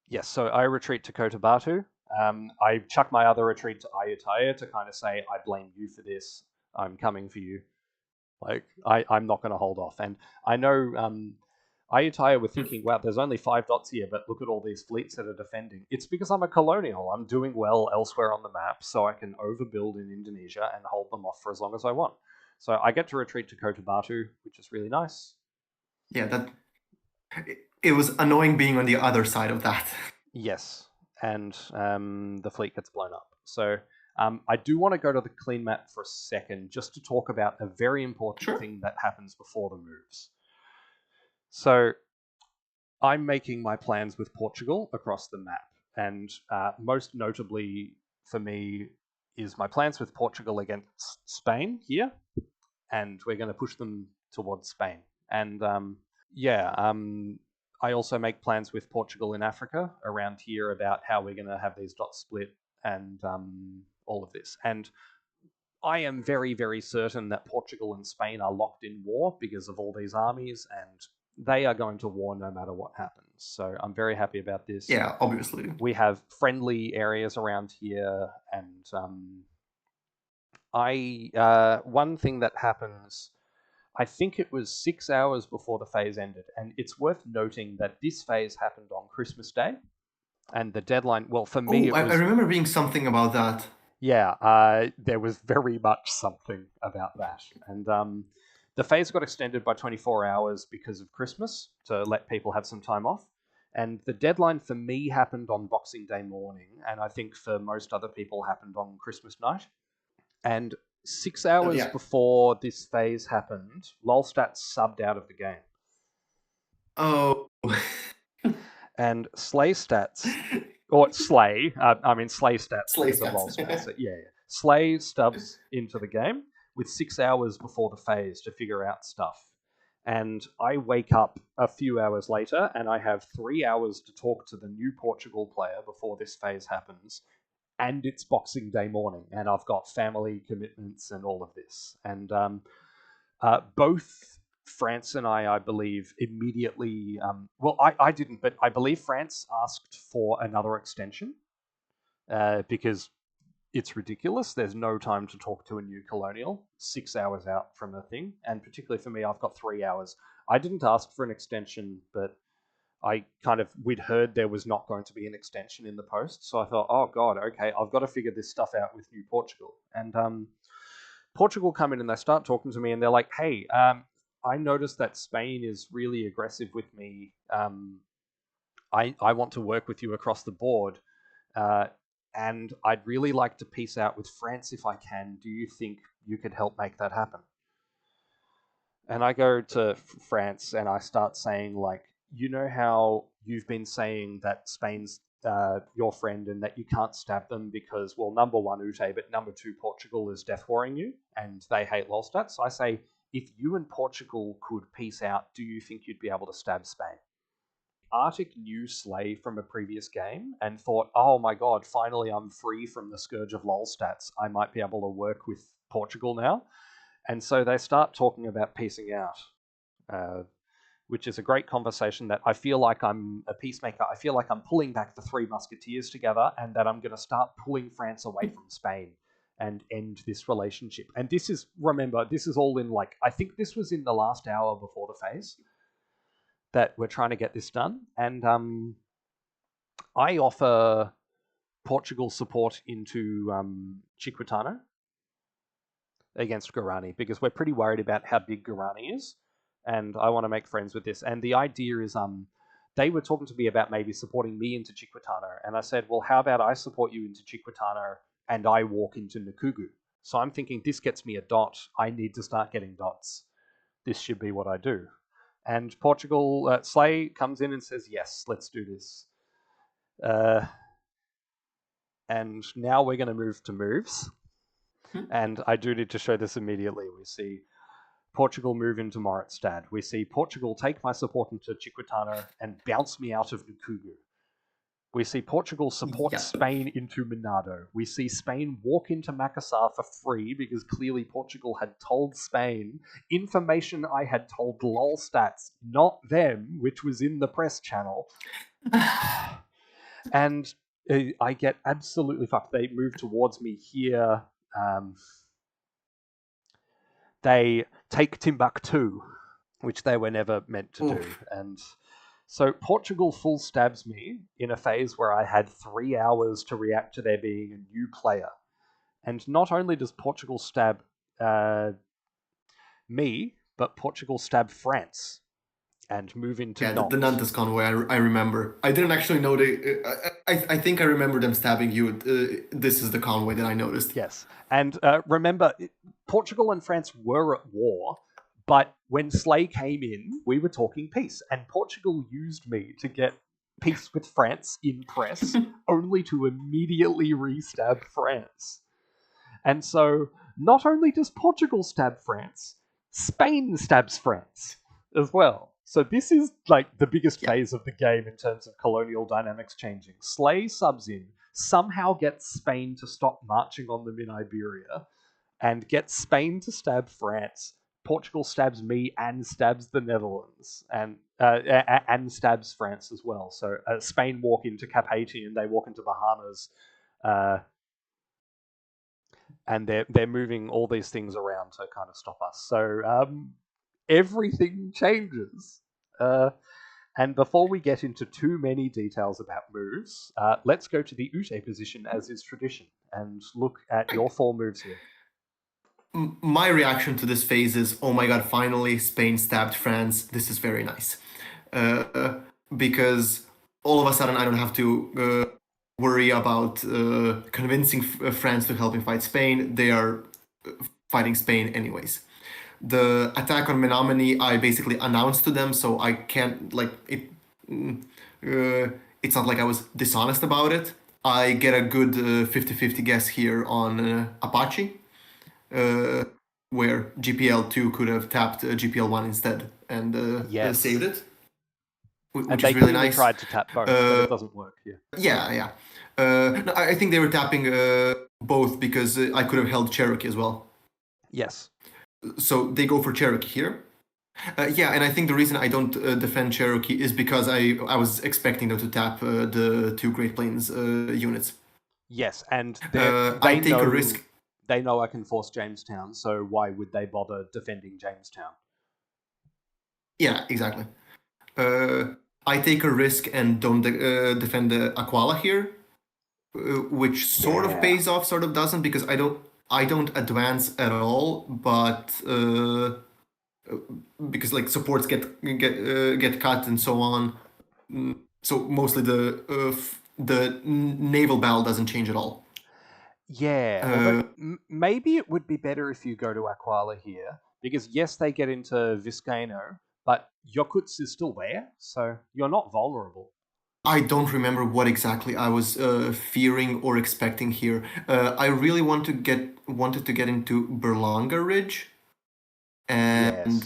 Yes, so I retreat to Cotabato. I chuck my other retreat to Ayutthaya to kind of say, I blame you for this. I'm coming for you. Like, I'm not going to hold off. And I know Ayutthaya were thinking, wow, there's only 5 dots here, but look at all these fleets that are defending. It's because I'm a colonial. I'm doing well elsewhere on the map, so I can overbuild in Indonesia and hold them off for as long as I want. So I get to retreat to Cotabato, which is really nice. Yeah, it was annoying being on the other side of that. Yes, and the fleet gets blown up. So I do want to go to the clean map for a second, just to talk about a very important thing that happens before the moves. So I'm making my plans with Portugal across the map, and most notably for me is my plans with Portugal against Spain here, and we're going to push them towards Spain. And I also make plans with Portugal in Africa around here about how we're going to have these dots split and all of this. And I am very, very certain that Portugal and Spain are locked in war because of all these armies, and they are going to war no matter what happens. So I'm very happy about this. Yeah, obviously. We have friendly areas around here, and one thing that happens, I think it was 6 hours before the phase ended, and it's worth noting that this phase happened on Christmas Day, and the deadline, well, for me, I remember reading something about that. Yeah, there was very much something about that. And the phase got extended by 24 hours because of Christmas to let people have some time off. And the deadline for me happened on Boxing Day morning, and I think for most other people happened on Christmas night. And 6 hours before this phase happened, Lolstat subbed out of the game. Oh. And Slay stats, or Slay, Slay stats because of Lolstat. So, yeah. Slay stubs into the game with 6 hours before the phase to figure out stuff. And I wake up a few hours later and I have 3 hours to talk to the new Portugal player before this phase happens. And it's Boxing Day morning, and I've got family commitments and all of this. And both France and I believe, immediately... I didn't, but I believe France asked for another extension because it's ridiculous. There's no time to talk to a new colonial 6 hours out from a thing. And particularly for me, I've got 3 hours. I didn't ask for an extension, but we'd heard there was not going to be an extension in the post. So I thought, oh God, okay, I've got to figure this stuff out with New Portugal. And Portugal come in and they start talking to me and they're like, hey, I noticed that Spain is really aggressive with me. I want to work with you across the board. And I'd really like to peace out with France if I can. Do you think you could help make that happen? And I go to France and I start saying, like, you know how you've been saying that Spain's your friend and that you can't stab them because, well, number one, Ute, but number two, Portugal is death warring you and they hate Lolstat. So I say, if you and Portugal could peace out, do you think you'd be able to stab Spain? Arctic knew Slay from a previous game and thought, oh my God, finally I'm free from the scourge of Lolstats. I might be able to work with Portugal now. And so they start talking about piecing out. which is a great conversation that I feel like I'm a peacemaker. I feel like I'm pulling back the Three Musketeers together, and that I'm going to start pulling France away from Spain and end this relationship. And this is, remember, this is all in I think this was in the last hour before the phase that we're trying to get this done. And I offer Portugal support into Chiquitano against Guarani, because we're pretty worried about how big Guarani is, and I want to make friends with this. And the idea is, they were talking to me about maybe supporting me into Chiquitano, and I said, well, how about I support you into Chiquitano and I walk into Nkugu? So I'm thinking, this gets me a dot. I need to start getting dots. This should be what I do. And Portugal, Slay comes in and says, yes, let's do this. And now we're going to move to moves. And I do need to show this immediately. We see Portugal move into Moritstad. We see Portugal take my support into Chiquitano and bounce me out of Nkugu. We see Portugal support Spain into Minado. We see Spain walk into Makassar for free because clearly Portugal had told Spain information I had told Lolstats, not them, which was in the press channel. And I get absolutely fucked. They move towards me here. They take Timbuktu, which they were never meant to do. And so Portugal full stabs me in a phase where I had 3 hours to react to there being a new player. And not only does Portugal stab me, but Portugal stab France and move into Nantes. The Nantes convoy, I remember. I didn't actually know I think I remember them stabbing you. This is the convoy that I noticed. Yes. And remember, Portugal and France were at war, but when Slay came in, we were talking peace. And Portugal used me to get peace with France in press, only to immediately re-stab France. And so, not only does Portugal stab France, Spain stabs France as well. So this is the biggest phase of the game in terms of colonial dynamics changing. Slay subs in, somehow gets Spain to stop marching on them in Iberia, and gets Spain to stab France. Portugal stabs me and stabs the Netherlands, and stabs France as well. So Spain walk into Cap Haiti and they walk into Bahamas, and they're moving all these things around to kind of stop us. So everything changes. And before we get into too many details about moves, let's go to the Ute position as is tradition and look at your 4 moves here. My reaction to this phase is, oh my god, finally Spain stabbed France. This is very nice. Because all of a sudden I don't have to worry about convincing France to help me fight Spain. They are fighting Spain anyways. The attack on Menominee, I basically announced to them, so I can't, it's not like I was dishonest about it. I get a good 50-50 guess here on Apache, where GPL2 could have tapped GPL1 instead and saved it. Which is really nice. Tried to tap both, but it doesn't work. Yeah. No, I think they were tapping both because I could have held Cherokee as well. Yes. So they go for Cherokee here. And I think the reason I don't defend Cherokee is because I was expecting them to tap the 2 Great Plains units. Yes, and I take a risk. They know I can force Jamestown, so why would they bother defending Jamestown? Yeah, exactly. I take a risk and don't defend the Aquala here, which sort of pays off, sort of doesn't, because I don't advance at all, but because supports get cut and so on. So mostly the naval battle doesn't change at all. Yeah, maybe it would be better if you go to Aquala here, because yes, they get into Vizcaíno, but Yakutsk is still there, so you're not vulnerable. I don't remember what exactly I was fearing or expecting here. I really wanted to get into Berlanga Ridge, and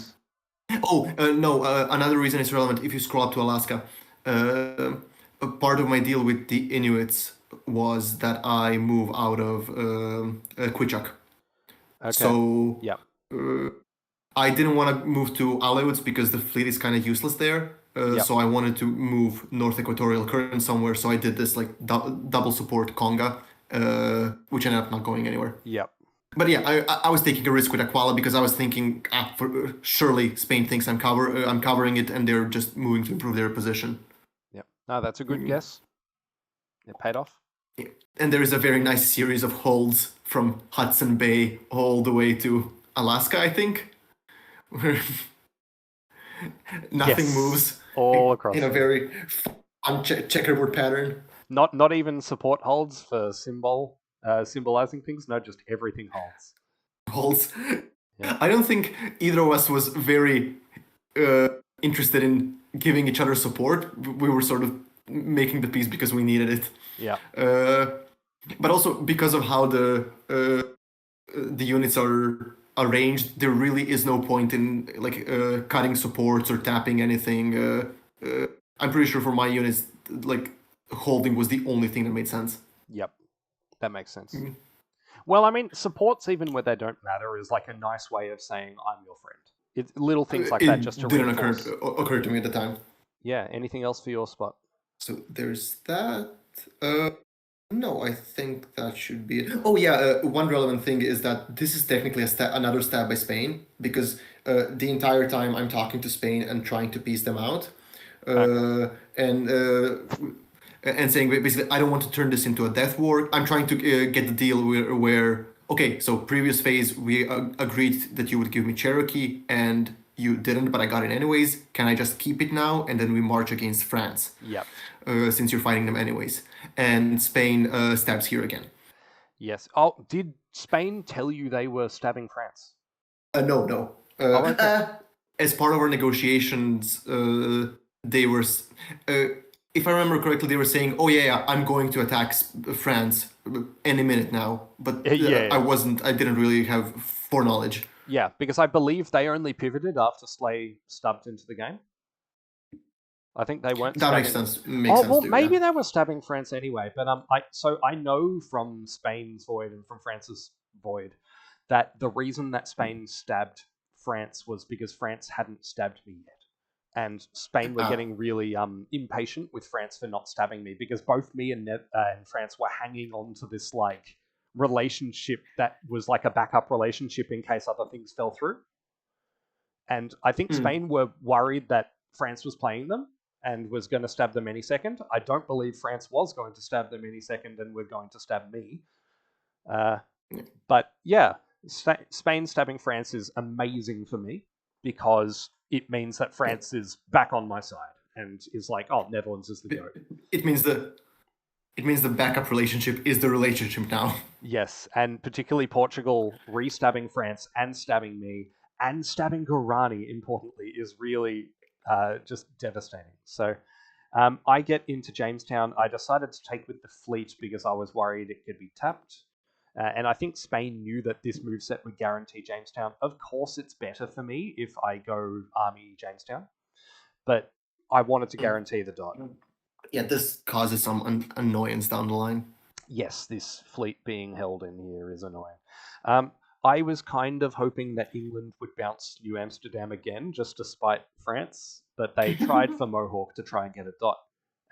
another reason it's relevant. If you scroll up to Alaska, a part of my deal with the Inuits was that I move out of Kvichak. Okay. So I didn't want to move to Aleutians because the fleet is kind of useless there. Yep. So I wanted to move North Equatorial Current somewhere. So I did this like double support Conga, which ended up not going anywhere. Yep. But yeah, I was taking a risk with Aquala because I was thinking, surely Spain thinks I'm covering it, and they're just moving to improve their position. Yep. No, that's a good guess. It paid off. And there is a very nice series of holds from Hudson Bay all the way to Alaska, I think, where nothing Yes. moves All across. in a very fun checkerboard pattern. Not even support holds for symbolizing things. No, just everything holds. Holds. Yeah. I don't think either of us was very interested in giving each other support. We were sort of making the piece because we needed it. Yeah. But also because of how the units are arranged, there really is no point in like cutting supports or tapping anything. I'm pretty sure for my units, like holding was the only thing that made sense. Yep. That makes sense. Well, I mean, supports, even where they don't matter, is like a nice way of saying I'm your friend. It's little things like that just to didn't reinforce. occur to me at the time. Yeah. Anything else for your spot? So there's that. No, I think that should be it. Oh yeah, one relevant thing is that this is technically another stab by Spain because the entire time I'm talking to Spain and trying to piece them out, and saying basically I don't want to turn this into a death war. I'm trying to get the deal where okay, so previous phase we agreed that you would give me Cherokee and you didn't, but I got it anyways. Can I just keep it now and then we march against France? Yep. Since you're fighting them anyways. And Spain stabs here again. Yes. Oh, did Spain tell you they were stabbing France? No. Okay. As part of our negotiations, they were, if I remember correctly, they were saying, "Oh yeah, I'm going to attack France any minute now." But I didn't really have foreknowledge. Yeah, because I believe they only pivoted after Slay stubbed into the game. I think they weren't. That stabbing... makes sense. Maybe they were stabbing France anyway. But I know from Spain's void and from France's void that the reason that Spain stabbed France was because France hadn't stabbed me yet, and Spain were getting really impatient with France for not stabbing me because both me and France were hanging on to this like relationship that was like a backup relationship in case other things fell through. And I think Spain were worried that France was playing them and was going to stab them any second. I don't believe France was going to stab them any second and were going to stab me. But yeah, Spain stabbing France is amazing for me because it means that France is back on my side and is like, oh, Netherlands is the goat. It means the backup relationship is the relationship now. Yes, and particularly Portugal re-stabbing France and stabbing me and stabbing Guarani, importantly, is really just devastating. So I get into Jamestown. I decided to take with the fleet because I was worried it could be tapped. And I think Spain knew that this moveset would guarantee Jamestown. Of course, it's better for me if I go Army Jamestown. But I wanted to guarantee the dot. Yeah, this causes some annoyance down the line. Yes, this fleet being held in here is annoying. I was kind of hoping that England would bounce New Amsterdam again, just to spite France, but they tried for Mohawk to try and get a dot,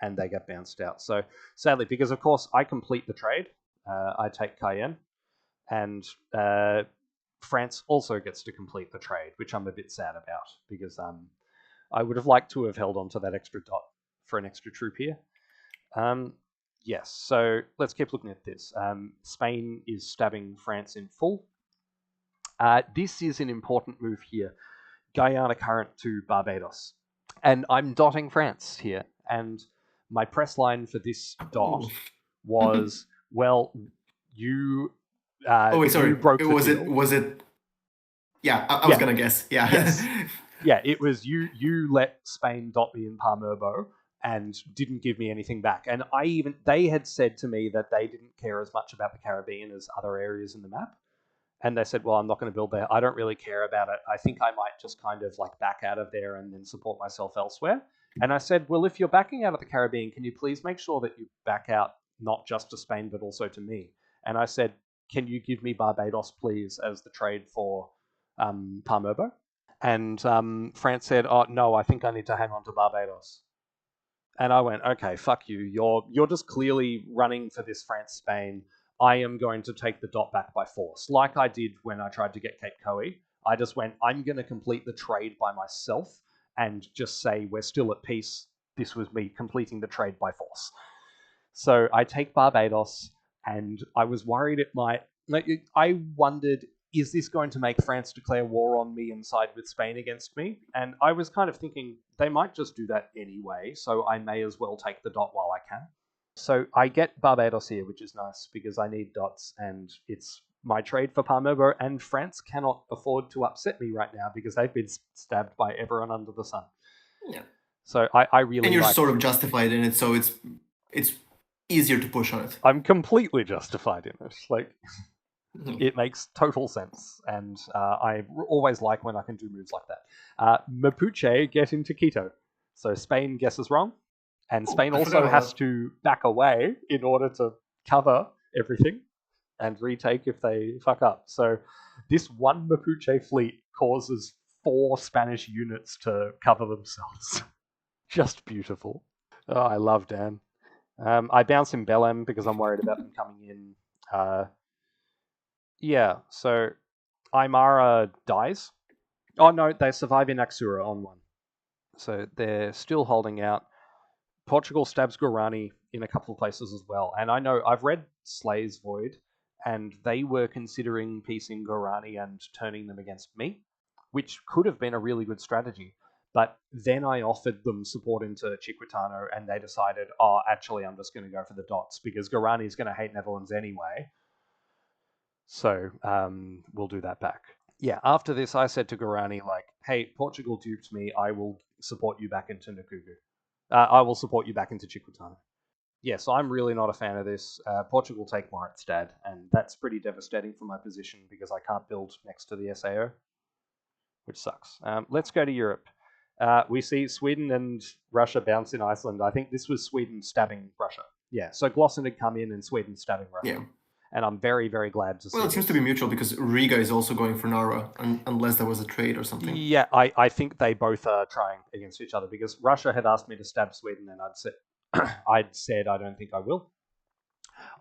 and they got bounced out. So sadly, because of course I complete the trade, I take Cayenne, and France also gets to complete the trade, which I'm a bit sad about, because I would have liked to have held on to that extra dot for an extra troop here. Yes, so let's keep looking at this. Spain is stabbing France in full. This is an important move here. Guyana current to Barbados. And I'm dotting France here. And my press line for this dot was, well, you... wait, sorry. You broke the deal. Was it... Yeah, I was going to guess. Yeah. Yes. Yeah, it was you let Spain dot me in Pamerbo and didn't give me anything back. And they had said to me that they didn't care as much about the Caribbean as other areas in the map. And they said, well, I'm not going to build there. I don't really care about it. I think I might just kind of like back out of there and then support myself elsewhere. And I said, well, if you're backing out of the Caribbean, can you please make sure that you back out not just to Spain, but also to me? And I said, can you give me Barbados, please, as the trade for Pamerbo? And France said, "Oh no, I think I need to hang on to Barbados." And I went, "Okay, fuck you. You're just clearly running for this France-Spain. I am going to take the dot back by force, like I did when I tried to get Cape Coe. I just went, I'm going to complete the trade by myself and just say we're still at peace. This was me completing the trade by force." So I take Barbados, and I was worried it might. I wondered, is this going to make France declare war on me and side with Spain against me? And I was kind of thinking they might just do that anyway, so I may as well take the dot while I can. So I get Barbados here, which is nice because I need dots, and it's my trade for Palermo, and France cannot afford to upset me right now because they've been stabbed by everyone under the sun. Yeah. So I really And you're like... sort of justified in it, so it's easier to push on it. I'm completely justified in it. Like, it makes total sense, and I always like when I can do moves like that. Mapuche get into Quito. So Spain guesses wrong, and Spain also has to back away in order to cover everything and retake if they fuck up. So this one Mapuche fleet causes 4 Spanish units to cover themselves. Just beautiful. Oh, I love Dan. I bounce in Belém because I'm worried about them coming in. Yeah, so Aymara dies. Oh no, they survive in Axura on 1. So they're still holding out. Portugal stabs Guarani in a couple of places as well. And I know I've read Slay's Void, and they were considering piecing Guarani and turning them against me, which could have been a really good strategy. But then I offered them support into Chiquitano, and they decided, oh, actually, I'm just going to go for the dots because Guarani is going to hate Netherlands anyway. So we'll do that back. Yeah, after this, I said to Guarani, like, hey, Portugal duped me. I will support you back into Nukugu. I will support you back into Chiquitano. Yeah, so I'm really not a fan of this. Portugal take Moritz-Stad, and that's pretty devastating for my position because I can't build next to the SAO, which sucks. Let's go to Europe. We see Sweden and Russia bounce in Iceland. I think this was Sweden stabbing Russia. Yeah, so Glossen had come in and Sweden stabbing Russia. Yeah. And I'm very, very glad to see Well, it seems to be mutual because Riga is also going for Nara, unless there was a trade or something. Yeah, I think they both are trying against each other because Russia had asked me to stab Sweden, and I'd said I don't think I will.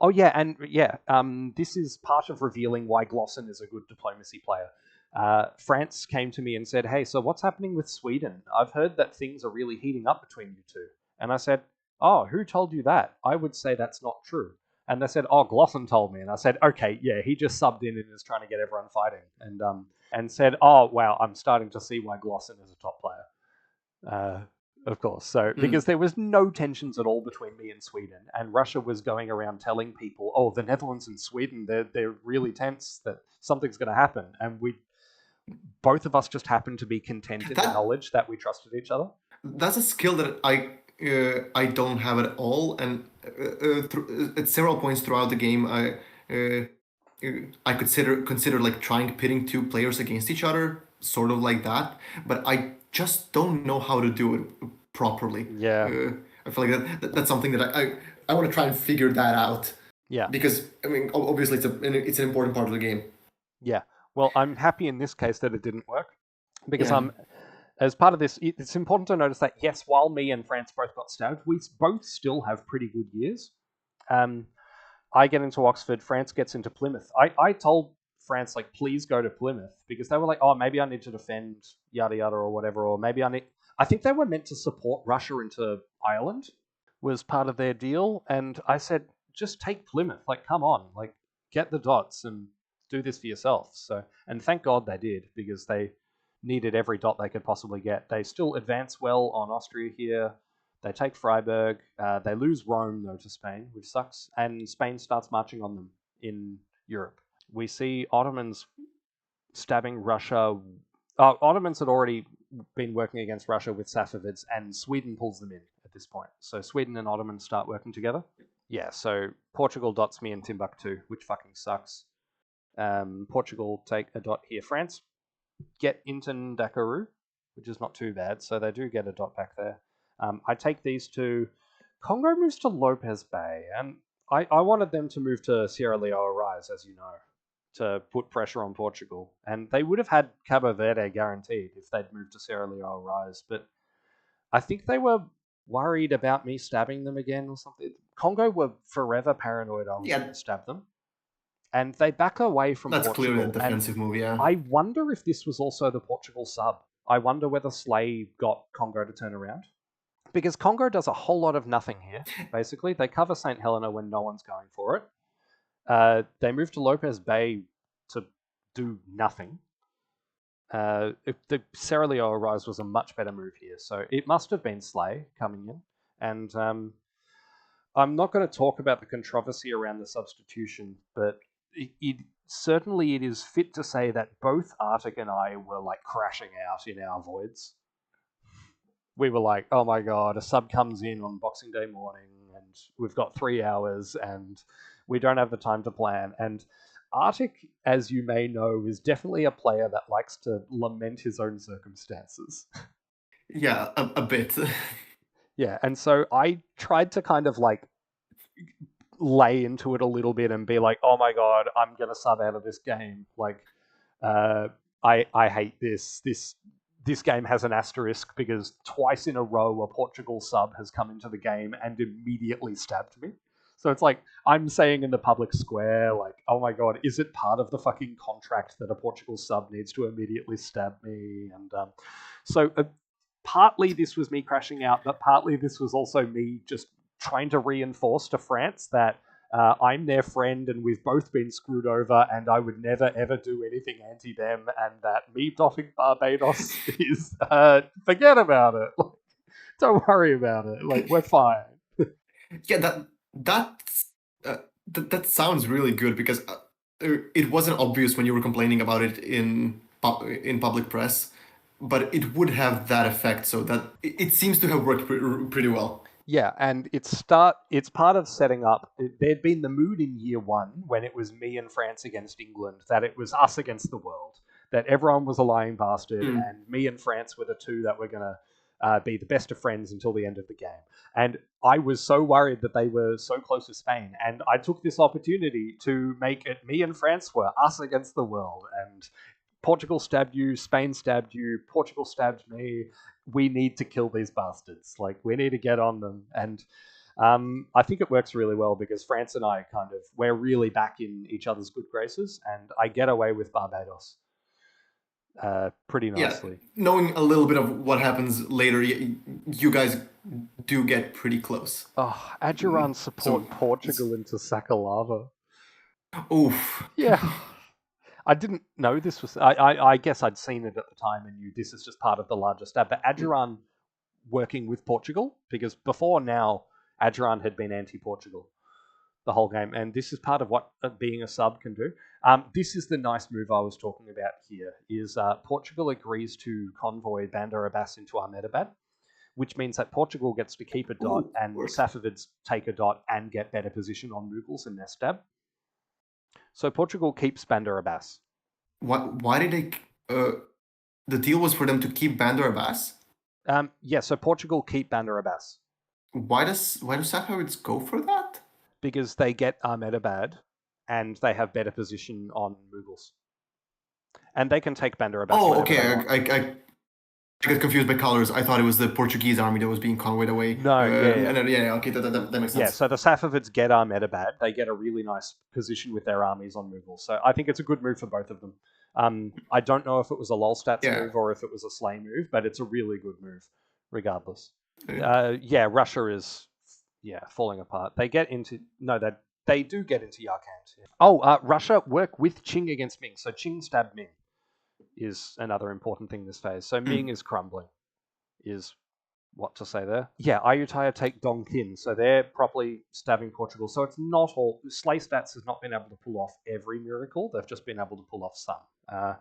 Oh yeah, and yeah, this is part of revealing why Glossen is a good diplomacy player. France came to me and said, "Hey, so what's happening with Sweden? I've heard that things are really heating up between you two." And I said, "Oh, who told you that? I would say that's not true." And they said, "Oh, Glossen told me." And I said, "Okay, yeah, he just subbed in and is trying to get everyone fighting." And said, "Oh, wow, I'm starting to see why Glossen is a top player." Of course. So, because there was no tensions at all between me and Sweden, and Russia was going around telling people, "Oh, the Netherlands and Sweden, they're really tense, that something's going to happen." And both of us just happened to be content in the knowledge that we trusted each other. That's a skill that I don't have at all, and at several points throughout the game, I consider like trying pitting 2 players against each other, sort of like that, but I just don't know how to do it properly. Yeah. I feel like that's something that I want to try and figure that out. Yeah. Because I mean, obviously it's an important part of the game. Yeah. Well, I'm happy in this case that it didn't work because as part of this, it's important to notice that yes, while me and France both got stabbed, we both still have pretty good years. I get into Oxford, France gets into Plymouth. I told France, like, please go to Plymouth, because they were like, oh, maybe I need to defend yada yada or whatever, or maybe I think they were meant to support Russia into Ireland, was part of their deal, and I said, just take Plymouth, like, come on, like, get the dots and do this for yourself. So, and thank God they did, because they needed every dot they could possibly get. They still advance well on Austria here. They take Freiburg. They lose Rome, though, to Spain, which sucks. And Spain starts marching on them in Europe. We see Ottomans stabbing Russia. Ottomans had already been working against Russia with Safavids, and Sweden pulls them in at this point. So Sweden and Ottomans start working together. Yeah, so Portugal dots me in Timbuktu, which fucking sucks. Portugal take a dot here. France get into Dakaru, which is not too bad. So they do get a dot back there. I take these two. Congo moves to Lopez Bay, and I wanted them to move to Sierra Leone Rise, as you know. to put pressure on Portugal. And they would have had Cabo Verde guaranteed if they'd moved to Serra Leoa Rise. But I think they were worried about me stabbing them again or something. Congo were forever paranoid I was going to stab them. And they back away from That's Portugal. clearly a defensive move, yeah. I wonder if this was also the Portugal sub. I wonder whether Slay got Congo to turn around. Because Congo does a whole lot of nothing here, basically. They cover St. Helena when no one's going for it. They move to Lopez Bay to do nothing. The Serra Leoa Rise was a much better move here, so it must have been Slay coming in. And I'm not going to talk about the controversy around the substitution, but certainly it is fit to say that both Arctic and I were like crashing out in our voids. We were like, oh my god, a sub comes in on Boxing Day morning and we've got 3 hours and we don't have the time to plan. And Arctic, as you may know, is definitely a player that likes to lament his own circumstances. Yeah, a bit. Yeah, and so I tried to kind of like lay into it a little bit and be like, oh my god, I'm gonna sub out of this game. Like, I hate this. This game has an asterisk because twice in a row a Portugal sub has come into the game and immediately stabbed me. So it's like I'm saying in the public square, like, oh my god, is it part of the fucking contract that a Portugal sub needs to immediately stab me? And so partly this was me crashing out, but partly this was also me just trying to reinforce to France that I'm their friend and we've both been screwed over and I would never ever do anything anti them, and that me doffing Barbados is forget about it. Like, don't worry about it. Like, we're fine. Yeah, that sounds really good because it wasn't obvious when you were complaining about it in public press, but it would have that effect. So that it seems to have worked pretty well. Yeah, and it's part of setting up. There'd been the mood in year one when it was me and France against England, that it was us against the world, that everyone was a lying bastard, and me and France were the two that were going to be the best of friends until the end of the game. And I was so worried that they were so close to Spain, and I took this opportunity to make it me and France were us against the world, and Portugal stabbed you, Spain stabbed you, Portugal stabbed me. We need to kill these bastards. Like, we need to get on them. And I think it works really well because France and I we're really back in each other's good graces, and I get away with Barbados pretty nicely. Yeah, knowing a little bit of what happens later, you guys do get pretty close. Oh, Adjuran support Portugal into Sakalava. Oof. Yeah. I didn't know this was... I guess I'd seen it at the time and knew this is just part of the larger stab. But Adjuran working with Portugal, because before now, Adjuran had been anti-Portugal the whole game. And this is part of what being a sub can do. This is the nice move I was talking about here, is Portugal agrees to convoy Bandar Abbas into Ahmedabad, which means that Portugal gets to keep a dot and the Safavids take a dot and get better position on Mughals in their stab. So Portugal keeps Bandar Abbas. Why did they... the deal was for them to keep Bandar Abbas? Yeah, so Portugal keep Bandar Abbas. Why do Safavids go for that? Because they get Ahmedabad and they have better position on Mughals. And they can take Bandar Abbas. Oh, okay. I got confused by colors. I thought it was the Portuguese army that was being convoyed away. No, yeah, okay, that makes sense. Yeah, so the Safavids get Ahmedabad. They get a really nice position with their armies on Mughal. So I think it's a good move for both of them. I don't know if it was a lol stats move or if it was a slay move, but it's a really good move, regardless. Russia is falling apart. They get into... No, they do get into Yarkand. Yeah. Oh, Russia work with Qing against Ming. So Qing stab Ming is another important thing this phase. So Ming is crumbling, is what to say there. Yeah, Ayutthaya take Dongkin, so they're properly stabbing Portugal. So it's not all... Slay Stats has not been able to pull off every miracle. They've just been able to pull off some.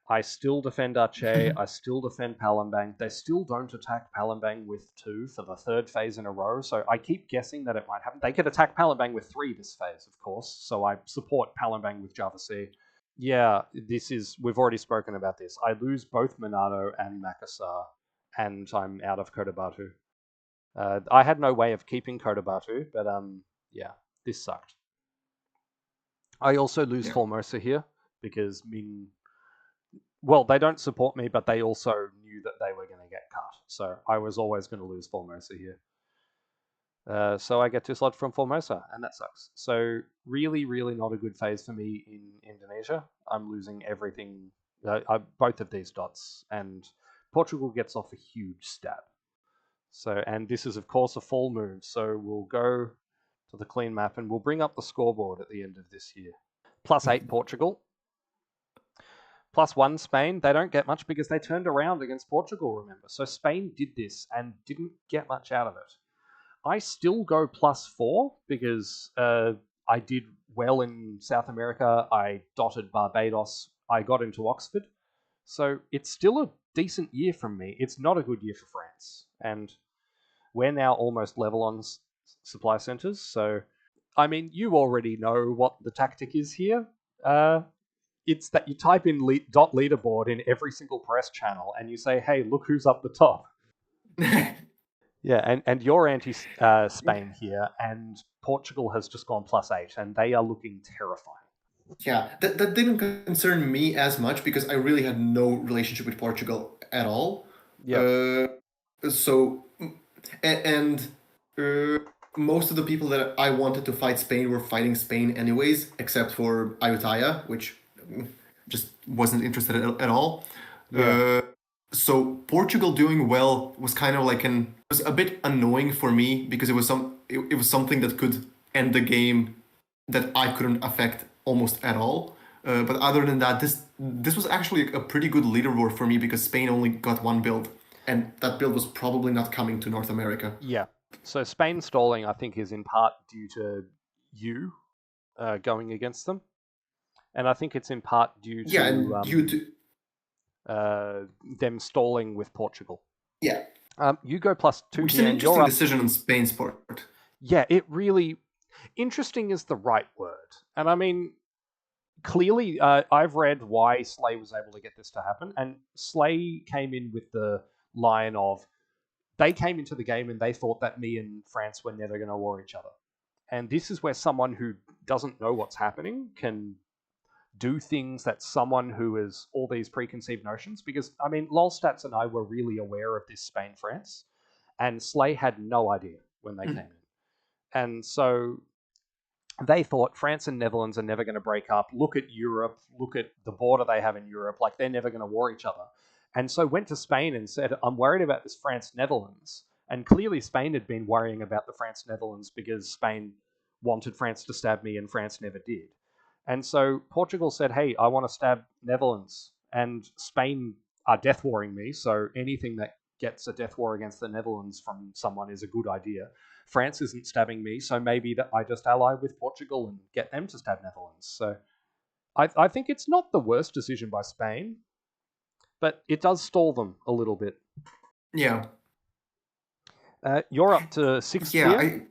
I still defend Aceh. I still defend Palembang. They still don't attack Palembang with 2 for the 3rd phase in a row, so I keep guessing that it might happen. They could attack Palembang with 3 this phase, of course, so I support Palembang with Java C. Yeah, we've already spoken about this. I lose both Manado and Makassar, and I'm out of Cotabato. I had no way of keeping Cotabato, but this sucked. I also lose Formosa here. because Ming. Well, they don't support me, but they also knew that they were going to get cut. So I was always going to lose Formosa here. So I get 2 slots from Formosa, and that sucks. So really, really not a good phase for me in Indonesia. I'm losing everything, both of these dots, and Portugal gets off a huge stab. So, and this is of course a fall move, so we'll go to the clean map and we'll bring up the scoreboard at the end of this year. +8 Portugal. +1 Spain. They don't get much because they turned around against Portugal, remember. So Spain did this and didn't get much out of it. I still go +4 because I did well in South America. I dotted Barbados. I got into Oxford. So it's still a decent year from me. It's not a good year for France. And we're now almost level on supply centers. So, I mean, you already know what the tactic is here. It's that you type in dot leaderboard in every single press channel and you say, hey, look who's up the top. Yeah, and you're anti-Spain here, and Portugal has just gone +8, and they are looking terrifying. Yeah, that didn't concern me as much because I really had no relationship with Portugal at all. Yeah. And most of the people that I wanted to fight Spain were fighting Spain anyways, except for Ayutthaya, which just wasn't interested at all. Yeah. So Portugal doing well was kind of like was a bit annoying for me because it was something that could end the game that I couldn't affect almost at all. But other than that, this was actually a pretty good leaderboard for me because Spain only got 1 build, and that build was probably not coming to North America. Yeah. So Spain stalling, I think, is in part due to you going against them, and I think it's in part due to them stalling with Portugal. Yeah. You go +2 which is here, an interesting decision on Spain's part. Yeah, it really... Interesting is the right word. And I mean, clearly, I've read why Slay was able to get this to happen, and Slay came in with the line of, they came into the game and they thought that me and France were never going to war each other. And this is where someone who doesn't know what's happening can do things that someone who has all these preconceived notions, because, I mean, Lolstats and I were really aware of this Spain-France, and Slay had no idea when they came in. And so they thought France and Netherlands are never going to break up. Look at Europe. Look at the border they have in Europe. Like, they're never going to war each other. And so went to Spain and said, I'm worried about this France-Netherlands. And clearly Spain had been worrying about the France-Netherlands because Spain wanted France to stab me and France never did. And so Portugal said, hey, I want to stab Netherlands. And Spain are death warring me, so anything that gets a death war against the Netherlands from someone is a good idea. France isn't stabbing me, so maybe that I just ally with Portugal and get them to stab Netherlands. So I think it's not the worst decision by Spain, but it does stall them a little bit. Yeah. You're up to 6th here.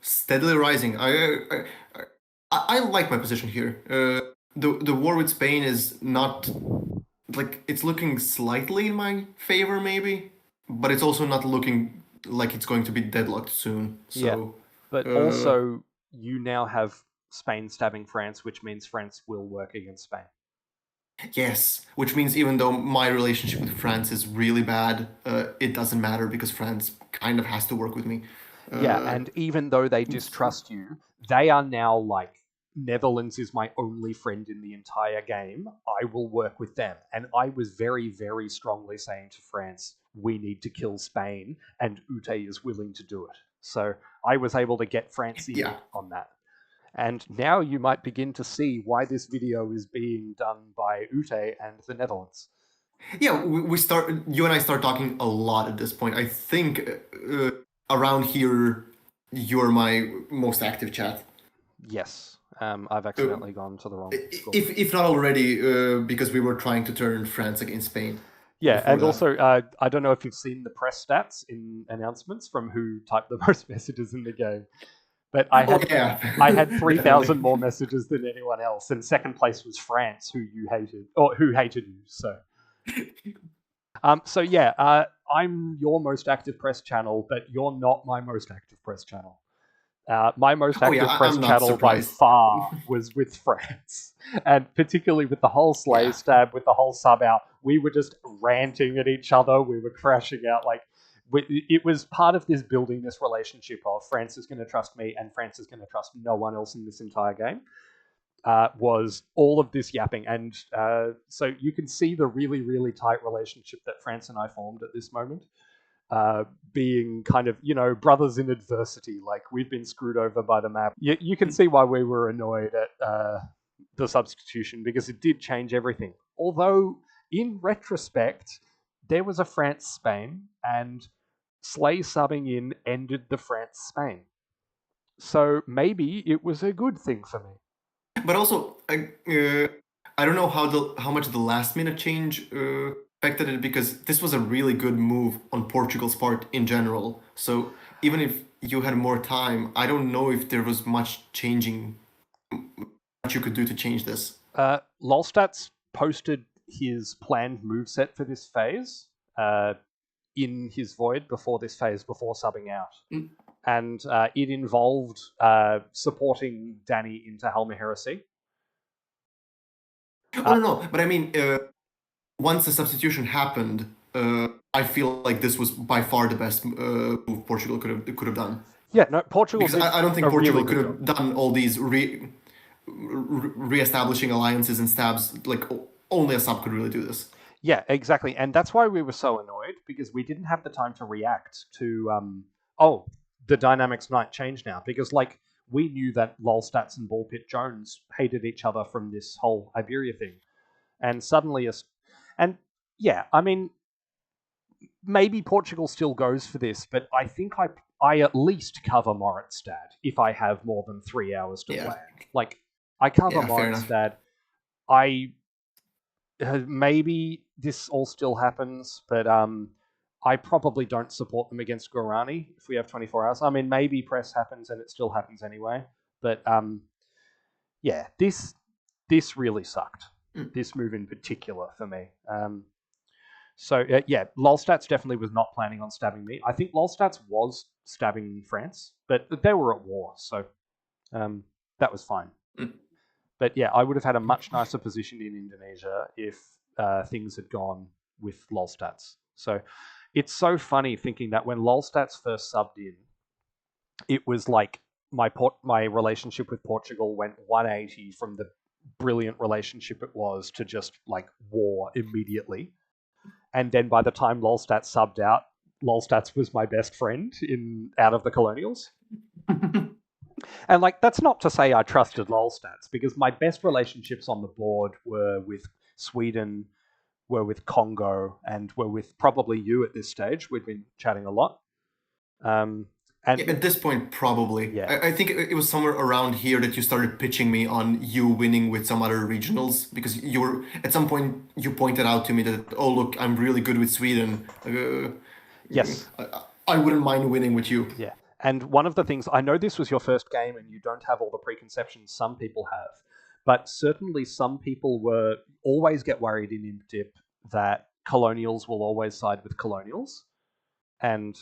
Steadily rising. I like my position here. The war with Spain is not, like, it's looking slightly in my favor maybe, but it's also not looking like it's going to be deadlocked soon. So, yeah, but also you now have Spain stabbing France, which means France will work against Spain. Yes, which means even though my relationship with France is really bad, it doesn't matter because France kind of has to work with me. Yeah, and even though they distrust you, they are now like, Netherlands is my only friend in the entire game. I will work with them. And I was very, very strongly saying to France, we need to kill Spain, and Ute is willing to do it. So I was able to get France in on that. And now you might begin to see why this video is being done by Ute and the Netherlands. Yeah, you and I start talking a lot at this point. I think around here, you're my most active chat. Yes. I've accidentally gone to the wrong score. If not already, because we were trying to turn France against Spain. Yeah, and that. Also, I don't know if you've seen the press stats in announcements from who typed the most messages in the game. But I had 3,000 more messages than anyone else, and second place was France, who you hated, or who hated you. So, I'm your most active press channel, but you're not my most active press channel. My most Oh yeah, active press I'm not channel by surprised. far was with France. And particularly with the whole slay Yeah. stab, with the whole sub out, we were just ranting at each other. We were crashing out. It was part of this building this relationship of France is going to trust me and France is going to trust no one else in this entire game. Was all of this yapping. And so you can see the really, really tight relationship that France and I formed at this moment. Being kind of, brothers in adversity. Like, we've been screwed over by the map. You can see why we were annoyed at the substitution, because it did change everything. Although, in retrospect, there was a France-Spain, and Slay subbing in ended the France-Spain. So maybe it was a good thing for me. But also, I don't know how much the last minute change affected it, because this was a really good move on Portugal's part in general. So even if you had more time, I don't know if there was much changing, what you could do to change this. Lolstats posted his planned moveset for this phase in his void before this phase, before subbing out. Mm. And it involved supporting Danny into Helma Heresy. Oh no, but I mean, once the substitution happened, I feel like this was by far the best move Portugal could have done. Yeah, no, Portugal. Because I don't think Portugal could have done all these re-establishing alliances and stabs. Like, only a sub could really do this. Yeah, exactly, and that's why we were so annoyed, because we didn't have the time to react to the dynamics might change now, because we knew that Lolstats and Ballpit Jones hated each other from this whole Iberia thing, and suddenly I mean, maybe Portugal still goes for this, but I think I at least cover Moritstad if I have more than 3 hours to plan. Like, I cover Moritstad. Maybe this all still happens, but I probably don't support them against Guarani if we have 24 hours. I mean, maybe press happens and it still happens anyway. But yeah, this really sucked. This move in particular for me. Lolstats definitely was not planning on stabbing me. I think Lolstats was stabbing France, but they were at war, so that was fine. But yeah, I would have had a much nicer position in Indonesia if things had gone with Lolstats. So it's so funny thinking that when Lolstats first subbed in, it was like my relationship with Portugal went 180 from the brilliant relationship it was to just like war immediately. And then by the time Lolstats subbed out, Lolstats was my best friend out of the Colonials. And that's not to say I trusted Lolstats, because my best relationships on the board were with Sweden, were with Congo, and were with probably you at this stage. We'd been chatting a lot. And at this point, probably. Yeah. I think it was somewhere around here that you started pitching me on you winning with some other regionals, because at some point you pointed out to me that, oh look, I'm really good with Sweden. Yes. I wouldn't mind winning with you. Yeah. And one of the things, I know this was your first game and you don't have all the preconceptions some people have, but certainly some people always get worried in ImpDip that Colonials will always side with Colonials. And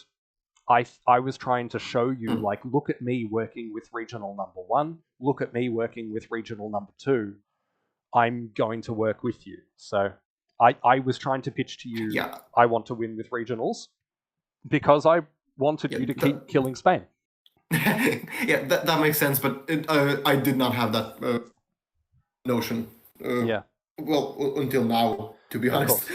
I was trying to show you, look at me working with regional number 1, look at me working with regional number 2. I'm going to work with you. So I was trying to pitch to you, I want to win with regionals, because I wanted you to keep killing Spain. Yeah, that makes sense, but I did not have that notion. Well, until now, to be honest.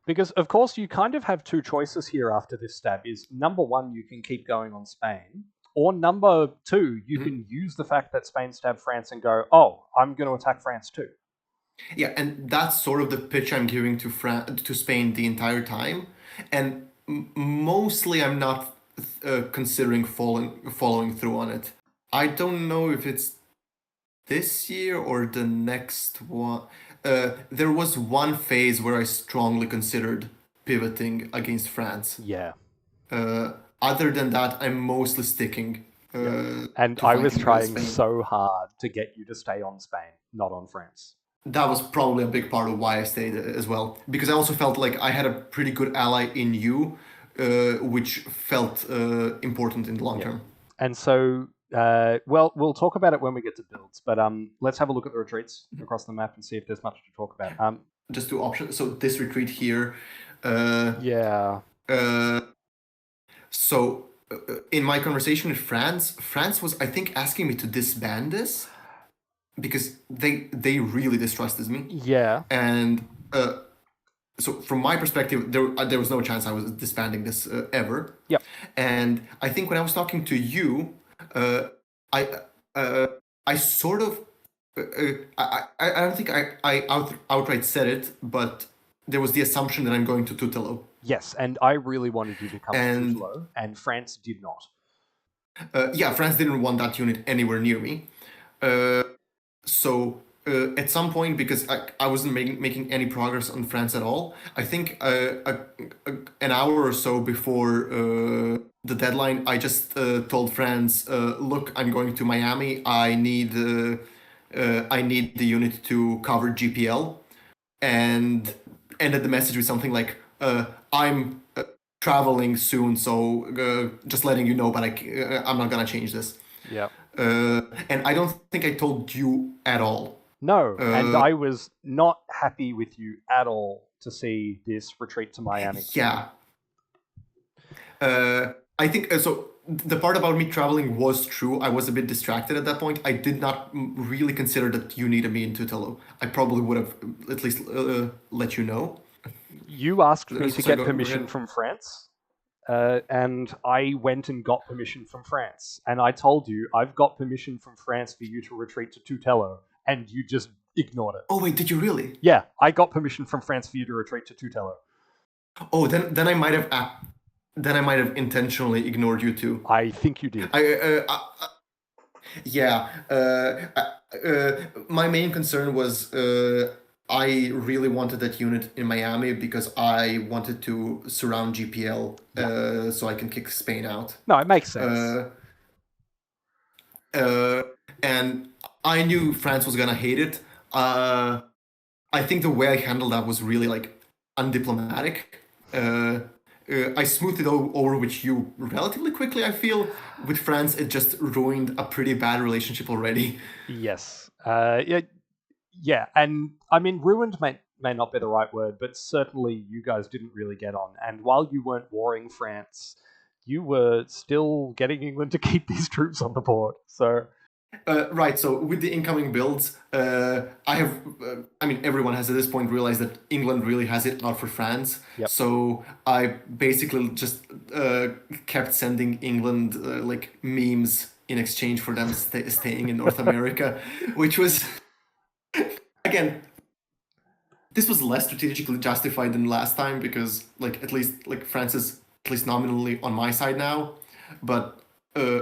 Because, of course, you kind of have two choices here after this stab. Is number 1, you can keep going on Spain, or number 2, you can use the fact that Spain stabbed France and go, oh, I'm going to attack France too. Yeah, and that's sort of the pitch I'm giving to Spain the entire time. And mostly I'm not considering following through on it. I don't know if it's this year or the next one. There was one phase where I strongly considered pivoting against France. Yeah. Other than that, I'm mostly sticking. And I was trying so hard to get you to stay on Spain, not on France. That was probably a big part of why I stayed as well. Because I also felt like I had a pretty good ally in you, which felt important in the long term. And so Well, we'll talk about it when we get to builds, but let's have a look at the retreats across the map and see if there's much to talk about. Just two options. So this retreat here. Yeah. So in my conversation with France was, I think, asking me to disband this because they really distrusted me. Yeah. And so from my perspective, there was no chance I was disbanding this ever. Yep. And I think when I was talking to you, I sort of I don't think I outright said it, but there was the assumption that I'm going to Tutelo. Yes, and I really wanted you to come to Tutelo, and France did not. Yeah, France didn't want that unit anywhere near me. So at some point, because I wasn't making any progress on France at all, I think an hour or so before the deadline, I just told France, "Look, I'm going to Miami. I need the unit to cover GPL," and ended the message with something like, "I'm traveling soon, so just letting you know, but I'm not gonna change this." Yeah. And I don't think I told you at all. No, and I was not happy with you at all to see this retreat to Miami. Yeah. I think so. The part about me traveling was true. I was a bit distracted at that point. I did not really consider that you needed me in Tutelo. I probably would have at least let you know. You asked me to get permission from France, and I went and got permission from France. And I told you, I've got permission from France for you to retreat to Tutelo, and you just ignored it. Oh wait, did you really? Yeah, I got permission from France for you to retreat to Tutelo. Oh, then I might have intentionally ignored you too. I think you did. Yeah. My main concern was I really wanted that unit in Miami because I wanted to surround GPL so I can kick Spain out. No, it makes sense. And I knew France was gonna hate it. I think the way I handled that was really like undiplomatic. I smoothed it over with you relatively quickly, I feel. With France, it just ruined a pretty bad relationship already. Yes. Yeah, and I mean, ruined may not be the right word, but certainly you guys didn't really get on. And while you weren't warring France, you were still getting England to keep these troops on the board. So... Right, so with the incoming builds, everyone has at this point realized that England really has it out for France. Yep. So I basically just kept sending England like memes in exchange for them staying in North America, which was, again, this was less strategically justified than last time because at least France is at least nominally on my side now, but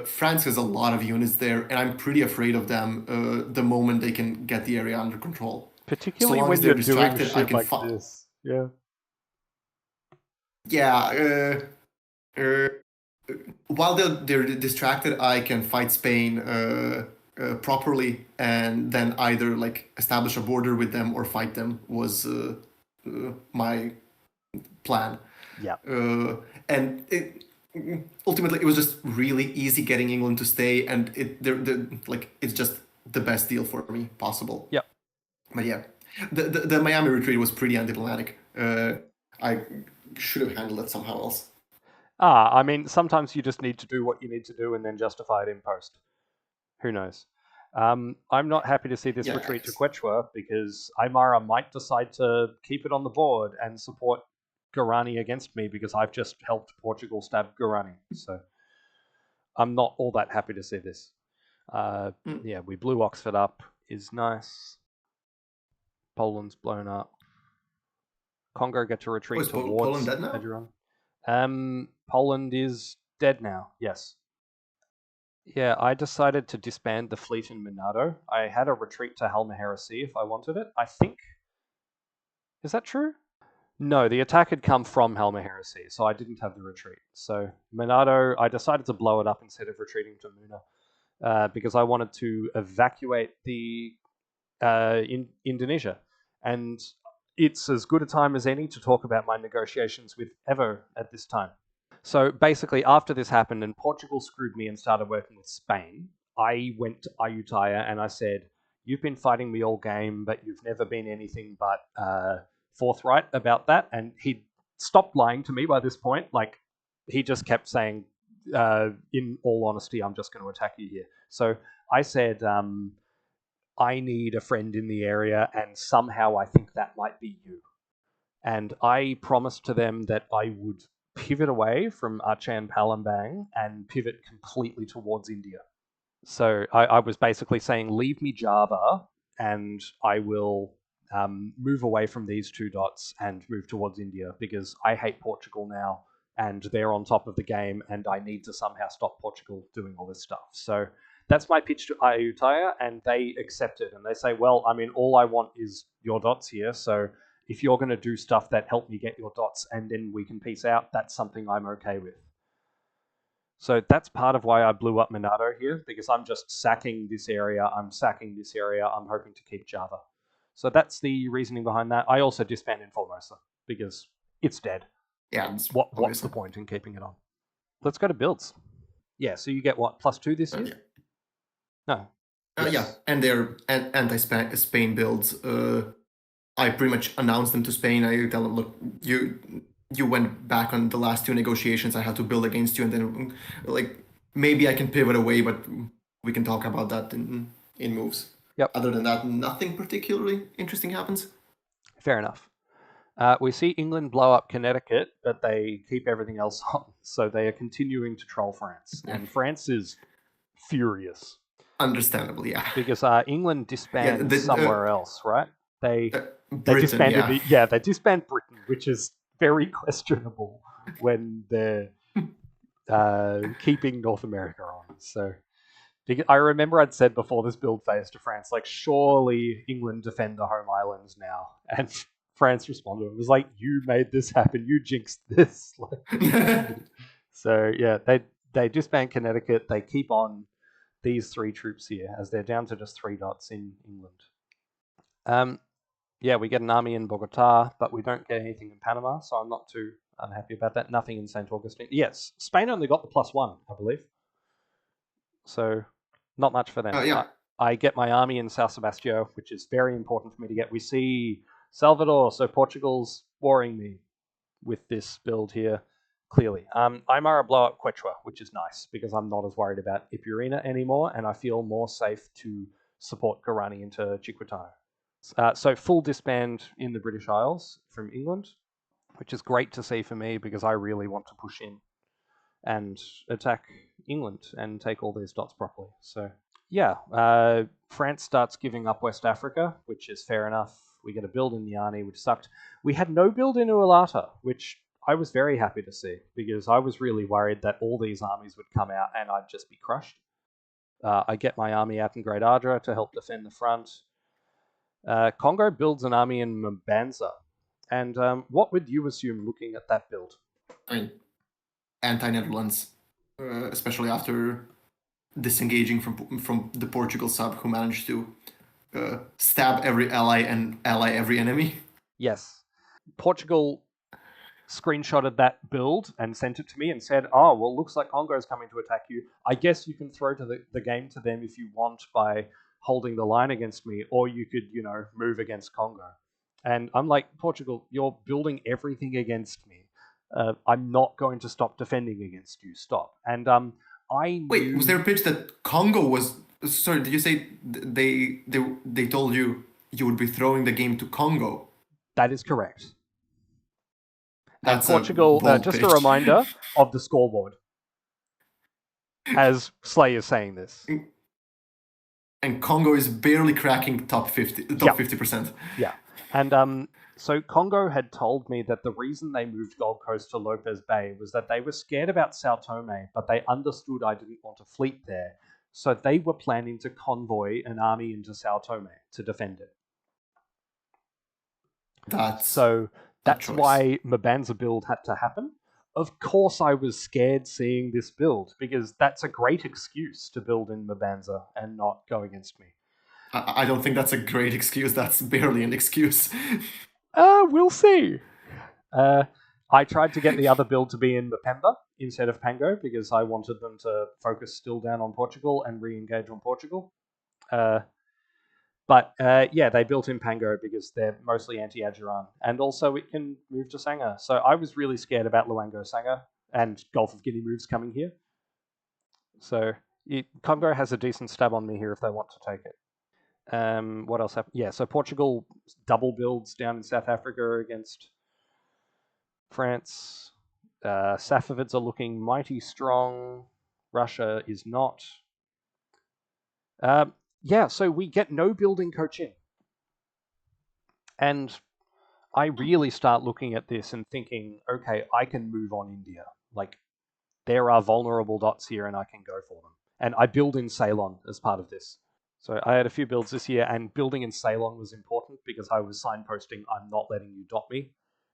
France has a lot of units there, and I'm pretty afraid of them the moment they can get the area under control. Particularly when you're doing shit like this. Yeah. Yeah. While they're distracted, I can fight Spain properly, and then either establish a border with them or fight them was my plan. Yeah. And ultimately, it was just really easy getting England to stay, and it's just the best deal for me possible. Yep. But yeah, the Miami retreat was pretty undiplomatic. I should have handled it somehow else. I mean, sometimes you just need to do what you need to do and then justify it in post. Who knows? I'm not happy to see this retreat to Quechua because Aymara might decide to keep it on the board and support Guarani against me because I've just helped Portugal stab Guarani. So I'm not all that happy to see this. Yeah, we blew Oxford up. Is nice. Poland's blown up. Congo get to retreat towards Poland dead now? Edgeron. Poland is dead now, yes. Yeah, I decided to disband the fleet in Minado. I had a retreat to Halmahera Sea if I wanted it, I think. Is that true? No, the attack had come from Halmahera Sea, so I didn't have the retreat. So Minado, I decided to blow it up instead of retreating to Muna because I wanted to evacuate the Indonesia. And it's as good a time as any to talk about my negotiations with Evo at this time. So basically, after this happened and Portugal screwed me and started working with Spain, I went to Ayutthaya and I said, "You've been fighting me all game, but you've never been anything but forthright about that." And he stopped lying to me by this point. Like, he just kept saying, "In all honesty, I'm just going to attack you here." So I said, "I need a friend in the area, and somehow I think that might be you." And I promised to them that I would pivot away from Aceh Palembang and pivot completely towards India. So I was basically saying, leave me Java, and I will move away from these two dots and move towards India, because I hate Portugal now, and they're on top of the game, and I need to somehow stop Portugal doing all this stuff. So that's my pitch to Ayutthaya, and they accept it, and they say, well, I mean, all I want is your dots here, so if you're going to do stuff that help me get your dots and then we can peace out, that's something I'm okay with. So that's part of why I blew up Monado here, because I'm just sacking this area, I'm hoping to keep Java. So that's the reasoning behind that. I also disbanded Formosa, because it's dead. Yeah. What's the point in keeping it on? Let's go to builds. Yeah, so you get what, +2 this year? Yeah. No. Yes. Yeah, and they're anti-Spain builds. I pretty much announced them to Spain. I tell them, look, you went back on the last 2 negotiations. I had to build against you, and then like maybe I can pivot away, but we can talk about that in moves. Yep. Other than that, nothing particularly interesting happens. Fair enough. We see England blow up Connecticut, but they keep everything else on. So they are continuing to troll France, and France is furious. Understandably, yeah. Because England disbanded somewhere else, right? They Britain, disbanded they disbanded Britain, which is very questionable when they're keeping North America on. So I remember I'd said before this build phase to France, like, surely England defend the home islands now. And France responded. It was like, you made this happen. You jinxed this. So yeah, they disband Connecticut. They keep on these 3 troops here, as they're down to just 3 dots in England. Yeah, we get an army in Bogota, but we don't get anything in Panama, so I'm not too unhappy about that. Nothing in St. Augustine. Yes, Spain only got the +1, I believe. So not much for them. Yeah. I get my army in Sao Sebastião, which is very important for me to get. We see Salvador, so Portugal's warring me with this build here, clearly. Aymara blow up Quechua, which is nice, because I'm not as worried about Ipurina anymore, and I feel more safe to support Guarani into Chiquitano. So full disband in the British Isles from England, which is great to see for me, because I really want to push in and attack England and take all these dots properly. So yeah, France starts giving up West Africa, which is fair enough. We get a build in Niani, which sucked. We had no build in Ualata, which I was very happy to see, because I was really worried that all these armies would come out and I'd just be crushed. I get my army out in Great Ardra to help defend the front. Congo builds an army in Mbanza. And what would you assume looking at that build? I mean, anti-Netherlands, especially after disengaging from the Portugal sub, who managed to stab every ally and ally every enemy. Yes. Portugal screenshotted that build and sent it to me and said, oh, well, looks like Congo is coming to attack you. I guess you can throw to the game to them if you want by holding the line against me, or you could, move against Congo. And I'm like, Portugal, you're building everything against me. I'm not going to stop defending against you. Stop. And Wait, was there a pitch that Congo was... Sorry, did you say they told you would be throwing the game to Congo? That is correct. That's and Portugal, just pitch. A reminder of the scoreboard, as Slay is saying this. And Congo is barely cracking top 50%. Yeah. And so Congo had told me that the reason they moved Gold Coast to Lopez Bay was that they were scared about Sao Tome, but they understood I didn't want a fleet there. So they were planning to convoy an army into Sao Tome to defend it. That's why Mbanza build had to happen. Of course I was scared seeing this build, because that's a great excuse to build in Mbanza and not go against me. I don't think that's a great excuse. That's barely an excuse. We'll see. I tried to get the other build to be in Mpemba instead of Pango because I wanted them to focus still down on Portugal and re-engage on Portugal. But they built in Pango because they're mostly anti-Ajuran, and also it can move to Sangha. So I was really scared about Luango Sangha and Gulf of Guinea moves coming here. So Congo has a decent stab on me here if they want to take it. What else happened? Yeah, so Portugal double builds down in South Africa against France. Safavids are looking mighty strong. Russia is not. So we get no building Cochin. And I really start looking at this and thinking, okay, I can move on India. Like, there are vulnerable dots here and I can go for them. And I build in Ceylon as part of this. So I had a few builds this year, and building in Ceylon was important because I was signposting, I'm not letting you dot me.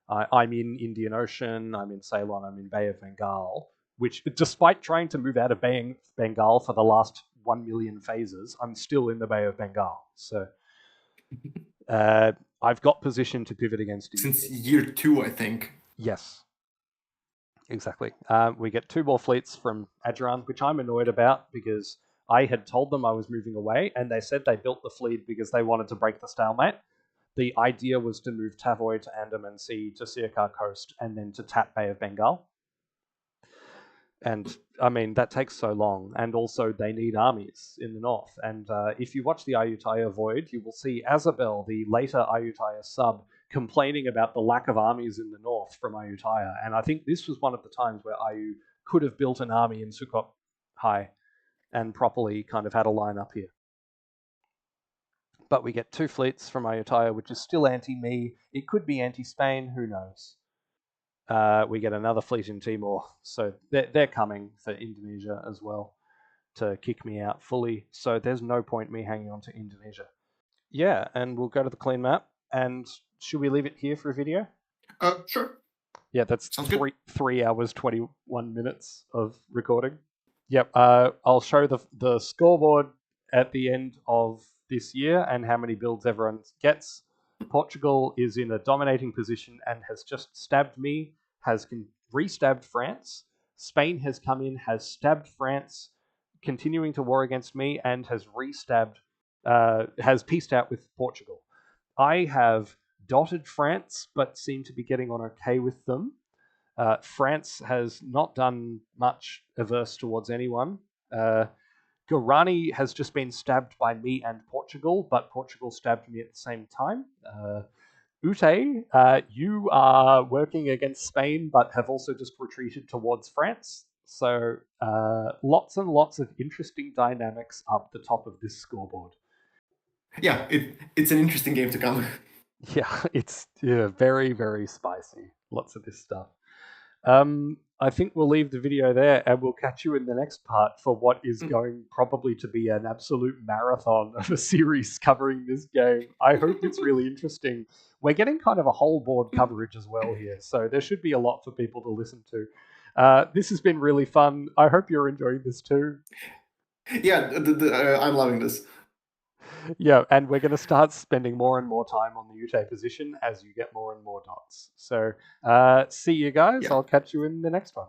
I'm in Indian Ocean, I'm in Ceylon, I'm in Bay of Bengal, which, despite trying to move out of Bay of Bengal for the last 1 million phases, I'm still in the Bay of Bengal. So I've got position to pivot against India. Since year 2, I think. Yes. Exactly. We get 2 more fleets from Ajuran, which I'm annoyed about because I had told them I was moving away, and they said they built the fleet because they wanted to break the stalemate. The idea was to move Tavoy to Andaman Sea to Siacar Coast and then to tap Bay of Bengal. And, I mean, that takes so long. And also, they need armies in the north. And if you watch the Ayutthaya Void, you will see Azabel, the later Ayutthaya sub, complaining about the lack of armies in the north from Ayutthaya. And I think this was one of the times where Ayu could have built an army in Sukhot High and properly kind of had a line up here. But we get 2 fleets from Ayutthaya, which is still anti-me. It could be anti-Spain, who knows? We get another fleet in Timor, so they're coming for Indonesia as well to kick me out fully. So there's no point me hanging on to Indonesia. Yeah, and we'll go to the clean map. And should we leave it here for a video? Sure. Yeah, that's Sounds 3 hours 21 minutes of recording. Yep. I'll show the scoreboard at the end of this year and how many builds everyone gets. Portugal is in a dominating position and has just stabbed me, has re-stabbed France. Spain has come in, has stabbed France, continuing to war against me, and has re-stabbed, has peaced out with Portugal. I have dotted France, but seem to be getting on okay with them. France has not done much averse towards anyone. Guarani has just been stabbed by me and Portugal, but Portugal stabbed me at the same time. Ute, you are working against Spain, but have also just retreated towards France. So lots and lots of interesting dynamics up the top of this scoreboard. Yeah, it's an interesting game to come. Yeah, it's very, very spicy. Lots of this stuff. I think we'll leave the video there and we'll catch you in the next part for what is going probably to be an absolute marathon of a series covering this game. I hope it's really interesting. We're getting kind of a whole board coverage as well here, so there should be a lot for people to listen to. This has been really fun. I hope you're enjoying this too. Yeah, I'm loving this. Yeah, and we're going to start spending more and more time on the Ute position as you get more and more dots. So see you guys. Yeah. I'll catch you in the next one.